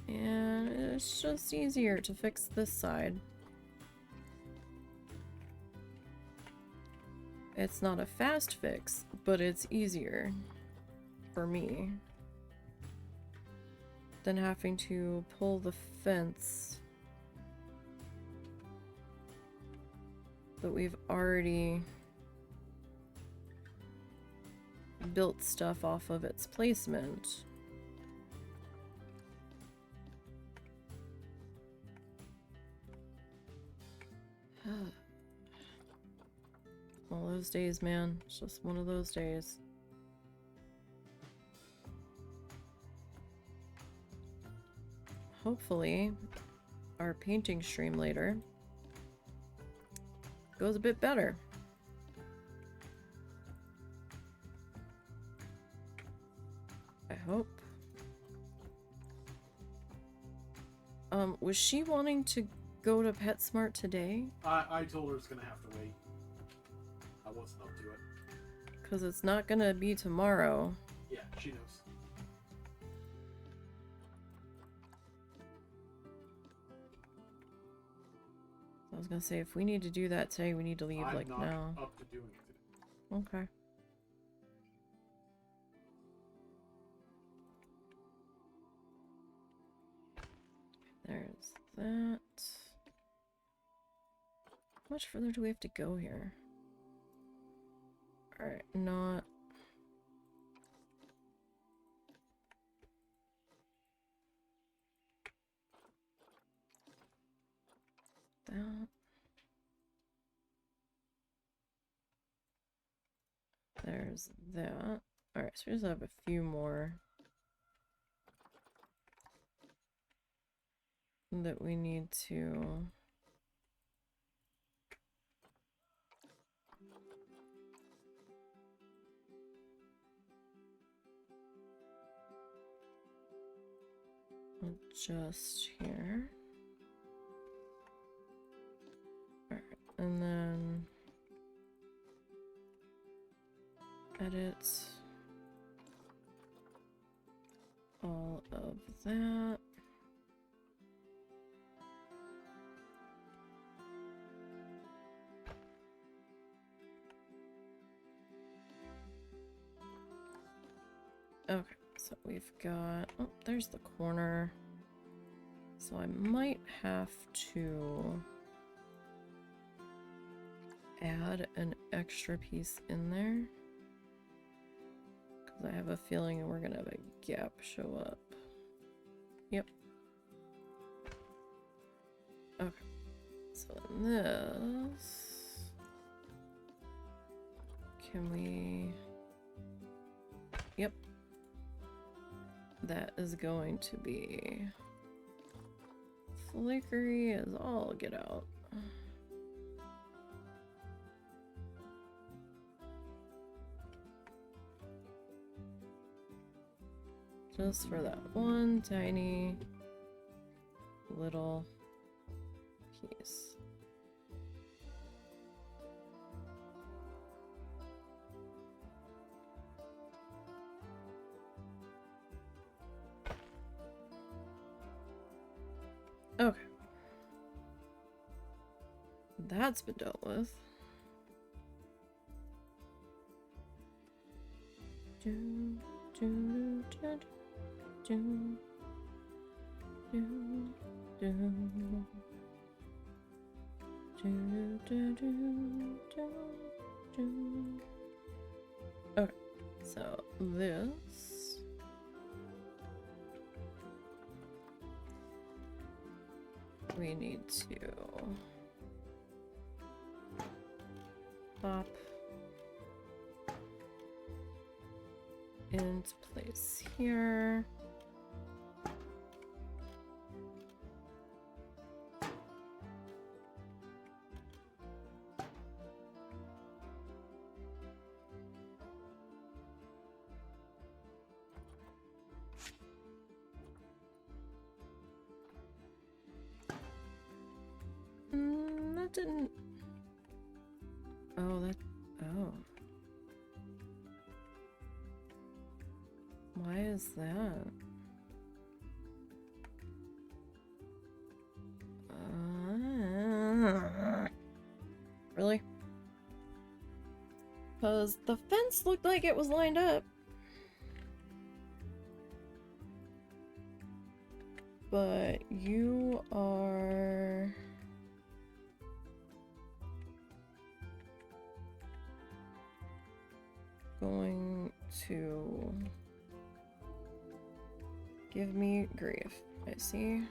Speaker 1: And it's just easier to fix this side. It's not a fast fix, but it's easier for me than having to pull the fence that we've already built stuff off of its placement. One of those days, man. It's just one of those days. Hopefully, our painting stream later goes a bit better. I hope. Was she wanting to go to PetSmart today?
Speaker 2: I told her it's gonna have to wait. I wasn't up to it.
Speaker 1: Because it's not gonna be tomorrow.
Speaker 2: Yeah, she knows.
Speaker 1: I was gonna say, if we need to do that today, we need to leave like
Speaker 2: I'm
Speaker 1: now.
Speaker 2: not up to doing it today.
Speaker 1: Okay. There's that. How much further do we have to go here? Alright, not... that. There's that. Alright, so we just have a few more that we need to adjust here. Alright, and then edit all of that. Okay, so we've got, oh, there's the corner. So I might have to add an extra piece in there, because I have a feeling we're gonna have a gap show up. Yep. Okay, so So in this, can we? Yep. That is going to be flickery as all get out. Just for that one tiny little piece. Okay. That's been dealt with. Okay, so this we need to pop into place here. That didn't. Oh, that. Oh. Why is that? Really? Because the fence looked like it was lined up. But you are... going to give me grief. I see.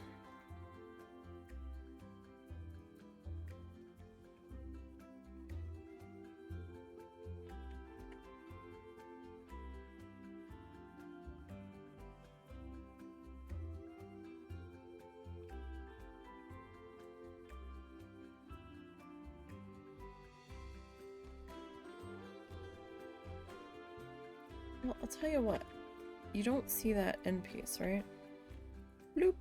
Speaker 1: Well, I'll tell you what. You don't see that end piece, right? Bloop.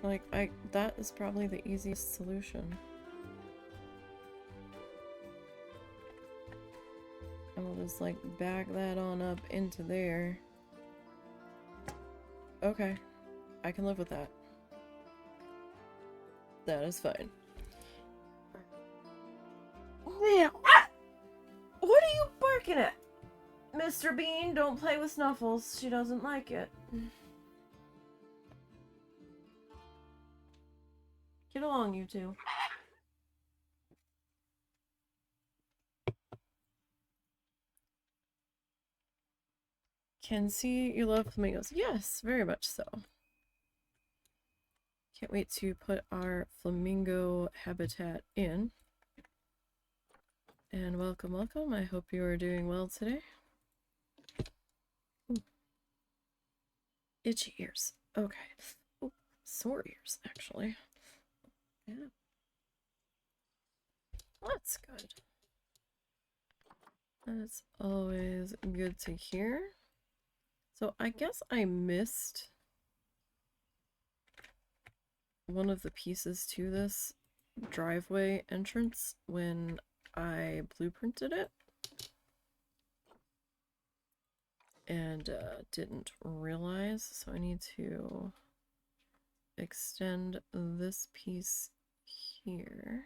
Speaker 1: Like, that is probably the easiest solution. And we'll just, like, back that on up into there. Okay. I can live with that. That is fine. Yeah. What are you barking at? Mr. Bean, don't play with Snuffles. She doesn't like it. Get along, you two. Can see you love flamingos. Yes, very much so. Can't wait to put our flamingo habitat in. And welcome, welcome. I hope you are doing well today. Ooh. Itchy ears. Okay. Ooh, sore ears, actually. Yeah. That's good. That's always good to hear. So I guess I missed one of the pieces to this driveway entrance when I blueprinted it. And didn't realize, so I need to extend this piece here.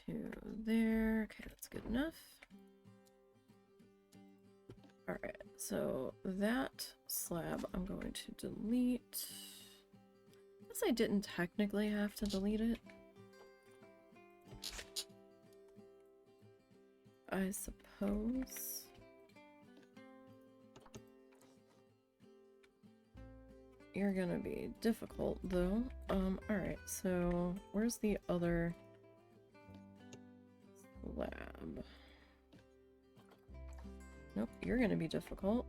Speaker 1: To there. Okay, that's good enough. Alright, so that slab I'm going to delete. guess I didn't technically have to delete it. I suppose. You're gonna be difficult though. Alright, so where's the other lab? Nope, you're gonna be difficult.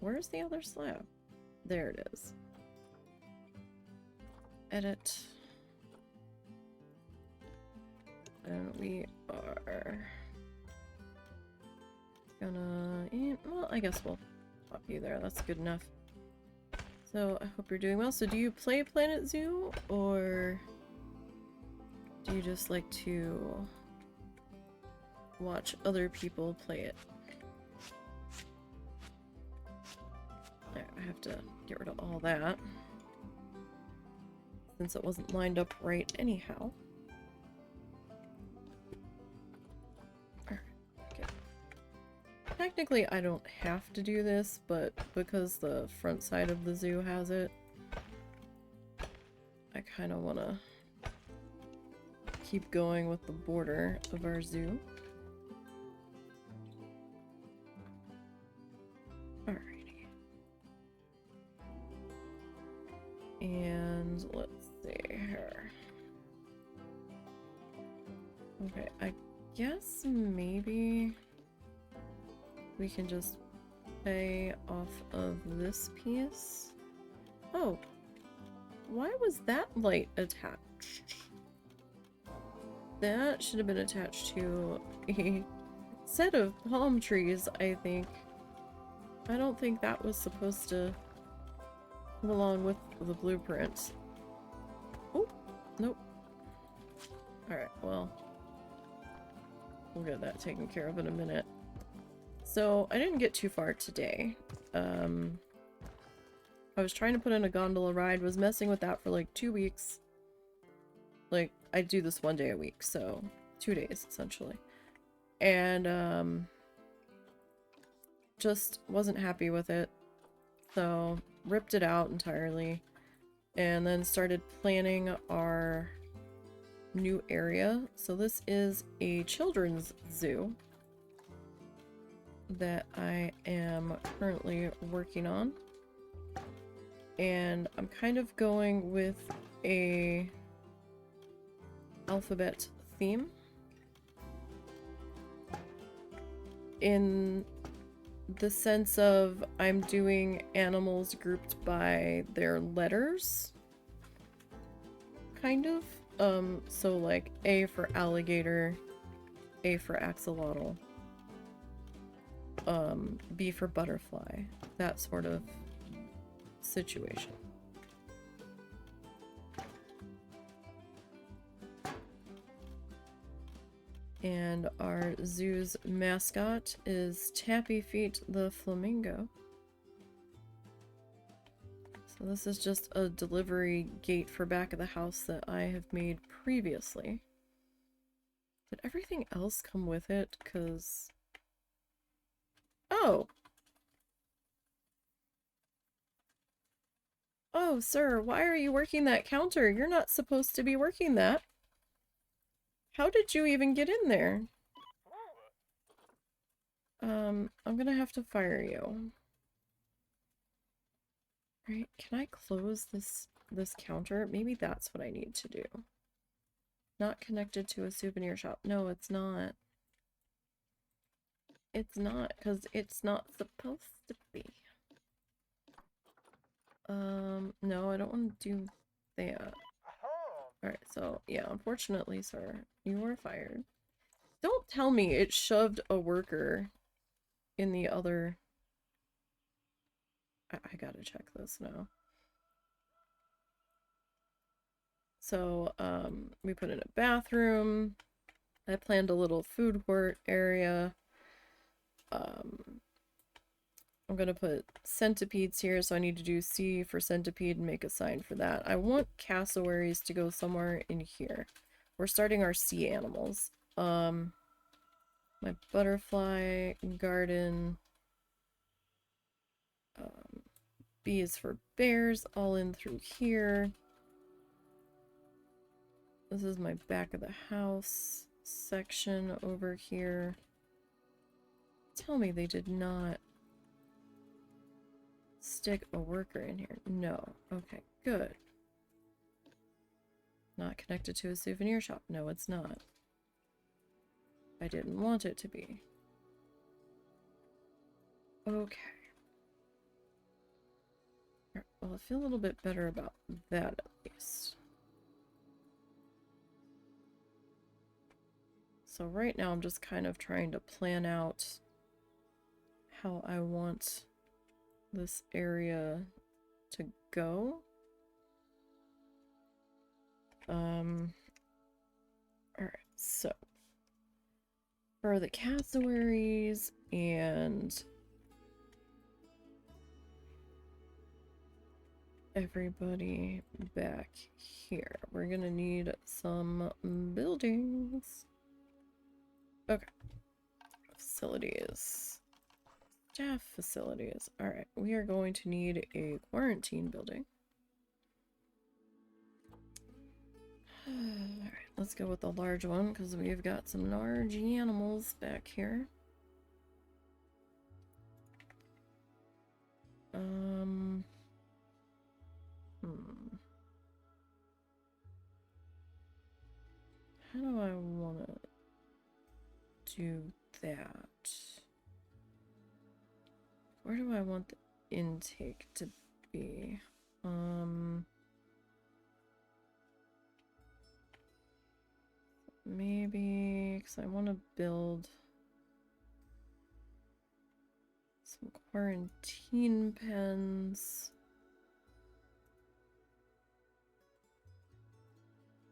Speaker 1: Where's the other slab? There it is. Edit. And we are gonna... well, I guess we'll pop you there. That's good enough. So, I hope you're doing well. So, do you play Planet Zoo, or do you just like to watch other people play it? There, I have to get rid of all that, since it wasn't lined up right anyhow. Technically, I don't have to do this, but because the front side of the zoo has it, I kind of want to keep going with the border of our zoo. Alrighty. And let's see here. Okay, I guess maybe we can just pay off of this piece. Oh, why was that light attached? That should have been attached to a set of palm trees, I think. I don't think that was supposed to come along with the blueprint. Oh, nope. Alright, well, we'll get that taken care of in a minute. So, I didn't get too far today. I was trying to put in a gondola ride, was messing with that for like 2 weeks. Like, I do this 1 day a week, so 2 days, essentially. And, just wasn't happy with it. So, ripped it out entirely. And then started planning our new area. So this is a children's zoo that I am currently working on, and I'm kind of going with a alphabet theme in the sense of I'm doing animals grouped by their letters, kind of. So like A for alligator, A for axolotl, B for butterfly, that sort of situation. And our zoo's mascot is Tappy Feet the flamingo. So this is just a delivery gate for back of the house that I have made previously. Did everything else come with it? 'Cause... oh! Oh, sir, why are you working that counter? You're not supposed to be working that. How did you even get in there? I'm gonna have to fire you. Right, can I close this counter? Maybe that's what I need to do. Not connected to a souvenir shop. No, it's not. It's not, because it's not supposed to be. No, I don't want to do that. Alright, so, yeah, unfortunately, sir, you are fired. Don't tell me it shoved a worker in the other... I gotta check this now. So, we put in a bathroom. I planned a little food court area. I'm gonna put centipedes here, so I need to do C for centipede and make a sign for that. I want cassowaries to go somewhere in here. We're starting our sea animals. My butterfly garden. B is for bears, all in through here. This is my back of the house section over here. Tell me they did not stick a worker in here. No. Okay, good. Not connected to a souvenir shop. No, it's not. I didn't want it to be. Okay. Alright, well, I feel a little bit better about that at least. So right now I'm just kind of trying to plan out how I want this area to go. Alright, so for the cassowaries and everybody back here, we're gonna need some buildings. Okay. Facilities. Staff facilities. Alright, we are going to need a quarantine building. Alright, let's go with the large one because we've got some large animals back here. How do I want to do that? Where do I want the intake to be? Maybe because I want to build some quarantine pens.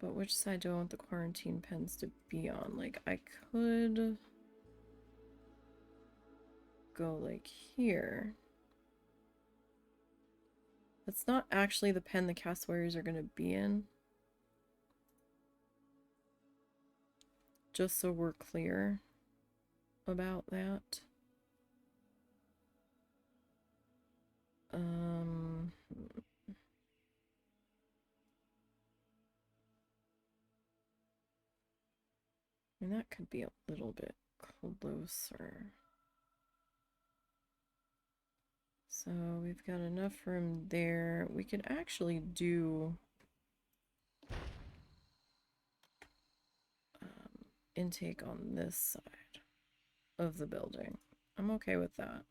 Speaker 1: But which side do I want the quarantine pens to be on? Like, I could go like here. That's not actually the pen the cassowaries are going to be in. Just so we're clear about that. I mean, that could be a little bit closer. So we've got enough room there. We could actually do intake on this side of the building. I'm okay with that.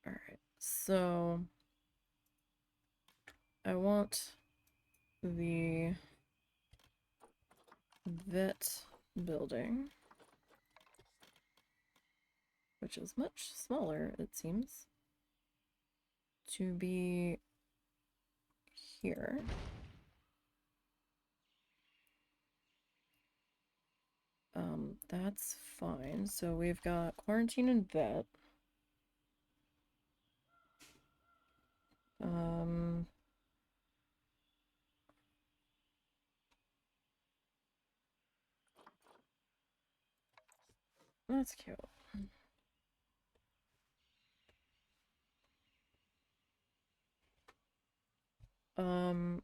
Speaker 1: Alright, so I want the vet building, which is much smaller, it seems, to be here. That's fine. So we've got quarantine and vet. That's cute.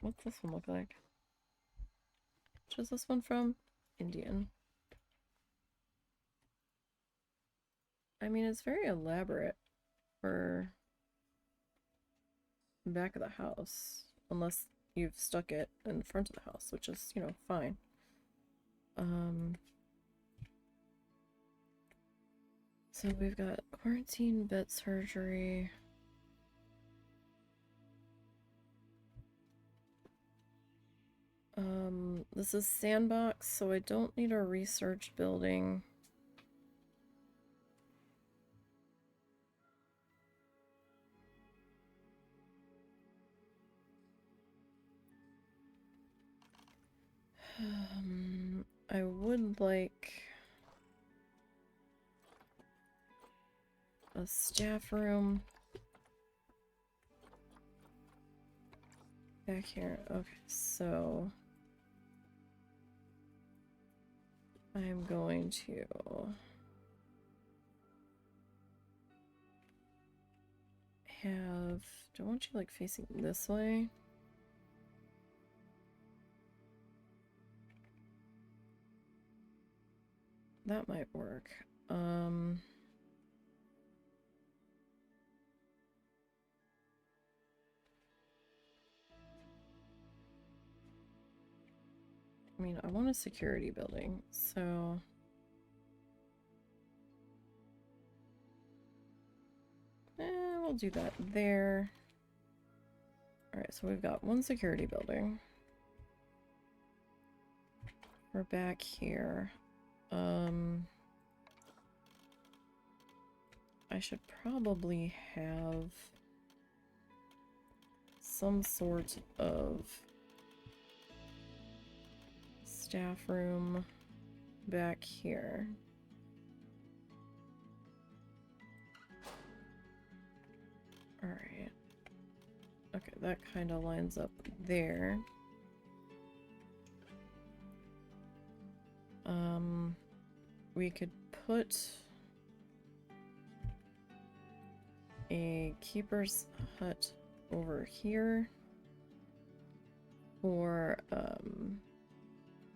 Speaker 1: What's this one look like? Which is this one from? Indian. I mean, it's very elaborate for the back of the house, unless you've stuck it in front of the house, which is, you know, fine. So we've got quarantine, vet surgery. This is sandbox, so I don't need a research building. I would like a staff room back here. Okay, so I'm going to have, do I want you like facing this way? that might work. I mean, I want a security building, so... we'll do that there. Alright, so we've got one security building. We're back here. I should probably have some sort of staff room back here. Alright. Okay, that kind of lines up there. We could put a keeper's hut over here. Or,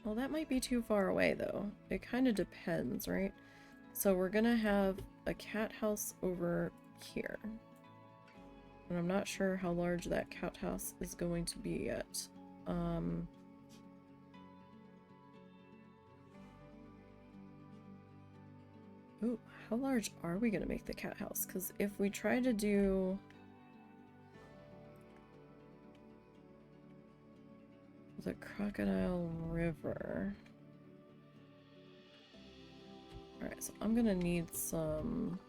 Speaker 1: well, that might be too far away, though. It kind of depends, right? So we're gonna have a cat house over here. And I'm not sure how large that cat house is going to be yet. Ooh, how large are we gonna make the cat house? Because if we try to do the Crocodile River... Alright, so I'm gonna need some...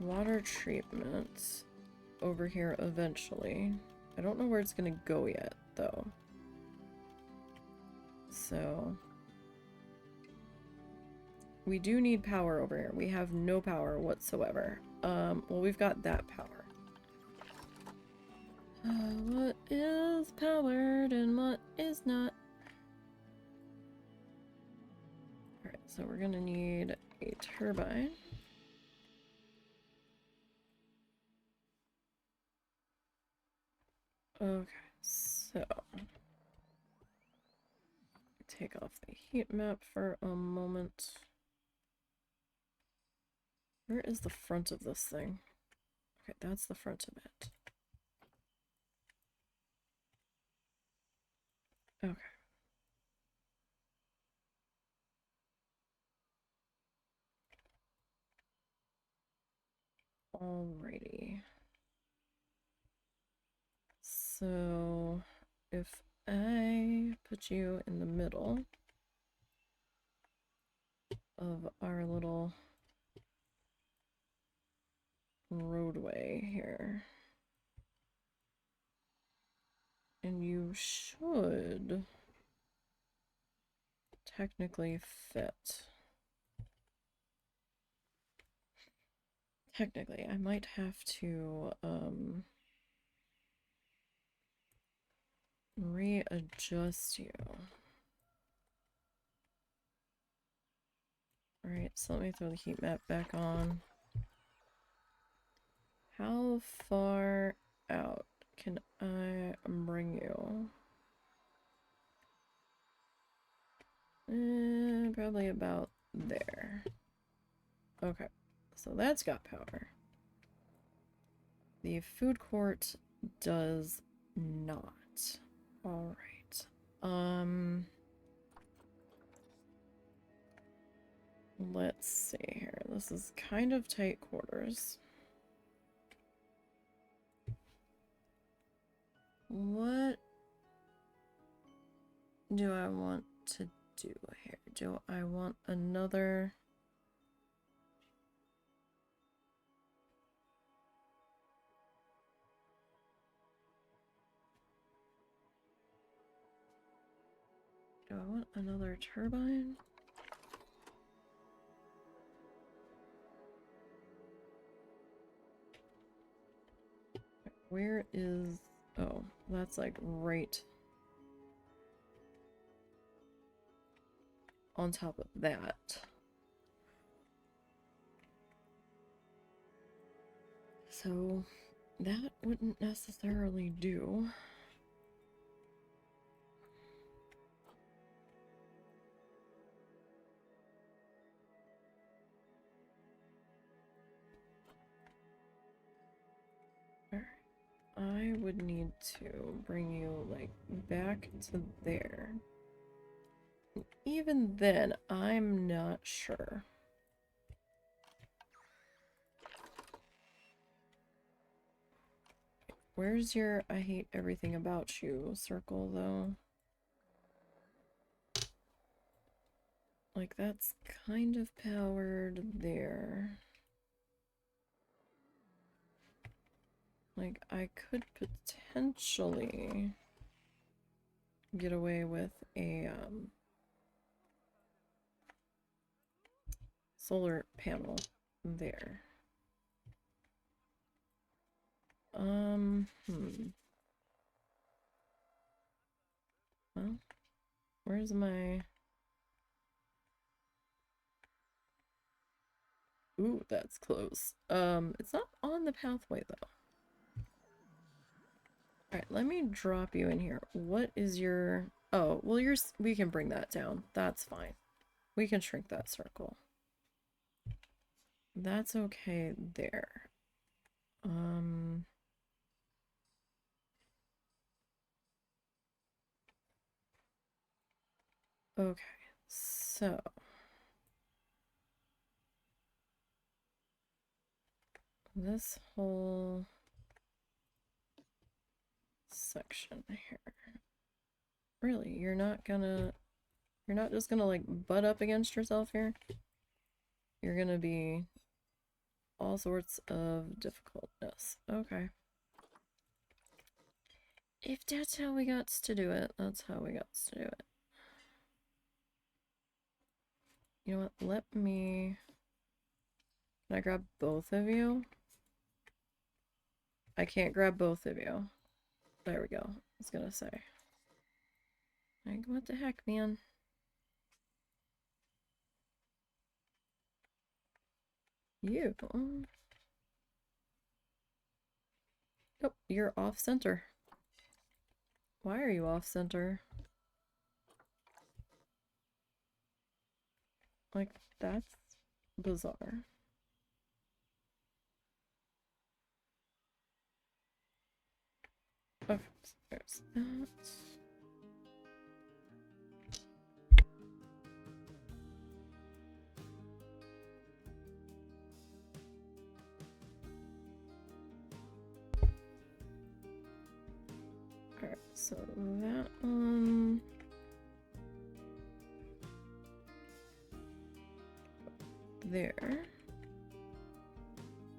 Speaker 1: water treatment over here eventually. I don't know where it's gonna go yet, though. So... we do need power over here. We have no power whatsoever. Well, we've got that power. What is powered and what is not? Alright, so we're gonna need a turbine. Okay, so... take off the heat map for a moment. Where is the front of this thing? Okay, that's the front of it. Okay. Alrighty. So, if I put you in the middle of our little roadway here, and you should technically fit. Technically, I might have to readjust you. Alright, so let me throw the heat map back on. How far out can I bring you? Probably about there. Okay, so that's got power. The food court does not. Alright. Let's see here. This is kind of tight quarters. What do I want to do here? Do I want another... do I want another turbine? Where is... oh, that's like right on top of that. So that wouldn't necessarily do. I would need to bring you, like, back to there. Even then, I'm not sure. Where's your I hate everything about you circle, though? Like, that's kind of powered there. Like, I could potentially get away with a, solar panel there. Well, where's my... Ooh, that's close. It's not on the pathway, though. Alright, let me drop you in here. What is your... Oh, well, we can bring that down. That's fine. We can shrink that circle. That's okay there. Okay, so... This whole section here. Really, you're not just gonna, like, butt up against yourself here? You're gonna be all sorts of difficultness. Okay. If that's how we got to do it, that's how we got to do it. You know what? Let me... Can I grab both of you? I can't grab both of you. There we go. I was gonna say. Like, what the heck, man? You. Nope, you're off center. Why are you off center? Like, that's bizarre. Okay, so there's that. Alright, so that one... There.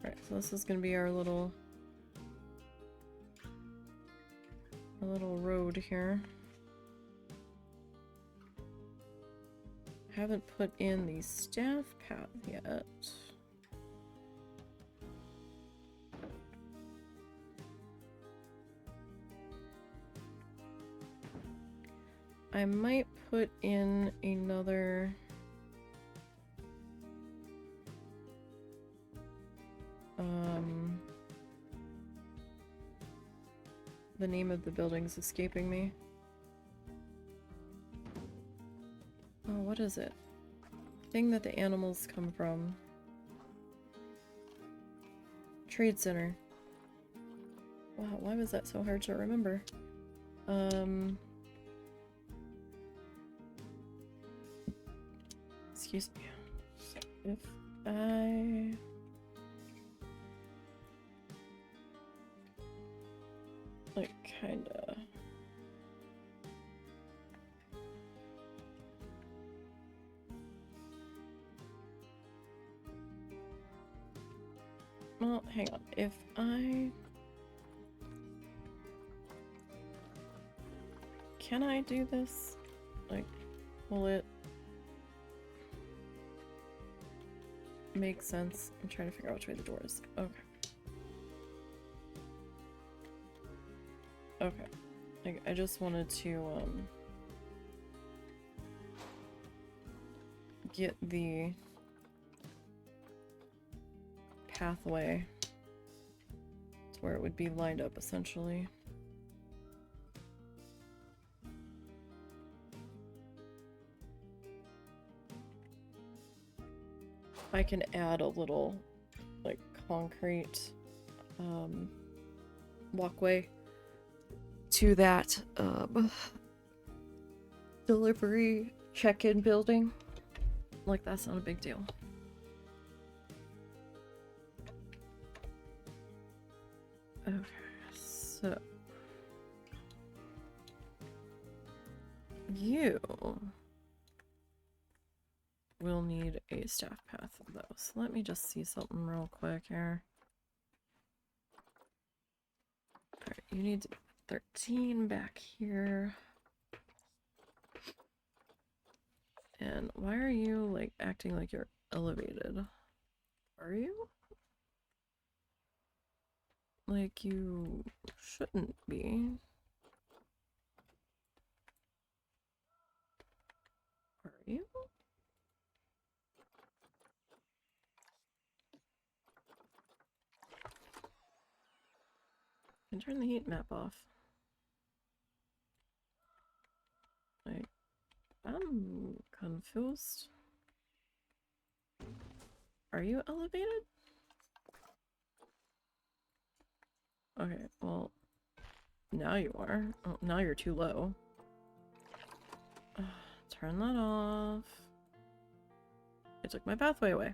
Speaker 1: Alright, so this is gonna be our little road here. Haven't put in the staff path yet. I might put in another... the name of the building's escaping me. Oh, what is it? Thing that the animals come from. Trade Center. Wow, why was that so hard to remember? Excuse me. So if I... like, kinda... Well, hang on. If I... Can I do this? Like, will it make sense? I'm trying to figure out which way the door is. Okay. Okay. Like, I just wanted to, get the pathway to where it would be lined up, essentially. I can add a little, like, concrete, walkway to that delivery check-in building. Like, that's not a big deal. Okay, so you will need a staff path of those. Let me just see something real quick here. Alright, you need 13 back here. And why are you, like, acting like you're elevated? Are you? Like, you shouldn't be. Are you? I can turn the heat map off. Like, I'm confused. Are you elevated? Okay, well, now you are. Oh, now you're too low. Turn that off. It took my pathway away.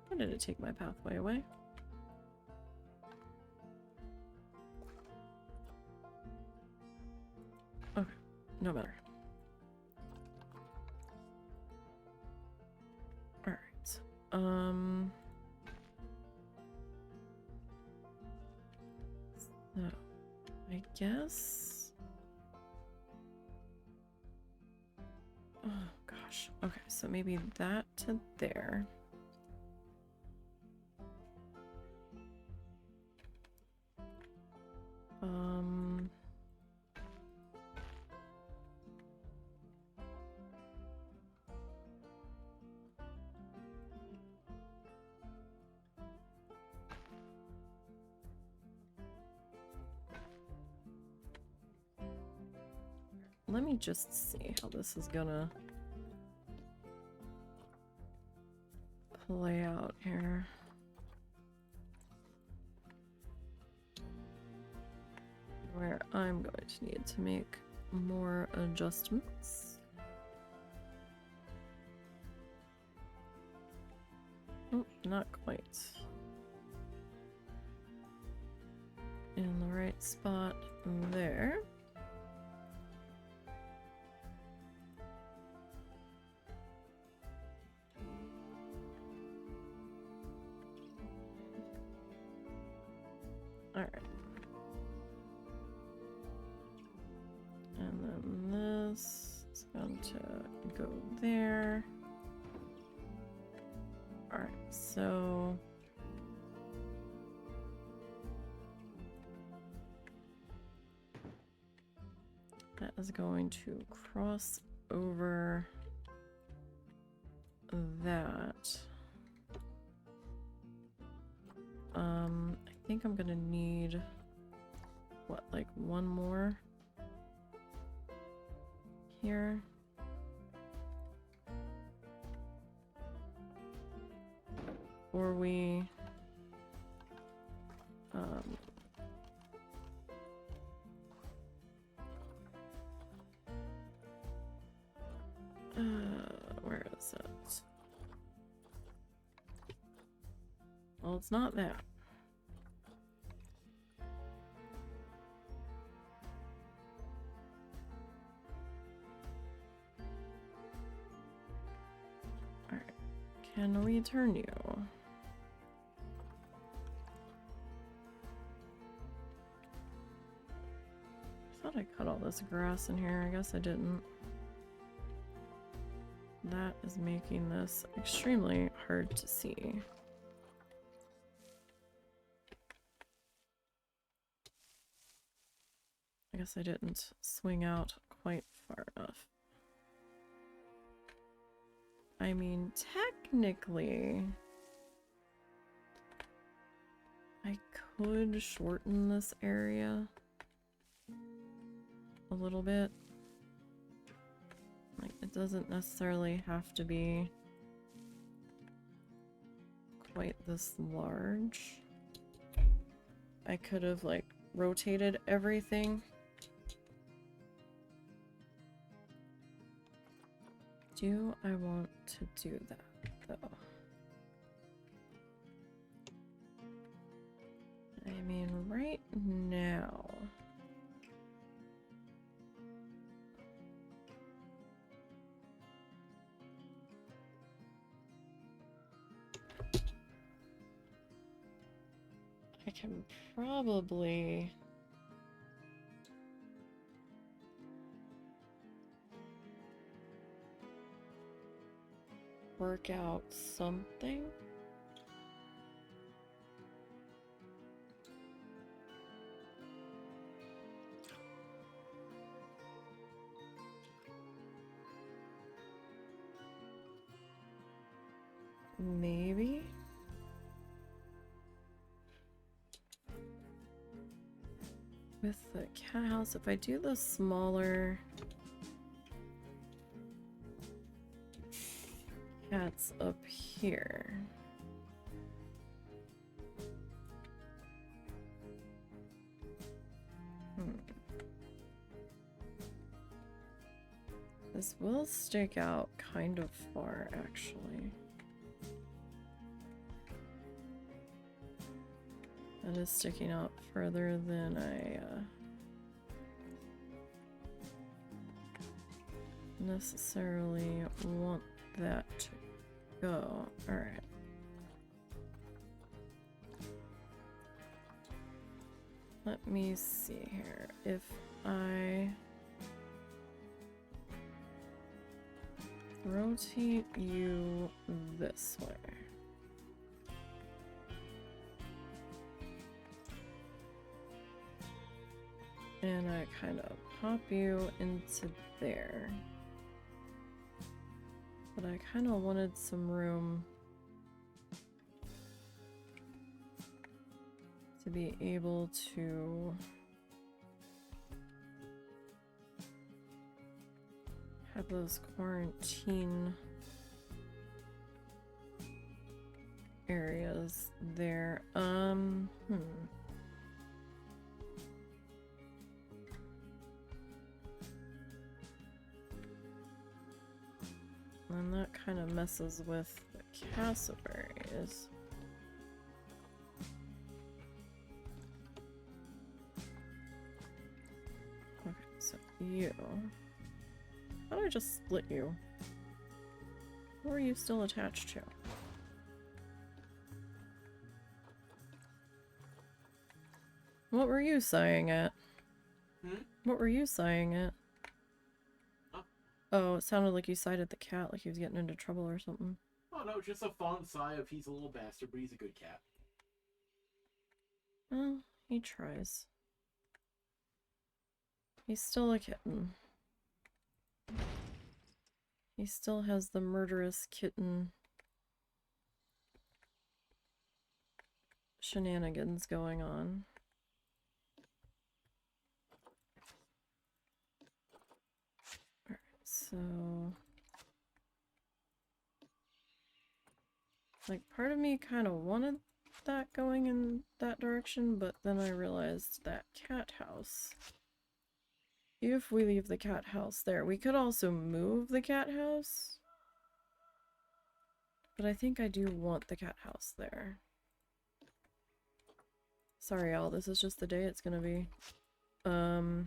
Speaker 1: Why did it take my pathway away? Okay, no matter. Alright. So, I guess... Oh, gosh. Okay, so maybe that to there. Let me just see how this is gonna play out here. Where I'm going to need to make more adjustments. Oh, not quite. In the right spot there. Alright. And then this is going to go there. Alright, so... that is going to cross over that. I think I'm gonna need, what, like one more here? Or we, where is it? Well, it's not that. Alright, can we turn you? I thought I cut all this grass in here, I guess I didn't. That is making this extremely hard to see. I guess I didn't swing out quite far enough. I mean, technically, I could shorten this area a little bit. Like, it doesn't necessarily have to be quite this large. I could have, like, rotated everything. Do I want to do that, though? I mean, right now... I can probably... work out something. Maybe. With the cat house, if I do the smaller cats up here. This will stick out kind of far, actually. That is sticking out further than I necessarily want that to go. Alright. Let me see here. If I rotate you this way. And I kind of pop you into there. But I kind of wanted some room to be able to have those quarantine areas there. And that kind of messes with the cassowaries. Okay, so you... How do I just split you? Who are you still attached to? What were you sighing at? What were you sighing at? Oh, it sounded like you sighed at the cat, like he was getting into trouble or something.
Speaker 2: Oh no, just a fond sigh of he's a little bastard, but he's a good cat.
Speaker 1: Well, he tries. He's still a kitten. He still has the murderous kitten shenanigans going on. Alright, so... like, part of me kind of wanted that going in that direction, but then I realized that cat house... If we leave the cat house there, we could also move the cat house. But I think I do want the cat house there. Sorry, y'all, this is just the day it's gonna be. Alright,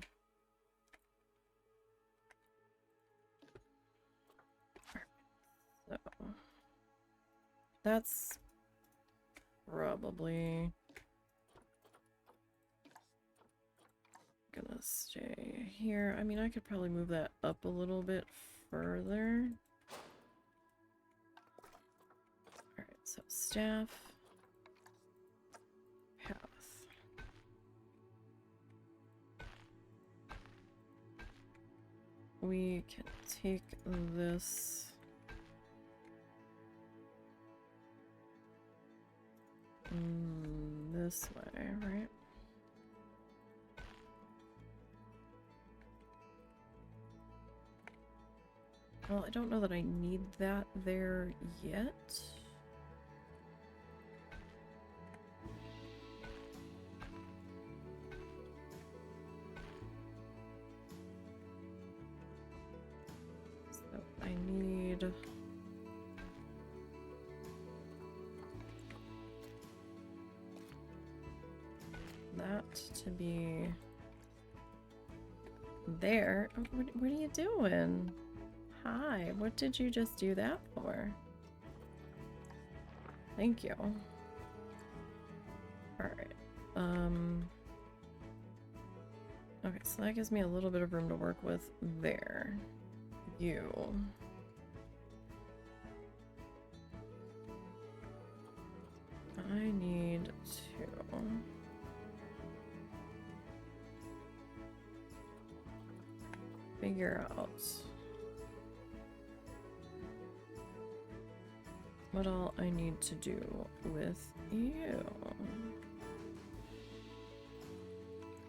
Speaker 1: so... that's... probably... gonna stay here. I mean, I could probably move that up a little bit further. Alright, so staff. Path. We can take this... this way, right? Well, I don't know that I need that there yet. I need that to be there. Oh, what are you doing? Hi, what did you just do that for? Thank you. Alright. Okay, so that gives me a little bit of room to work with there. You. I need to figure out what all I need to do with you.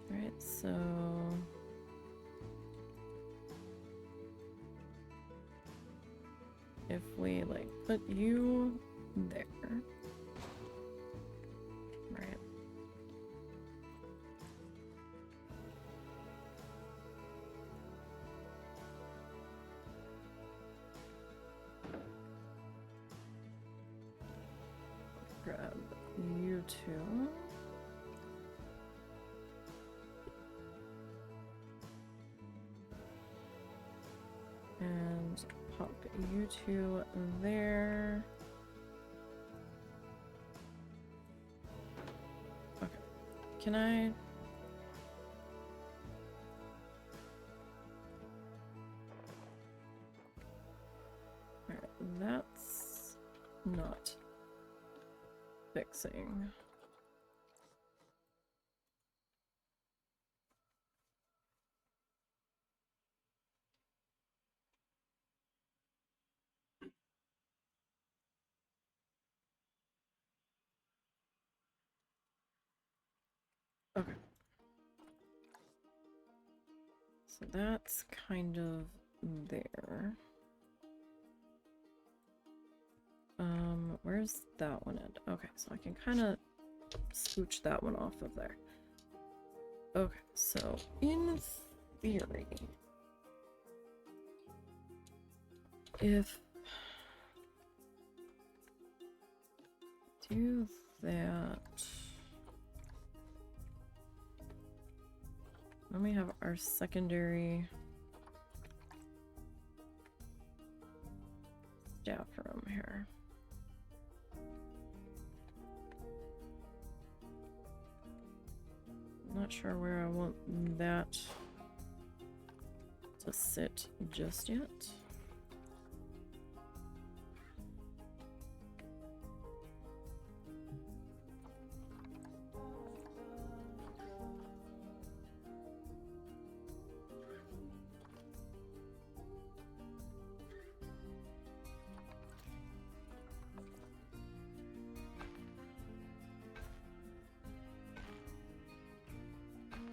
Speaker 1: Right, so if we like put you there, right? Grab you two. And pop you two there. Okay. Can I... Alright, that's not fixing. Okay. So that's kind of there. Where's that one at? Okay, so I can kind of scooch that one off of there. Okay, so in theory, if do that, then we have our secondary staff room here. I'm not sure where I want that to sit just yet.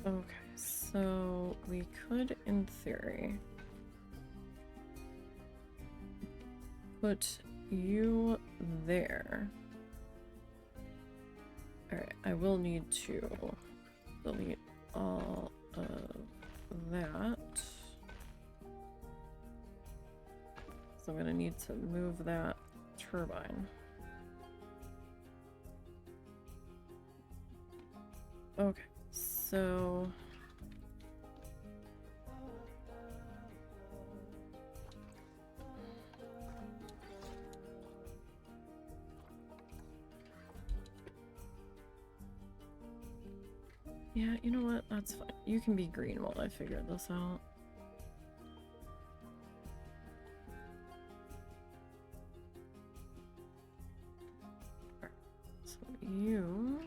Speaker 1: Okay, so we could, in theory, put you there. Alright, I will need to delete all of that. So I'm gonna need to move that turbine. Okay, so yeah, you know what? That's fine. You can be green while I figure this out. Alright, so you...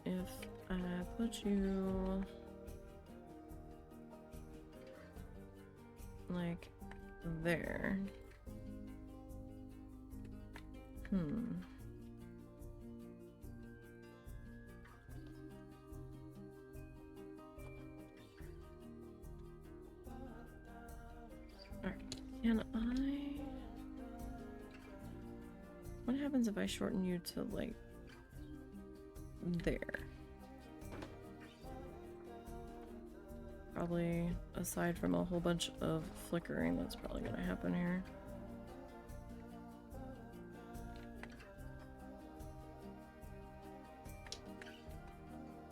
Speaker 1: If I put you... like there... Alright, can I... What happens if I shorten you to, like, there? probably, aside from a whole bunch of flickering, that's probably gonna happen here.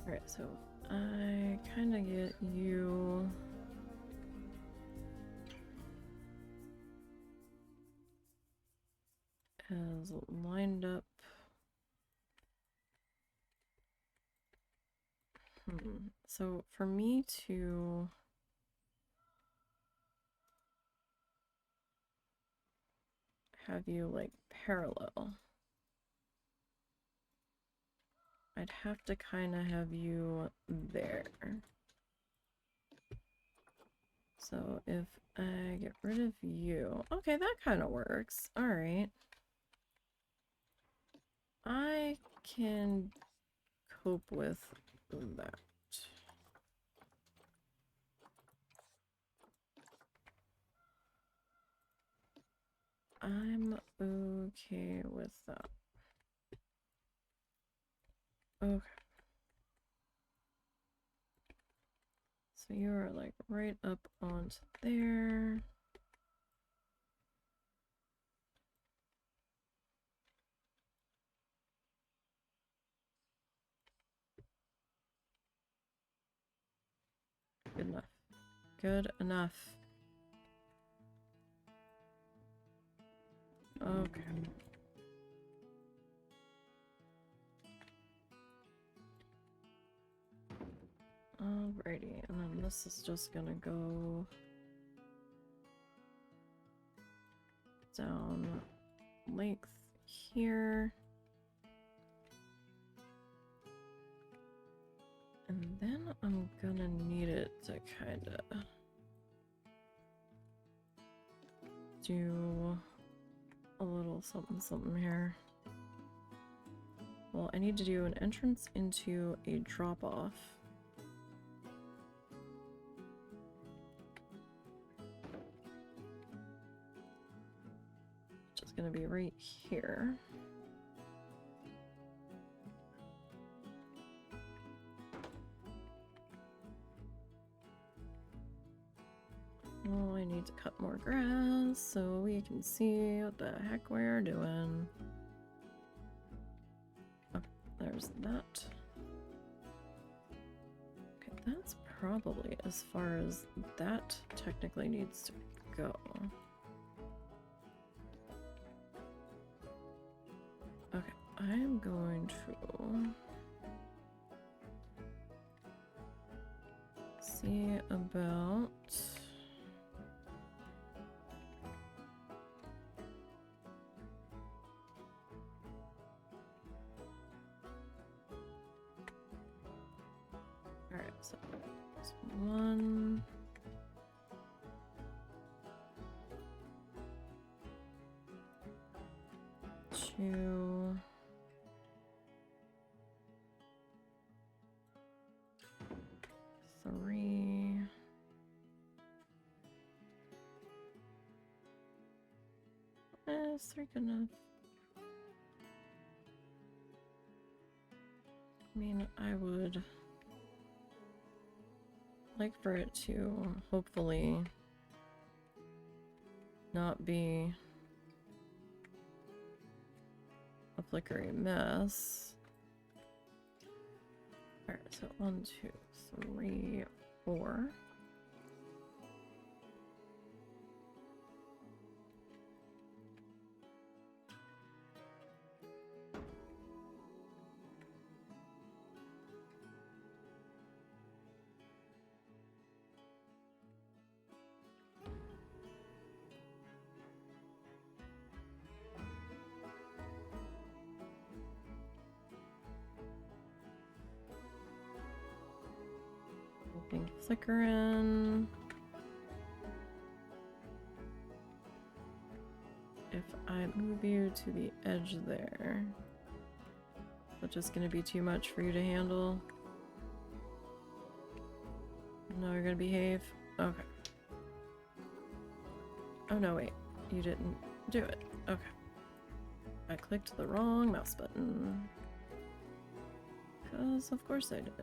Speaker 1: Alright, so I kind of get you... as lined up. So for me to have you like parallel, I'd have to kind of have you there. So if I get rid of you, okay, that kind of works. All right. I can cope with that. I'm okay with that. Okay. So you're like right up onto there. Good enough. Good enough. Okay. Alrighty, and then this is just gonna go down length here. And then I'm gonna need it to kinda do a little something something here. Well, I need to do an entrance into a drop-off. Which is gonna be right here. Oh, I need to cut more grass so we can see what the heck we're doing. Oh, there's that. Okay, that's probably as far as that technically needs to go. Okay, I'm going to see about alright, so there's 1, 2, 3. Is 3 good enough? I mean, I would like for it to hopefully not be a flickery mess. Alright, so 1, 2, 3, 4. Flickering. If I move you to the edge there, that's just gonna be too much for you to handle. No, you're gonna behave? Okay. Oh no, wait. You didn't do it. Okay. I clicked the wrong mouse button. Because of course I did.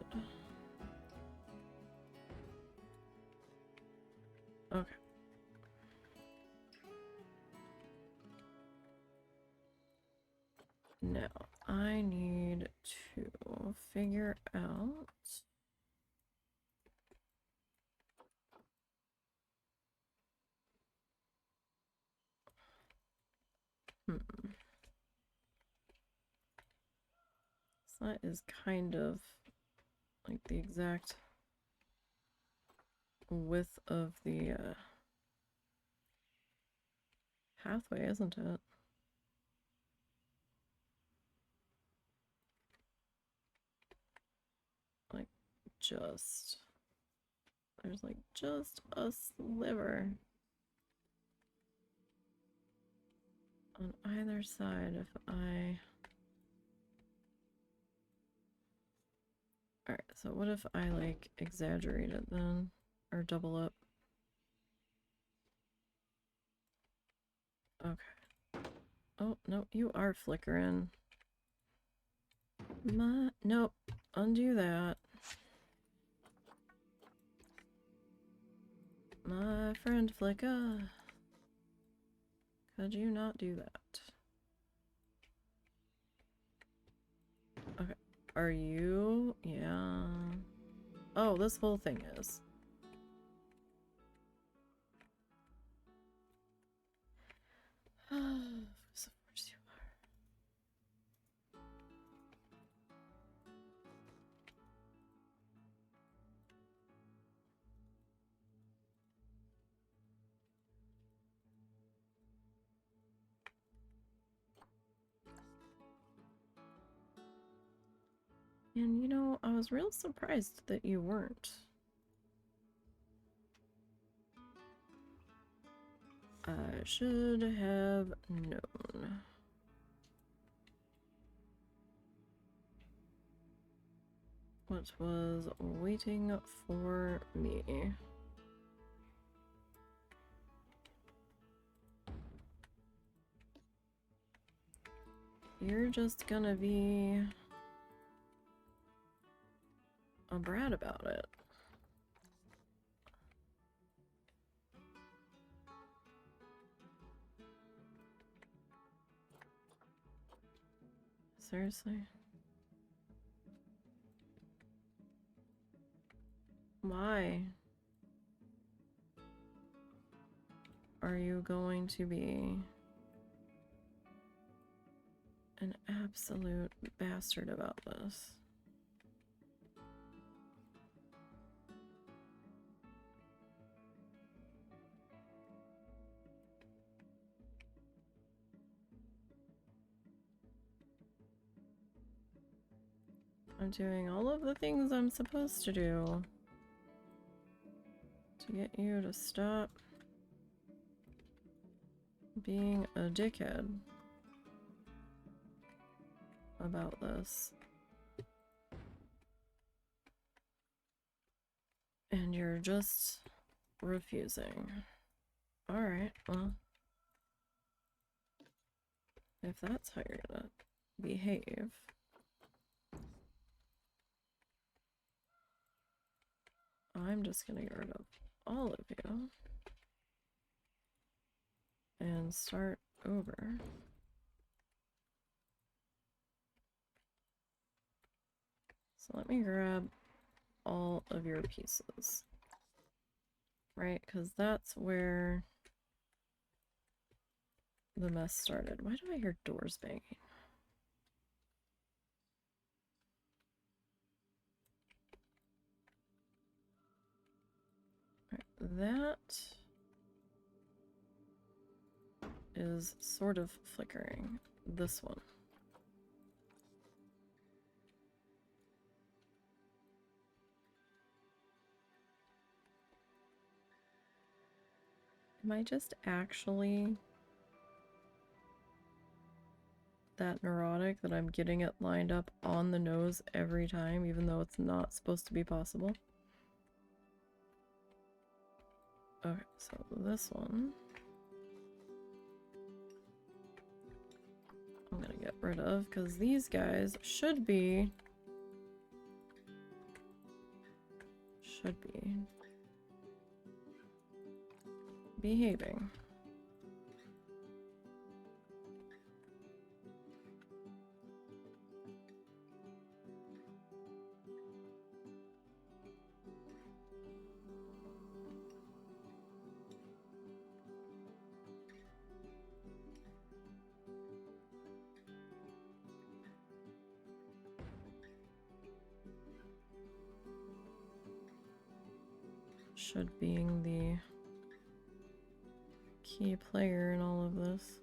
Speaker 1: Okay. Now, I need to figure out... So that is kind of like the exact width of the pathway, isn't it? Like, just... There's like just a sliver on either side if I... Alright, so what if I like exaggerate it then? Or double up? Okay. Oh, no, you are flickering. Nope. Undo that. My friend Flicka. Could you not do that? Okay. Are you? Yeah. Oh, this whole thing is. And you know, I was real surprised that you weren't. I should have known. What was waiting for me? You're just gonna be a brat about it. Seriously? Why are you going to be an absolute bastard about this? I'm doing all of the things I'm supposed to do to get you to stop being a dickhead about this. And you're just refusing. Alright, well, if that's how you're gonna behave, I'm just gonna get rid of all of you and start over. So let me grab all of your pieces. Right, because that's where the mess started. Why do I hear doors banging? Right, that is sort of flickering. This one. Am I just actually that neurotic that I'm getting it lined up on the nose every time, even though it's not supposed to be possible? Okay, so this one I'm gonna get rid of because these guys should be behaving. Should being the key player in all of this.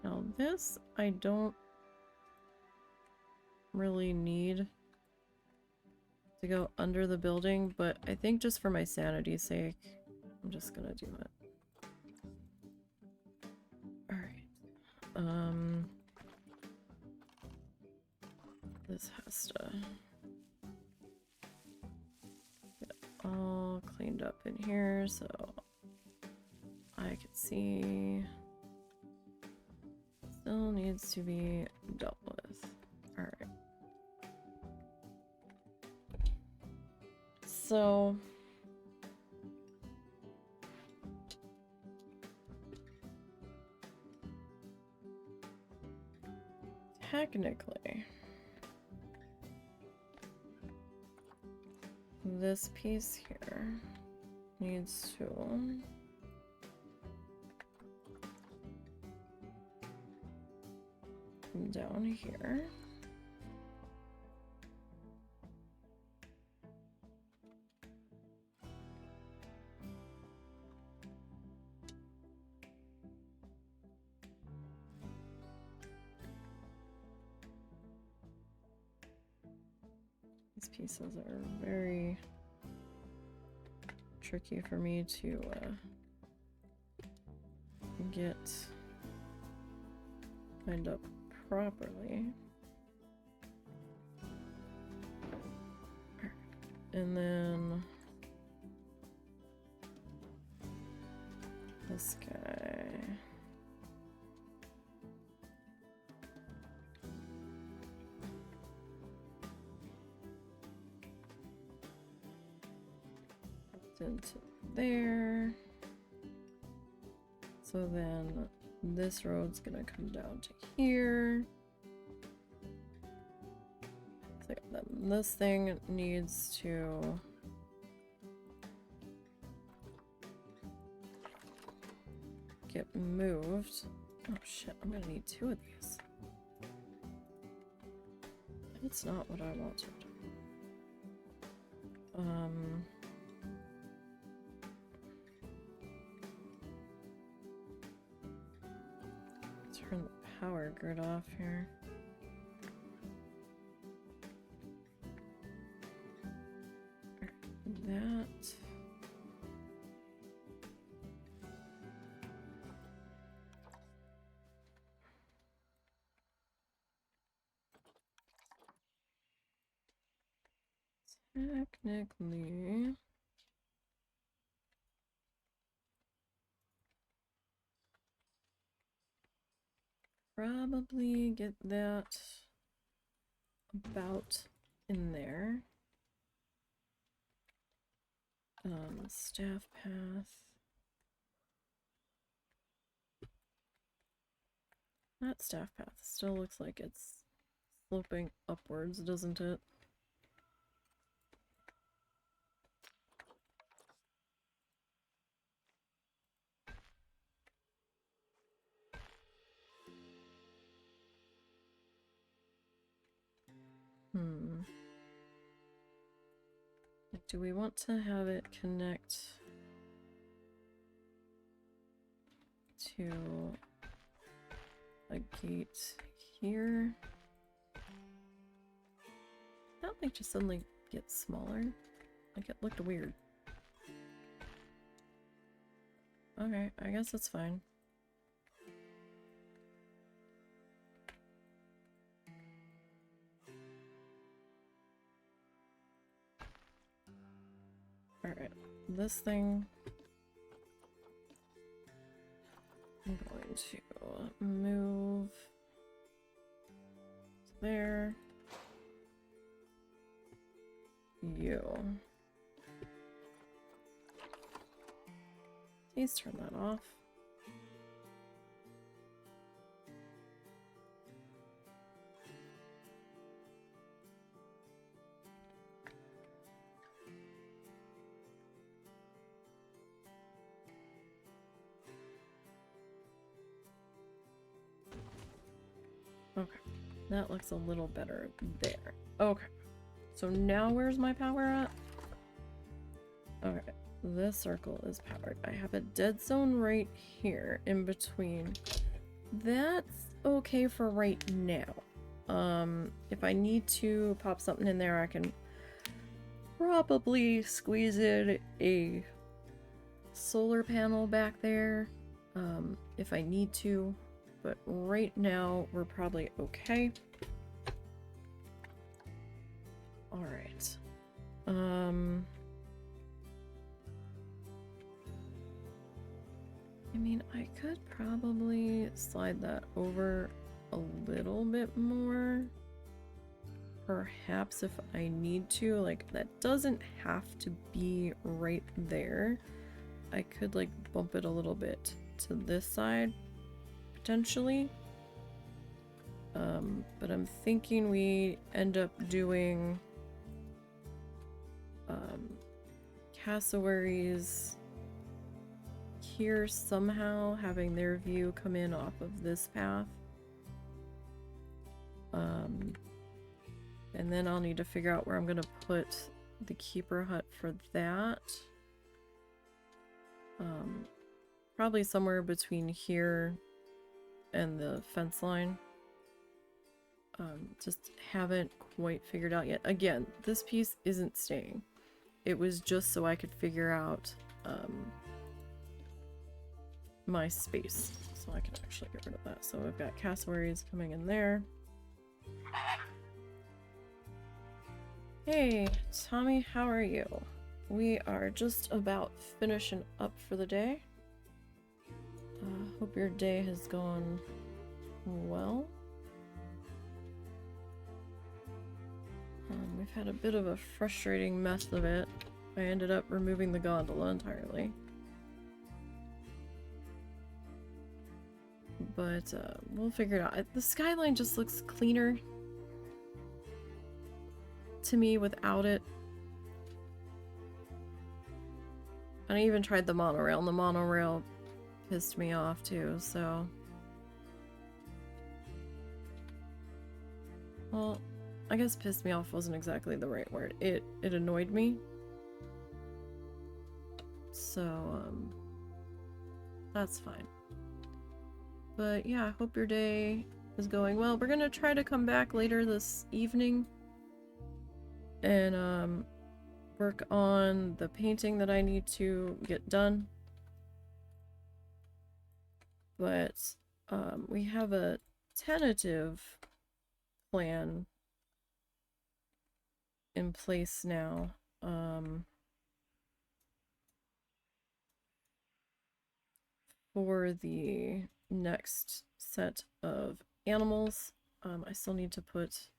Speaker 1: Now this I don't really need to go under the building, but I think just for my sanity's sake, I'm just gonna do it. This has to get all cleaned up in here so I can see. Still needs to be dealt with. Alright. So technically, this piece here needs to come down here. These pieces are very tricky for me to get lined up properly. And then this guy. Into there. So then this road's gonna come down to here. So then this thing needs to get moved. Oh shit, I'm gonna need two of these. That's not what I wanted. Turn the power grid off here. That. Technically. Probably get that about in there. Staff path. That staff path still looks like it's sloping upwards, doesn't it? Do we want to have it connect to a gate here? That like just suddenly gets smaller. Like it looked weird. Okay, I guess that's fine. Alright, this thing I'm going to move there. You. Please turn that off. Okay, that looks a little better there. Okay, so now where's my power at? Okay, this circle is powered. I have a dead zone right here in between. That's okay for right now. If I need to pop something in there, I can probably squeeze in a solar panel back there, if I need to. But right now, we're probably okay. Alright. I mean, I could probably slide that over a little bit more. Perhaps if I need to. Like, that doesn't have to be right there. I could, like, bump it a little bit to this side, potentially. But I'm thinking we end up doing cassowaries here somehow, having their view come in off of this path. And then I'll need to figure out where I'm gonna put the keeper hut for that. Probably somewhere between here and the fence line. Just haven't quite figured out yet. Again, this piece isn't staying. It was just so I could figure out my space. So I can actually get rid of that. So I've got cassowaries coming in there. Hey, Tommy, how are you? We are just about finishing up for the day. Hope your day has gone well. We've had a bit of a frustrating mess of it. I ended up removing the gondola entirely. But we'll figure it out. The skyline just looks cleaner to me without it. And I even tried the monorail, and the monorail pissed me off too, so... Well, I guess pissed me off wasn't exactly the right word. It annoyed me. So, that's fine. But yeah, I hope your day is going well. We're gonna try to come back later this evening and, work on the painting that I need to get done. But, we have a tentative plan in place now. For the next set of animals. I still need to put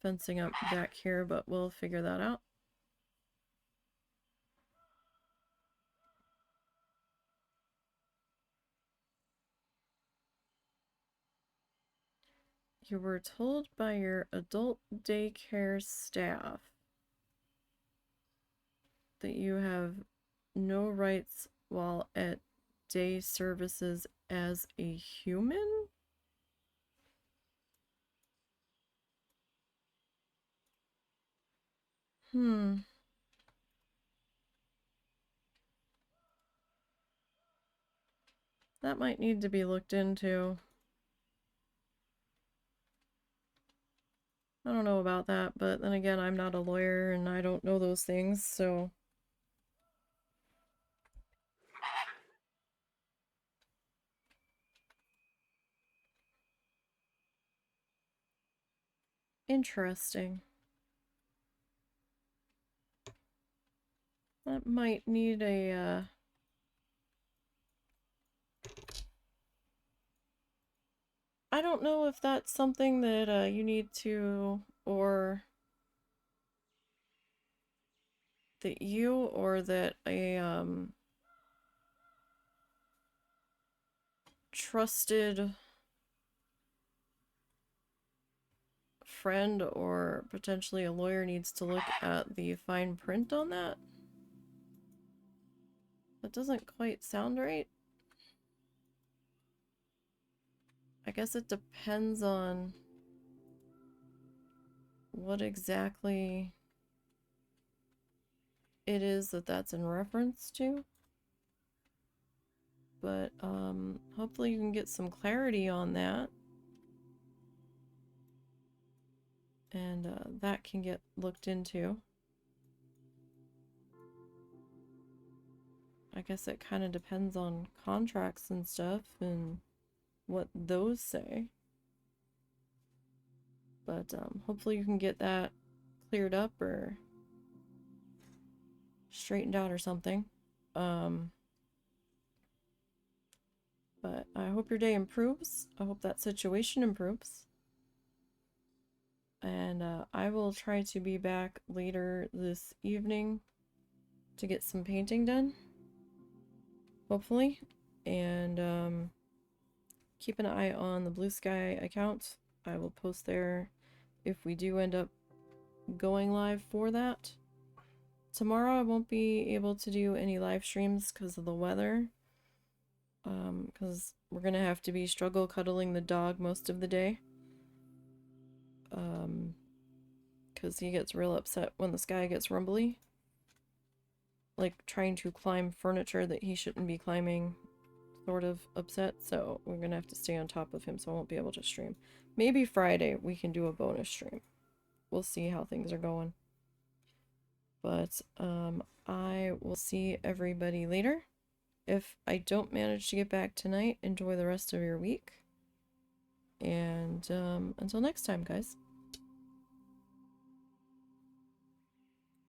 Speaker 1: fencing up back here, but we'll figure that out. You were told by your adult daycare staff that you have no rights while at day services as a human? That might need to be looked into. I don't know about that, but then again, I'm not a lawyer and I don't know those things, so... Interesting. That might need a, I don't know if that's something that you need to, or that you, or that a trusted friend or potentially a lawyer needs to look at the fine print on that. That doesn't quite sound right. I guess it depends on what exactly it is that that's in reference to. But hopefully you can get some clarity on that. And that can get looked into. I guess it kind of depends on contracts and stuff and what those say. But hopefully you can get that cleared up or straightened out or something. But I hope your day improves. I hope that situation improves. And I will try to be back later this evening to get some painting done. Hopefully. And keep an eye on the Blue Sky account. I will post there if we do end up going live for that. Tomorrow I won't be able to do any live streams because of the weather. Because we're gonna have to be struggle cuddling the dog most of the day. Because he gets real upset when the sky gets rumbly. Like trying to climb furniture that he shouldn't be climbing, sort of upset. So we're gonna have to stay on top of him, so I won't be able to stream. Maybe Friday we can do a bonus stream. We'll see how things are going. But I will see everybody later. If I don't manage to get back tonight, enjoy the rest of your week. And until next time, guys.